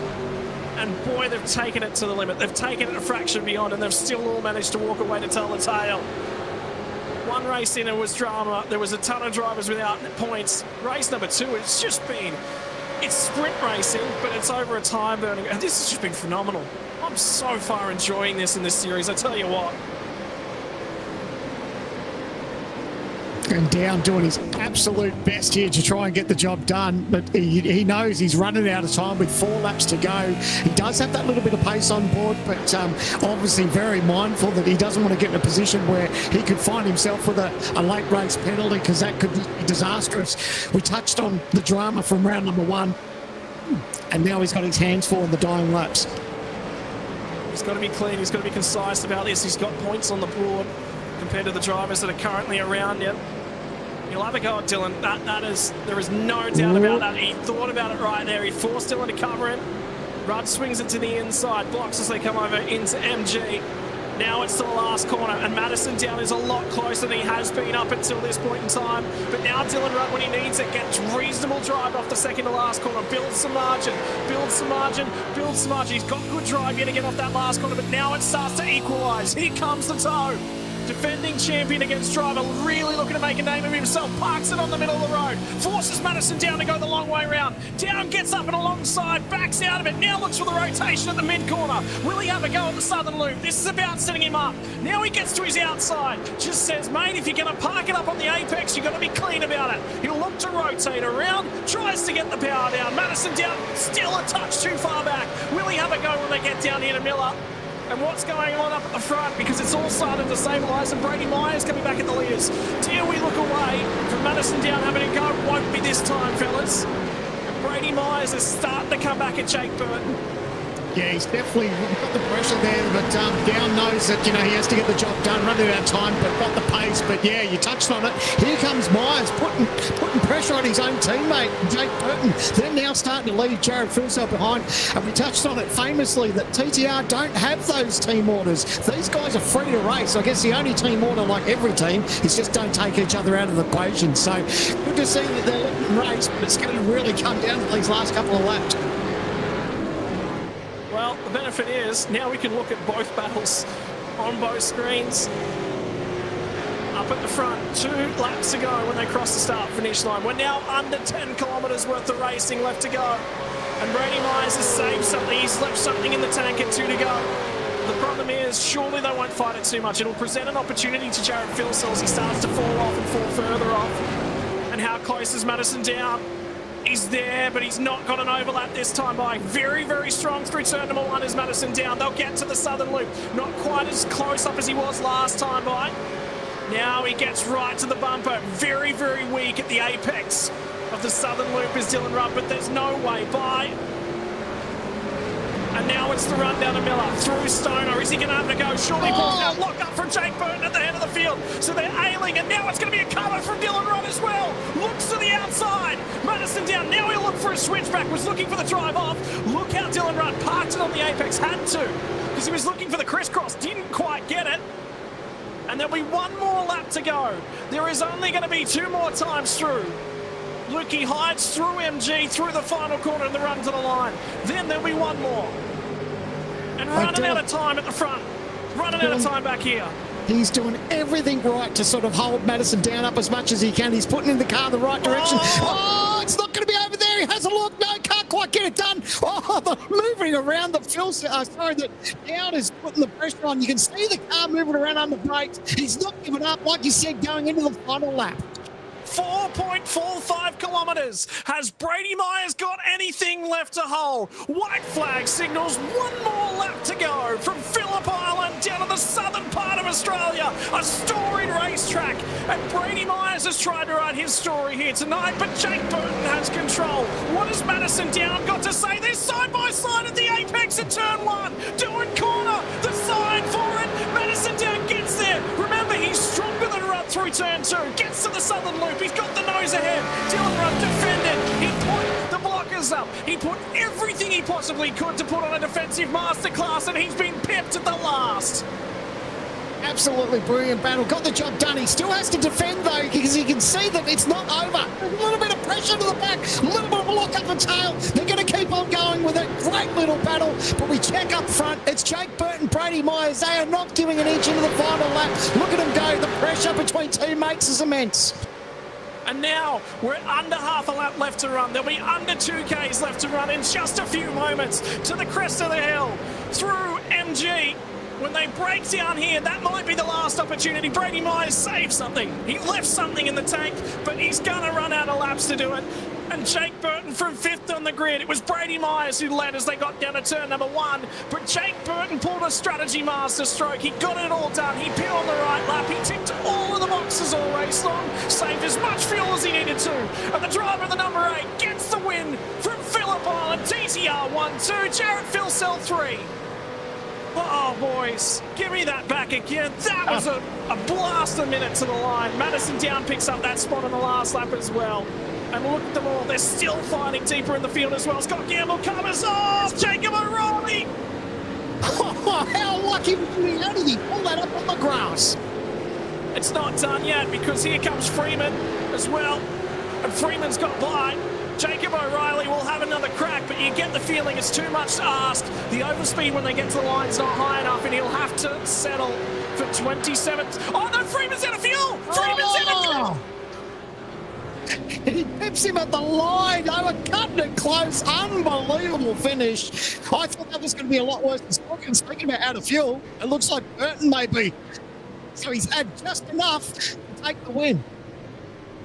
[SPEAKER 3] And boy, they've taken it to the limit. They've taken it a fraction beyond, and they've still all managed to walk away to tell the tale. One race in, it was drama. There was a ton of drivers without points. Race number 2, it's just been... It's sprint racing, but it's over a time burning. And this has just been phenomenal. I'm so far enjoying this in this series, I tell you what.
[SPEAKER 4] And Down doing his absolute best here to try and get the job done, but he knows he's running out of time with 4 laps to go. He does have that little bit of pace on board, but obviously very mindful that he doesn't want to get in a position where he could find himself with a late race penalty, because that could be disastrous. We touched on the drama from round number 1, and now he's got his hands full in the dying laps.
[SPEAKER 3] He's got to be clean, he's got to be concise about this. He's got points on the board compared to the drivers that are currently around him. He'll have a go at Dylan. There is no doubt about that. He thought about it right there. He forced Dylan to cover him. Rudd swings it to the inside, blocks as they come over into MG. Now it's to the last corner, and Madison Down is a lot closer than he has been up until this point in time. But now Dylan Rudd, when he needs it, gets reasonable drive off the second to last corner, builds some margin, builds some margin, builds some margin. He's got good drive yet again off that last corner, but now it starts to equalise. Here comes the toe. Defending champion against driver, really looking to make a name of himself, parks it on the middle of the road, forces Madison Down to go the long way round. Down gets up and alongside, backs out of it, now looks for the rotation at the mid-corner. Will he have a go at the southern loop? This is about setting him up. Now he gets to his outside, just says, mate, if you're going to park it up on the apex, you've got to be clean about it. He'll look to rotate around, tries to get the power down. Madison Down still a touch too far back. Will he have a go when they get down here to Miller? And what's going on up at the front, because it's all started to stabilise, and Brady Myers coming back at the leaders. Dare we look away from Madison Down having a go? Won't be this time, fellas. Brady Myers is starting to come back at Jake Burton.
[SPEAKER 4] Yeah, he's definitely got the pressure there, but Down knows that, you know, he has to get the job done, running out of time, but got the pace. But yeah, you touched on it. Here comes Myers putting pressure on his own teammate, Jake Burton. They're now starting to leave Jared Philsell behind, and we touched on it famously that TTR don't have those team orders. These guys are free to race. I guess the only team order, like every team, is just don't take each other out of the equation. So good to see that they're letting them race, but it's going to really come down to these last couple of laps.
[SPEAKER 3] Well, the benefit is now we can look at both battles on both screens. Up at the front, 2 laps to go when they cross the start-finish line. We're now under 10 kilometres worth of racing left to go. And Brady Myers has saved something. He's left something in the tank at 2 to go. The problem is, surely they won't fight it too much. It'll present an opportunity to Jared Philsell as he starts to fall off and fall further off. And how close is Madison Down? He's there, but he's not got an overlap this time by. Very, very strong through turn number 1 is Madison Down. They'll get to the southern loop. Not quite as close up as he was last time by. Now he gets right to the bumper. Very, very weak at the apex of the southern loop is Dylan Rudd, but there's no way by. And now it's the run down to Miller through Stoner. Is he going to have to go? Surely pulls down, locked up from Jake Burton at the head of the field. So they're ailing, and now it's going to be a cover from Dylan Rudd as well. Looks to the outside. Madison Down. Now he'll look for a switchback. Was looking for the drive off. Look how Dylan Rudd parked it on the apex. Had to, because he was looking for the crisscross. Didn't quite get it. And there'll be 1 more lap to go. There is only going to be 2 more times through. Lukey hides through MG, through the final corner and the run to the line. Then there'll be 1 more. and running out of time at the front. Running out of time back here.
[SPEAKER 4] He's doing everything right to sort of hold Madison down up as much as he can. He's putting in the car the right direction. Oh, it's not going to be over there. He has a look. No, can't quite get it done. Oh, the moving around the the down is putting the pressure on. You can see the car moving around under brakes. He's not giving up, like you said, going into the final lap.
[SPEAKER 3] 4.45 kilometres. Has Brady Myers got anything left to hold? White flag signals one more lap to go from Phillip Island down to the southern part of Australia. A storied racetrack. And Brady Myers has tried to write his story here tonight, but Jake Burton has control. What has Madison Down got to say? They're side by side at the apex of turn 1. Doing corner. The sign for it. Madison Down gets there. Remember, he's stronger than Rudd through turn 2. Gets to the southern loop. He's got the nose ahead. Dylan Rudd defended. He put the blockers up. He put everything he possibly could to put on a defensive masterclass, and he's been pipped at the last.
[SPEAKER 4] Absolutely brilliant battle. Got the job done. He still has to defend, though, because he can see that it's not over. A little bit of pressure to the back, a little bit of a lock up the tail. They're going to keep on going with it. Great little battle. But we check up front. It's Jake Burton, Brady Myers. They are not giving an inch into the final lap. Look at them go. The pressure between teammates is immense.
[SPEAKER 3] And now we're under half a lap left to run. There'll be under 2Ks left to run in just a few moments to the crest of the hill through MG. When they break down here, that might be the last opportunity. Brady Myers saved something. He left something in the tank, but he's going to run out of laps to do it. And Jake Burton from 5th on the grid. It was Brady Myers who led as they got down to turn number 1. But Jake Burton pulled a strategy master stroke. He got it all done. He pit on the right lap. He ticked all of the boxes all race long. Saved as much fuel as he needed to. And the driver of the number 8 gets the win from Phillip Island. TTR 1-2. Jared Philsell 3. Oh, boys, give me that back again. That was a blast a minute to the line. Madison Down picks up that spot on the last lap as well. And look at them all. They're still fighting deeper in the field as well. Scott Gamble covers off. Jacob O'Reilly.
[SPEAKER 4] Oh, how lucky was he? How did he pull that up on the grass?
[SPEAKER 3] It's not done yet because here comes Freeman as well. And Freeman's got by. Jacob O'Reilly will have another crack, but you get the feeling it's too much to ask. The overspeed when they get to the line's not high enough, and he'll have to settle for 27th. Oh no, Freeman's out of fuel! Freeman's out of fuel!
[SPEAKER 4] He pips him at the line. They were cutting it close. Unbelievable finish. I thought that was going to be a lot worse than Stalker. Speaking about out of fuel, it looks like Burton maybe. So he's had just enough to take the win.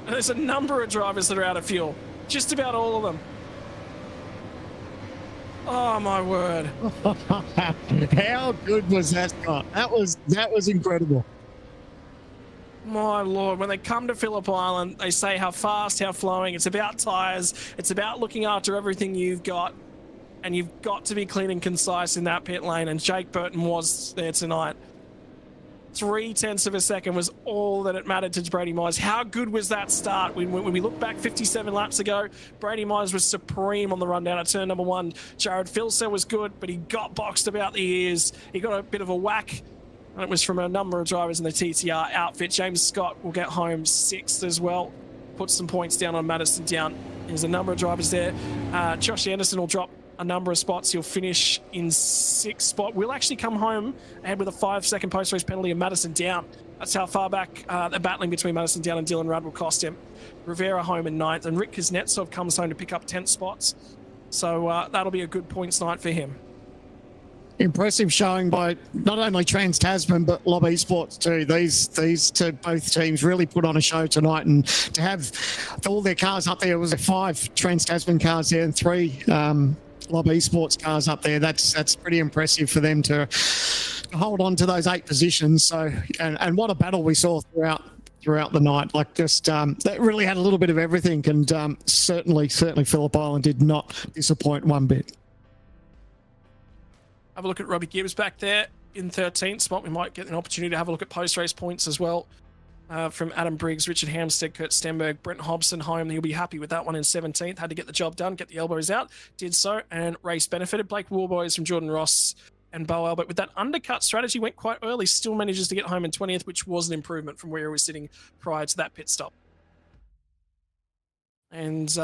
[SPEAKER 3] And there's a number of drivers that are out of fuel. Just about all of them. Oh my word.
[SPEAKER 4] How good was that, Scott? That was incredible.
[SPEAKER 3] My lord, when they come to Phillip Island, they say how fast, how flowing. It's about tyres. It's about looking after everything you've got. And you've got to be clean and concise in that pit lane. And Jake Burton was there tonight. 0.3 of a second was all that it mattered to Brady Myers. How good was that start? When we look back 57 laps ago, Brady Myers was supreme on the run down at turn number 1. Jared Philsell was good, but he got boxed about the ears. He got a bit of a whack, and it was from a number of drivers in the TTR outfit. James Scott will get home 6th as well. Put some points down on Madison Down. There's a number of drivers there. Josh Anderson will drop a number of spots. He'll finish in 6th spot. We'll actually come home ahead with a 5-second post-race penalty of Madison Down. That's how far back the battling between Madison Down and Dylan Rudd will cost him. Rivera home in 9th, and Rick Kuznetsov comes home to pick up 10th spots. So that'll be a good points night for him.
[SPEAKER 4] Impressive showing by not only Trans-Tasman but Lob Esports too. These two, both teams really put on a show tonight, and to have all their cars up there, it was 5 Trans-Tasman cars there and 3 Lob Esports cars up there. That's pretty impressive for them to hold on to those 8 positions. So and what a battle we saw throughout the night. Like just that really had a little bit of everything, and certainly Phillip Island did not disappoint one bit.
[SPEAKER 3] Have a look at Robbie Gibbs back there in 13th spot. We might get an opportunity to have a look at post-race points as well. From Adam Briggs, Richard Hamstead, Kurt Stenberg, Brent Hobson home. He'll be happy with that one in 17th. Had to get the job done, get the elbows out. Did so, and race benefited. Blake Warboys from Jordan Ross and Bo Albert with that undercut strategy went quite early. Still manages to get home in 20th, which was an improvement from where he was sitting prior to that pit stop. And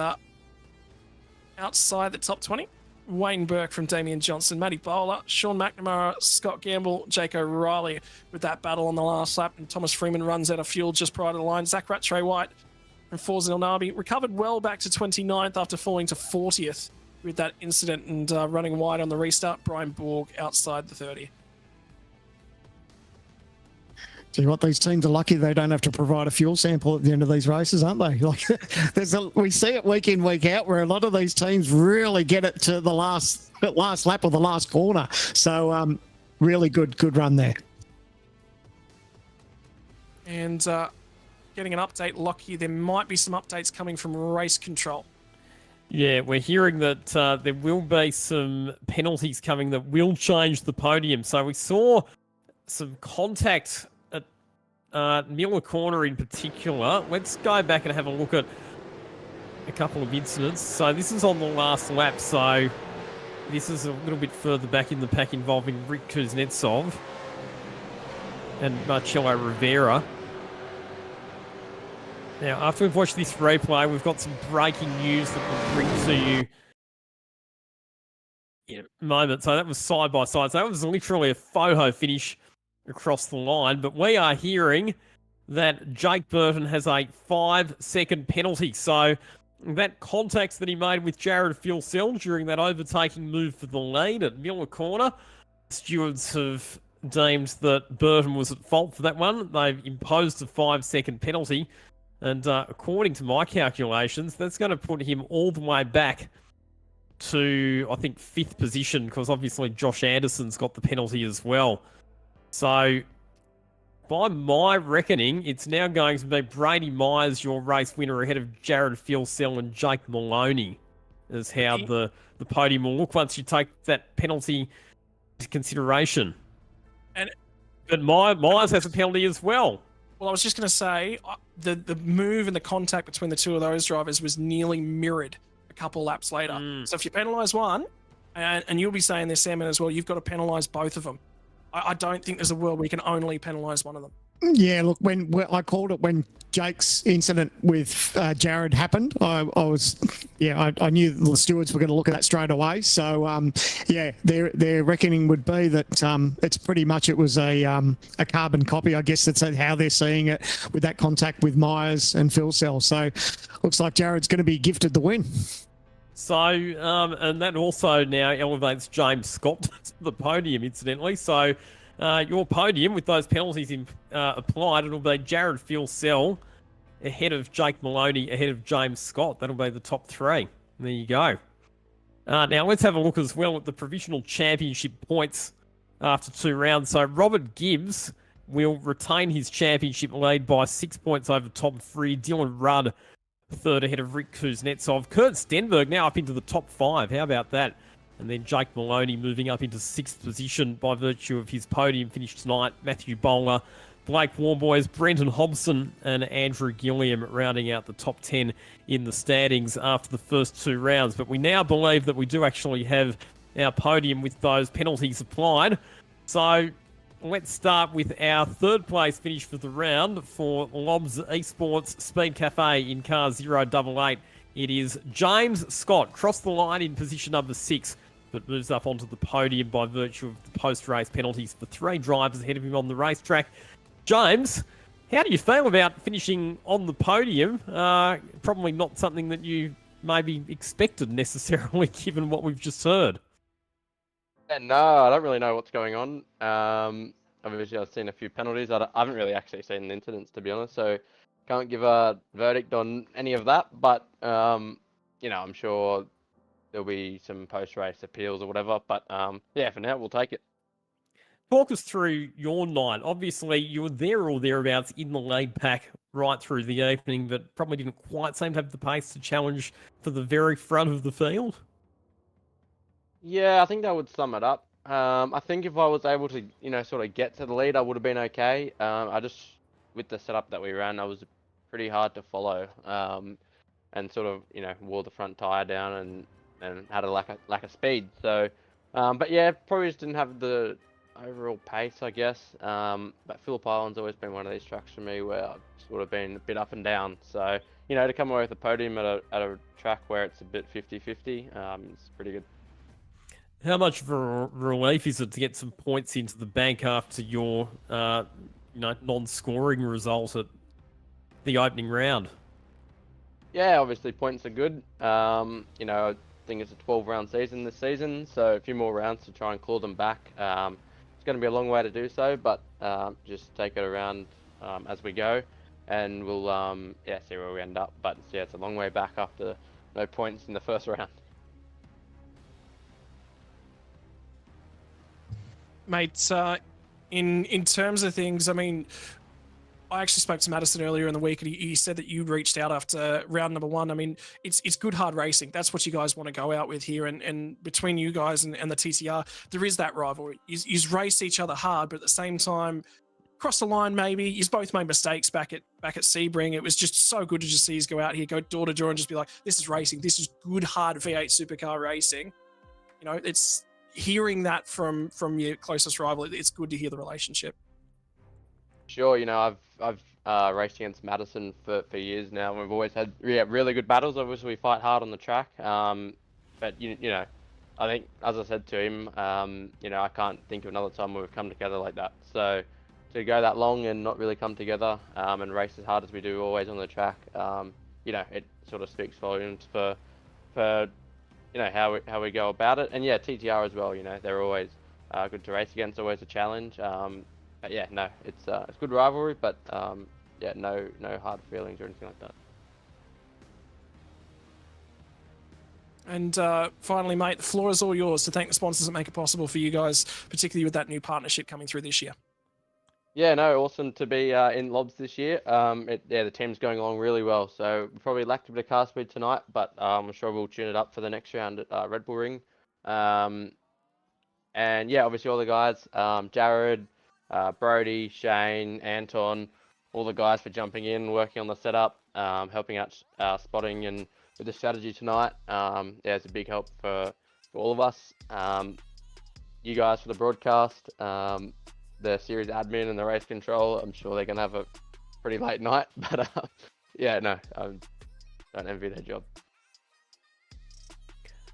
[SPEAKER 3] outside the top 20, Wayne Burke from Damien Johnson, Matty Bowler, Sean McNamara, Scott Gamble, Jake O'Reilly with that battle on the last lap, and Thomas Freeman runs out of fuel just prior to the line. Zach Rattray White from Forza Nabi recovered well back to 29th after falling to 40th with that incident and running wide on the restart. Brian Borg outside the 30.
[SPEAKER 4] Tell you what, these teams are lucky they don't have to provide a fuel sample at the end of these races, aren't they? Like, we see it week in, week out, where a lot of these teams really get it to the last lap or the last corner. So, really good run there.
[SPEAKER 3] And getting an update, Lockie, there might be some updates coming from race control.
[SPEAKER 2] Yeah, we're hearing that there will be some penalties coming that will change the podium. So we saw some contact at Miller Corner in particular. Let's go back and have a look at a couple of incidents. So this is on the last lap. So this is a little bit further back in the pack involving Rick Kuznetsov and Marcello Rivera. Now, after we've watched this replay, we've got some breaking news that we'll bring to you in a moment. So that was side by side. So that was literally a photo finish across the line. But we are hearing that Jake Burton has a 5-second penalty. So that contact that he made with Jared Filsell during that overtaking move for the lead at Miller Corner, stewards have deemed that Burton was at fault for that one. They've imposed a 5-second penalty. And according to my calculations, that's going to put him all the way back to, I think, 5th position, because obviously Josh Anderson's got the penalty as well. So, by my reckoning, it's now going to be Brady Myers, your race winner, ahead of Jared Filsell and Jake Maloney, is how the podium will look once you take that penalty into consideration. But Myers has a penalty as well.
[SPEAKER 3] Well, I was just going to say, the move and the contact between the two of those drivers was nearly mirrored a couple laps later. So if you penalise one, and you'll be saying this, Salmon, as well, you've got to penalise both of them. I don't think there's a world where you can only penalise one of them.
[SPEAKER 4] Yeah, look, when I called it when Jake's incident with Jared happened, I knew the stewards were going to look at that straight away. So, their reckoning would be that it's pretty much it was a carbon copy. I guess that's how they're seeing it with that contact with Myers and Filsell. So, looks like Jared's going to be gifted the win.
[SPEAKER 2] So, and that also now elevates James Scott to the podium, incidentally. So, your podium with those penalties applied, it'll be Jared Filsell ahead of Jake Maloney, ahead of James Scott. That'll be the top 3. There you go. Now, let's have a look as well at the provisional championship points after 2 rounds. So, Robert Gibbs will retain his championship lead by 6 points over top 3. Dylan Rudd, 3rd ahead of Rick Kuznetsov. Kurt Stenberg now up into the top 5. How about that? And then Jake Maloney moving up into 6th position by virtue of his podium finish tonight. Matthew Bowler, Blake Warboys, Brenton Hobson, and Andrew Gilliam rounding out the top 10 in the standings after the first 2 rounds. But we now believe that we do actually have our podium with those penalties applied. So let's start with our 3rd place finish for the round for Lobs Esports Speed Cafe in car 088. It is James Scott, crossed the line in position number 6, but moves up onto the podium by virtue of the post-race penalties for 3 drivers ahead of him on the racetrack. James, how do you feel about finishing on the podium? Probably not something that you maybe expected necessarily, given what we've just heard.
[SPEAKER 10] Yeah, no, I don't really know what's going on. Obviously, I've seen a few penalties. I haven't really actually seen incidents, to be honest, so can't give a verdict on any of that. But, I'm sure there'll be some post-race appeals or whatever. But, for now, we'll take it.
[SPEAKER 2] Talk us through your night. Obviously, you were there or thereabouts in the lead pack right through the evening, but probably didn't quite seem to have the pace to challenge for the very front of the field.
[SPEAKER 10] Yeah, I think that would sum it up. I think if I was able to, sort of get to the lead, I would have been okay. With the setup that we ran, I was pretty hard to follow, and sort of, wore the front tyre down and had a lack of speed. So, but yeah, probably just didn't have the overall pace, I guess. But Phillip Island's always been one of these tracks for me where I've sort of been a bit up and down. So, to come away with a podium at a track where it's a bit 50-50, it's pretty good.
[SPEAKER 2] How much of a relief is it to get some points into the bank after your, non-scoring result at the opening round?
[SPEAKER 10] Yeah, obviously points are good. I think it's a 12-round season this season, so a few more rounds to try and claw them back. It's going to be a long way to do so, but just take it around as we go, and we'll see where we end up. But yeah, it's a long way back after no points in the first round.
[SPEAKER 3] Mate, in terms of things, I mean, I actually spoke to Madison earlier in the week, and he said that you reached out after round number 1. I mean, it's good hard racing. That's what you guys want to go out with here, and between you guys and the TTR, there is that rivalry. You race each other hard, but at the same time, cross the line maybe. You both made mistakes back at Sebring. It was just so good to just see you go out here, go door to door, and just be like, this is racing. This is good hard V8 supercar racing. It's hearing that from your closest rival. It's good to hear the relationship.
[SPEAKER 10] Sure, I've raced against Madison for years now, and we've always had really good battles. Obviously, we fight hard on the track, but I think, as I said to him, I can't think of another time where we've come together like that. So to go that long and not really come together and race as hard as we do always on the track, it sort of speaks volumes for how we go about it. And yeah, TTR as well. They're always good to race against, always a challenge. But yeah, no, it's good rivalry, but no hard feelings or anything like that.
[SPEAKER 3] And finally, mate, the floor is all yours to thank the sponsors that make it possible for you guys, particularly with that new partnership coming through this year.
[SPEAKER 10] Yeah, no, awesome to be in Lobs this year. The team's going along really well. So we probably lacked a bit of car speed tonight, but I'm sure we'll tune it up for the next round at Red Bull Ring. And yeah, obviously all the guys, Jared, Brody, Shane, Anton, all the guys for jumping in, working on the setup, helping out spotting and with the strategy tonight. It's a big help for all of us. You guys for the broadcast, the series admin and the race control. I'm sure they're going to have a pretty late night, but I don't envy their job.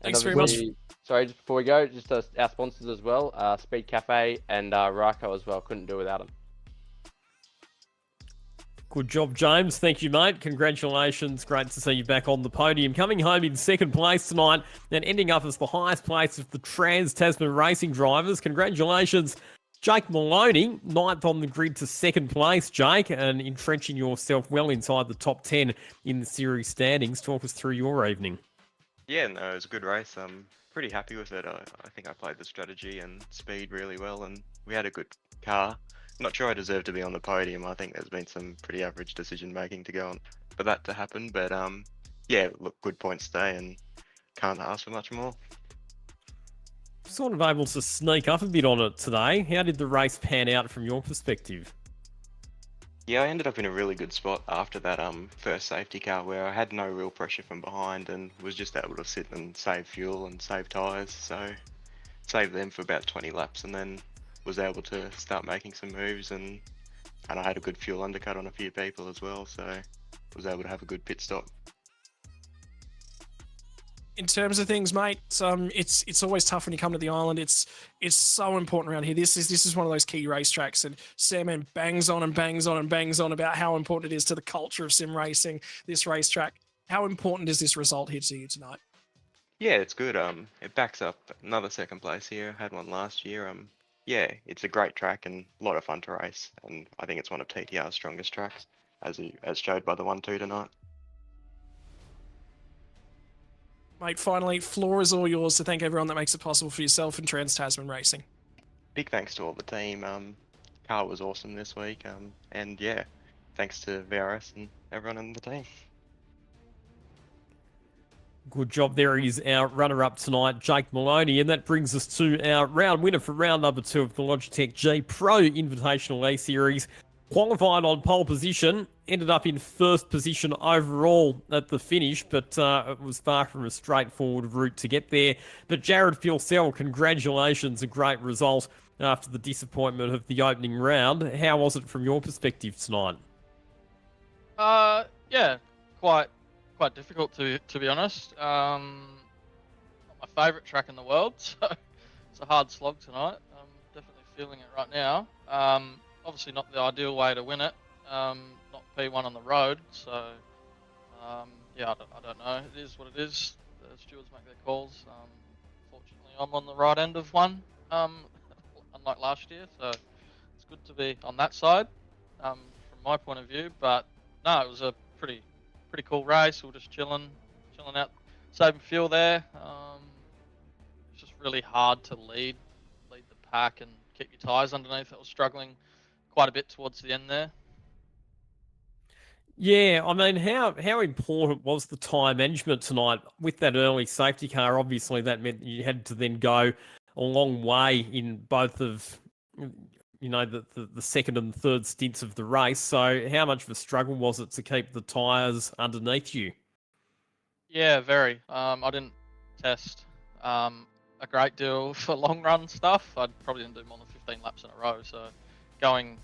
[SPEAKER 3] Thanks very much.
[SPEAKER 10] Sorry, just before we go, just our sponsors as well, Speed Cafe and Ryko as well. Couldn't do without them.
[SPEAKER 2] Good job, James. Thank you, mate. Congratulations. Great to see you back on the podium. Coming home in second place tonight and ending up as the highest place of the Trans-Tasman racing drivers. Congratulations, Jake Maloney, ninth on the grid to second place, Jake, and entrenching yourself well inside the top 10 in the series standings. Talk us through your evening.
[SPEAKER 11] Yeah, no, it was a good race. I'm pretty happy with it. I think I played the strategy and speed really well, and we had a good car. Not sure I deserve to be on the podium. I think there's been some pretty average decision making to go on for that to happen, but look, good points today, and can't ask for much more.
[SPEAKER 2] Sort of able to sneak up a bit on it today. How did the race pan out from your perspective?
[SPEAKER 11] Yeah, I ended up in a really good spot after that first safety car where I had no real pressure from behind and was just able to sit and save fuel and save tyres. So saved them for about 20 laps and then was able to start making some moves, and I had a good fuel undercut on a few people as well, so was able to have a good pit stop.
[SPEAKER 3] In terms of things, mate, it's always tough when you come to the island. It's so important around here. This is one of those key racetracks, and Sam bangs on and bangs on and bangs on about how important it is to the culture of sim racing, this racetrack. How important is this result here to you tonight?
[SPEAKER 11] Yeah, it's good. It backs up another second place here. Had one last year. Yeah, it's a great track and a lot of fun to race, and I think it's one of TTR's strongest tracks, as showed by the 1-2 tonight.
[SPEAKER 3] Mate, finally, floor is all yours to thank everyone that makes it possible for yourself and Trans-Tasman Racing.
[SPEAKER 11] Big thanks to all the team. Car was awesome this week, and yeah, thanks to VRS and everyone in the team.
[SPEAKER 2] Good job. There is our runner-up tonight, Jake Maloney, and that brings us to our round winner for round number 2 of the Logitech G Pro Invitational A Series. Qualified on pole position, ended up in first position overall at the finish, but it was far from a straightforward route to get there. But Jared Phillip, congratulations, a great result after the disappointment of the opening round. How was it from your perspective tonight?
[SPEAKER 5] Yeah, quite difficult to be honest. Not my favourite track in the world, so it's a hard slog tonight. I'm definitely feeling it right now. Obviously not the ideal way to win it. Not P1 on the road, so yeah, I don't know. It is what it is. The stewards make their calls. Fortunately, I'm on the right end of one, unlike last year, so it's good to be on that side from my point of view. But no, it was a pretty cool race. We were just chilling out, saving fuel there. It's just really hard to lead the pack and keep your tyres underneath. I was struggling quite a bit towards the end there.
[SPEAKER 2] Yeah, I mean, how important was the time management tonight with that early safety car? Obviously, that meant you had to then go a long way in both of, the second and third stints of the race. So, how much of a struggle was it to keep the tyres underneath you?
[SPEAKER 5] Yeah, very. I didn't test a great deal for long run stuff. I probably didn't do more than 15 laps in a row, so going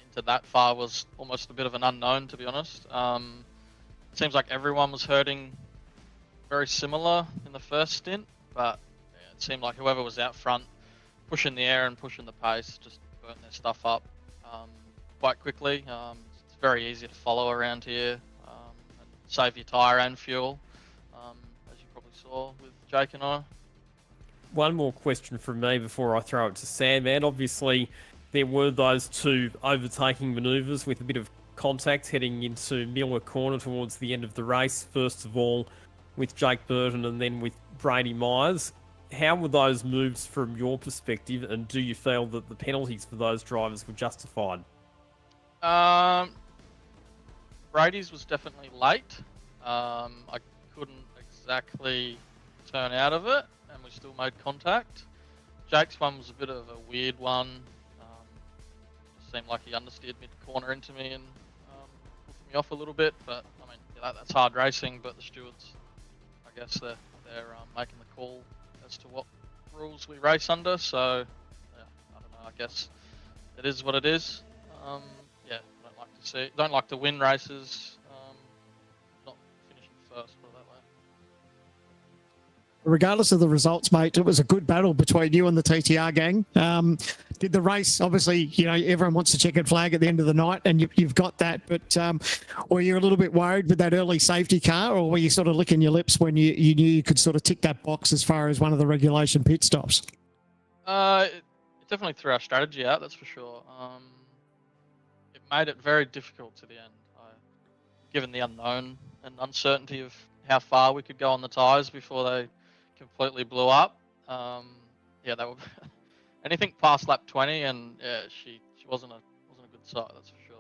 [SPEAKER 5] into that far was almost a bit of an unknown, to be honest. It seems like everyone was hurting very similar in the first stint, but yeah, it seemed like whoever was out front pushing the air and pushing the pace just burnt their stuff up quite quickly. It's very easy to follow around here and save your tyre and fuel, as you probably saw with Jake and I.
[SPEAKER 2] One more question from me before I throw it to Sandman. Obviously, there were those two overtaking manoeuvres with a bit of contact heading into Miller Corner towards the end of the race. First of all, with Jake Burton and then with Brady Myers. How were those moves from your perspective, and do you feel that the penalties for those drivers were justified?
[SPEAKER 5] Brady's was definitely late. I couldn't exactly turn out of it, and we still made contact. Jake's one was a bit of a weird one. Just seemed like he understeered mid-corner into me and pushed me off a little bit. But I mean, yeah, that's hard racing. But the stewards, I guess they're making the call as to what rules we race under. So yeah, I don't know. I guess it is what it is. Yeah, don't like to win races. Not finishing first, put it that way.
[SPEAKER 4] Regardless of the results, mate, it was a good battle between you and the TTR gang. Did the race, obviously, everyone wants to checkered flag at the end of the night, and you've got that, but were you a little bit worried with that early safety car, or were you sort of licking your lips when you knew you could sort of tick that box as far as one of the regulation pit stops?
[SPEAKER 5] It definitely threw our strategy out, that's for sure. It made it very difficult to the end, given the unknown and uncertainty of how far we could go on the tyres before they completely blew up. Yeah, they were anything past lap 20, and yeah, she wasn't a good sight, that's for sure.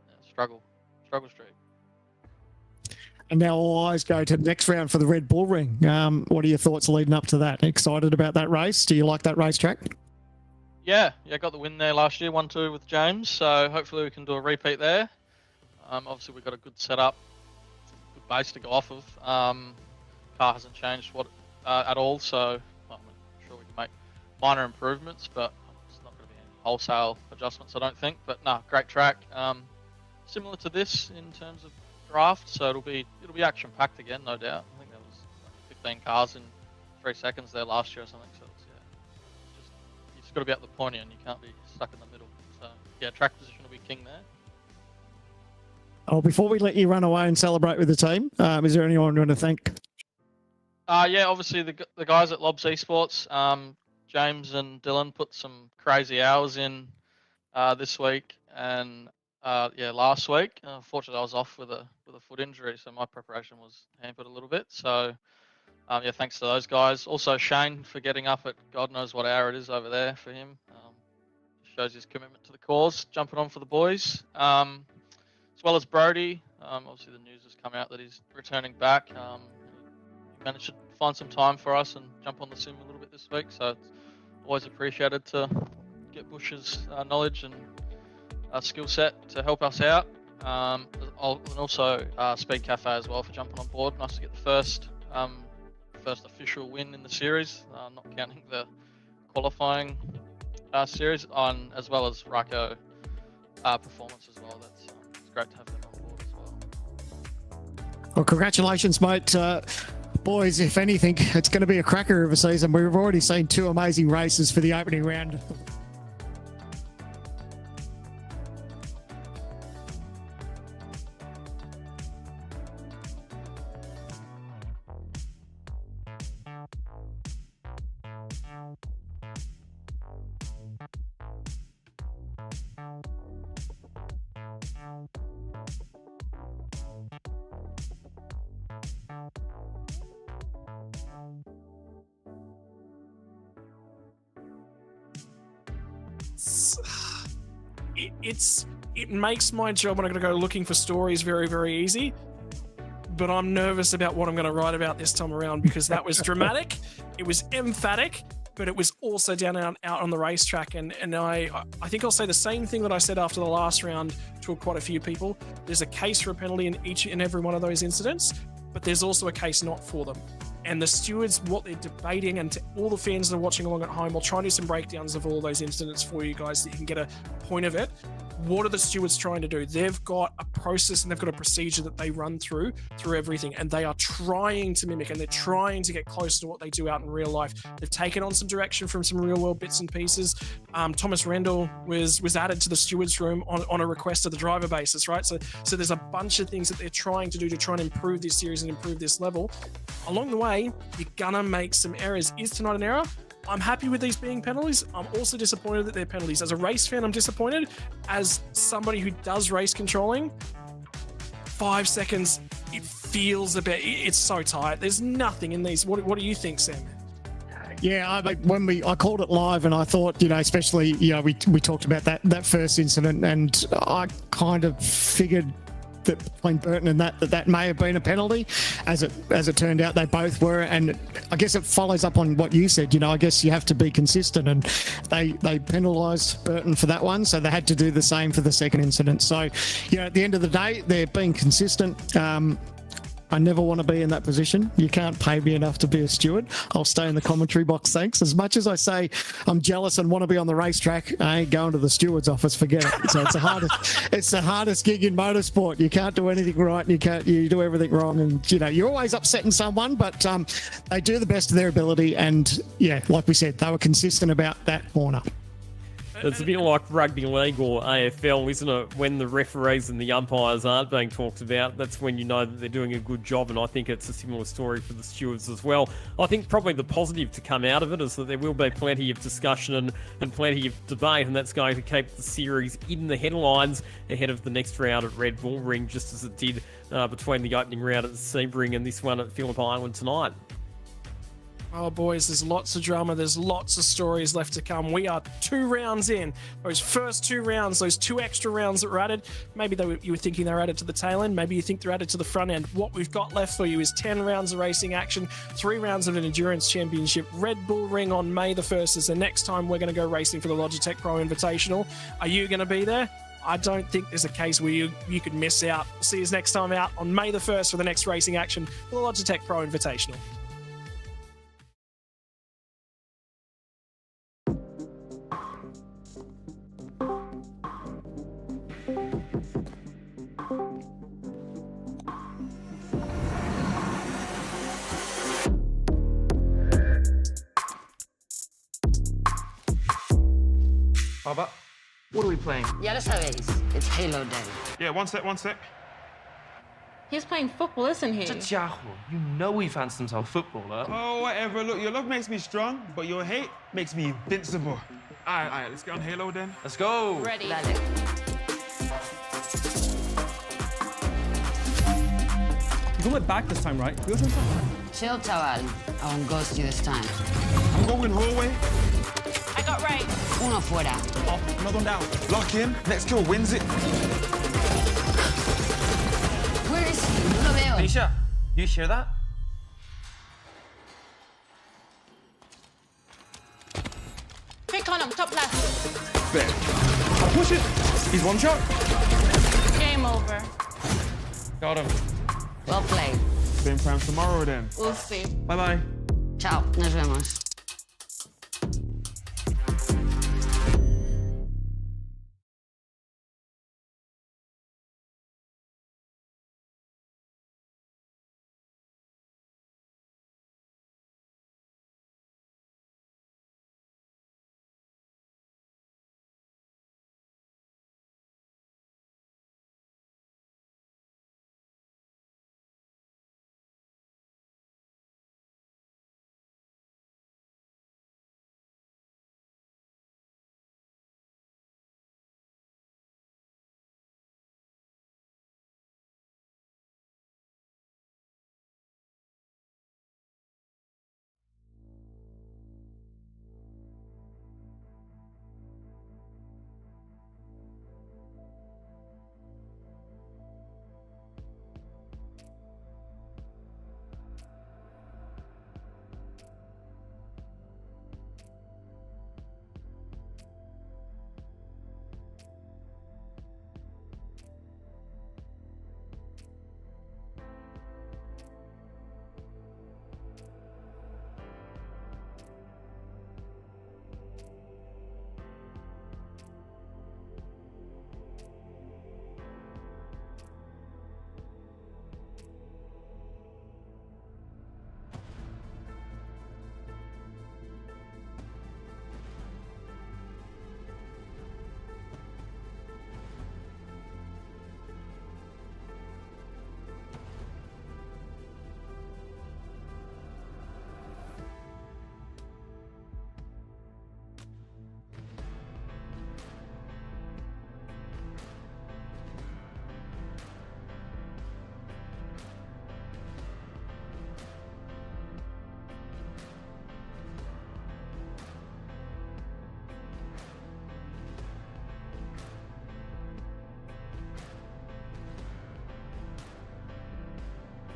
[SPEAKER 5] Yeah, struggle streak.
[SPEAKER 4] And now all eyes go to the next round for the Red Bull Ring. What are your thoughts leading up to that? Excited about that race? Do you like that racetrack?
[SPEAKER 5] Yeah, got the win there last year, 1-2 with James. So hopefully we can do a repeat there. Obviously we've got a good setup, good base to go off of. Car hasn't changed at all, so I'm sure we can make minor improvements, but it's not going to be any wholesale adjustments, I don't think. But no, great track. Similar to this in terms of draft, so it'll be action packed again, no doubt. I think there was 15 cars in 3 seconds there last year or something. So you just got to be at the pointy and you can't be stuck in the middle. So yeah, track position will be king there.
[SPEAKER 4] Oh, before we let you run away and celebrate with the team, is there anyone you want to thank?
[SPEAKER 5] Yeah, obviously the guys at Lobs Esports, James and Dylan put some crazy hours in this week and last week. Unfortunately, I was off with a foot injury, so my preparation was hampered a little bit. So thanks to those guys. Also Shane for getting up at God knows what hour it is over there for him. Shows his commitment to the cause, jumping on for the boys. As well as Brody. Obviously the news has come out that he's returning back. He managed to find some time for us and jump on the sim a little bit this week, so it's always appreciated to get Bush's knowledge and skill set to help us out. And also Speed Cafe as well for jumping on board. Nice to get the first official win in the series, not counting the qualifying series, as well as Rako performance as well. It's great to have them on board as well.
[SPEAKER 4] Well, congratulations, mate. Boys, if anything, it's going to be a cracker of a season. We've already seen 2 amazing races for the opening round.
[SPEAKER 3] It makes my job when I'm going to go looking for stories very, very easy. But I'm nervous about what I'm going to write about this time around, because that was dramatic, it was emphatic, but it was also down and out on the racetrack. And I think I'll say the same thing that I said after the last round to quite a few people. There's a case for a penalty in each and every one of those incidents, but there's also a case not for them. And the stewards, what they're debating, and to all the fans that are watching along at home, I'll try and do some breakdowns of all those incidents for you guys so you can get a point of it. What are the stewards trying to do? They've got a process and they've got a procedure that they run through everything, and they are trying to mimic, and they're trying to get close to what they do out in real life. They've taken on some direction from some real world bits and pieces. Thomas Rendell was added to the stewards room on a request of the driver basis, right? So there's a bunch of things that they're trying to do to try and improve this series and improve this level. Along the way, you're gonna make some errors. Is tonight an error? I'm happy with these being penalties. I'm also disappointed that they're penalties. As a race fan, I'm disappointed. As somebody who does race controlling, 5 seconds, it feels a bit, it's so tight. There's nothing in these. What do you think, Sam?
[SPEAKER 4] Yeah, I called it live, and I thought, especially, we talked about that first incident, and I kind of figured that between Burton and that may have been a penalty. As it turned out, they both were, and I guess it follows up on what you said. I guess you have to be consistent, and they penalised Burton for that one, so they had to do the same for the second incident. So, at the end of the day, they're being consistent. I never want to be in that position. You can't pay me enough to be a steward. I'll stay in the commentary box, thanks. As much as I say I'm jealous and want to be on the racetrack, I ain't going to the steward's office. Forget it. So it's the hardest gig in motorsport. You can't do anything right, and you do everything wrong, and you're always upsetting someone. But they do the best of their ability, and yeah, like we said, they were consistent about that corner.
[SPEAKER 2] It's a bit like rugby league or AFL, isn't it? When the referees and the umpires aren't being talked about, that's when you know that they're doing a good job, and I think it's a similar story for the stewards as well. I think probably the positive to come out of it is that there will be plenty of discussion and plenty of debate, and that's going to keep the series in the headlines ahead of the next round at Red Bull Ring, just as it did between the opening round at Sebring and this one at Phillip Island tonight.
[SPEAKER 3] Oh, boys, there's lots of drama. There's lots of stories left to come. We are 2 rounds in. Those first 2 rounds, those 2 extra rounds that were added, maybe you were thinking they were added to the tail end. Maybe you think they're added to the front end. What we've got left for you is 10 rounds of racing action, 3 rounds of an endurance championship. Red Bull Ring on May the 1st is the next time we're going to go racing for the Logitech Pro Invitational. Are you going to be there? I don't think there's a case where you could miss out. See us next time out on May the 1st for the next racing action for the Logitech Pro Invitational.
[SPEAKER 12] Baba, what are we playing?
[SPEAKER 13] Ya lo sabéis, it's Halo Day.
[SPEAKER 12] Yeah, one sec.
[SPEAKER 13] He's playing football, isn't he?
[SPEAKER 12] 这家伙, you know he fancies himself footballer. Oh, whatever. Look, your love makes me strong, but your hate makes me invincible. All right, let's get on Halo then. Let's go.
[SPEAKER 13] Ready.
[SPEAKER 12] You
[SPEAKER 14] got my back this time, right?
[SPEAKER 13] Chill, chaval. I won't ghost you this time.
[SPEAKER 12] I'm going hallway.
[SPEAKER 13] I got right. Uno fuera.
[SPEAKER 12] Oh, another one down. Lock in. Next kill wins it.
[SPEAKER 13] Where is he? No lo veo.
[SPEAKER 12] Nisha, you hear that?
[SPEAKER 13] Quick on him, top left.
[SPEAKER 12] There. I'll push it. He's one shot.
[SPEAKER 13] Game over.
[SPEAKER 12] Got him.
[SPEAKER 13] Well played.
[SPEAKER 12] Same time tomorrow then.
[SPEAKER 13] We'll see.
[SPEAKER 12] Bye-bye.
[SPEAKER 13] Ciao. Nos vemos.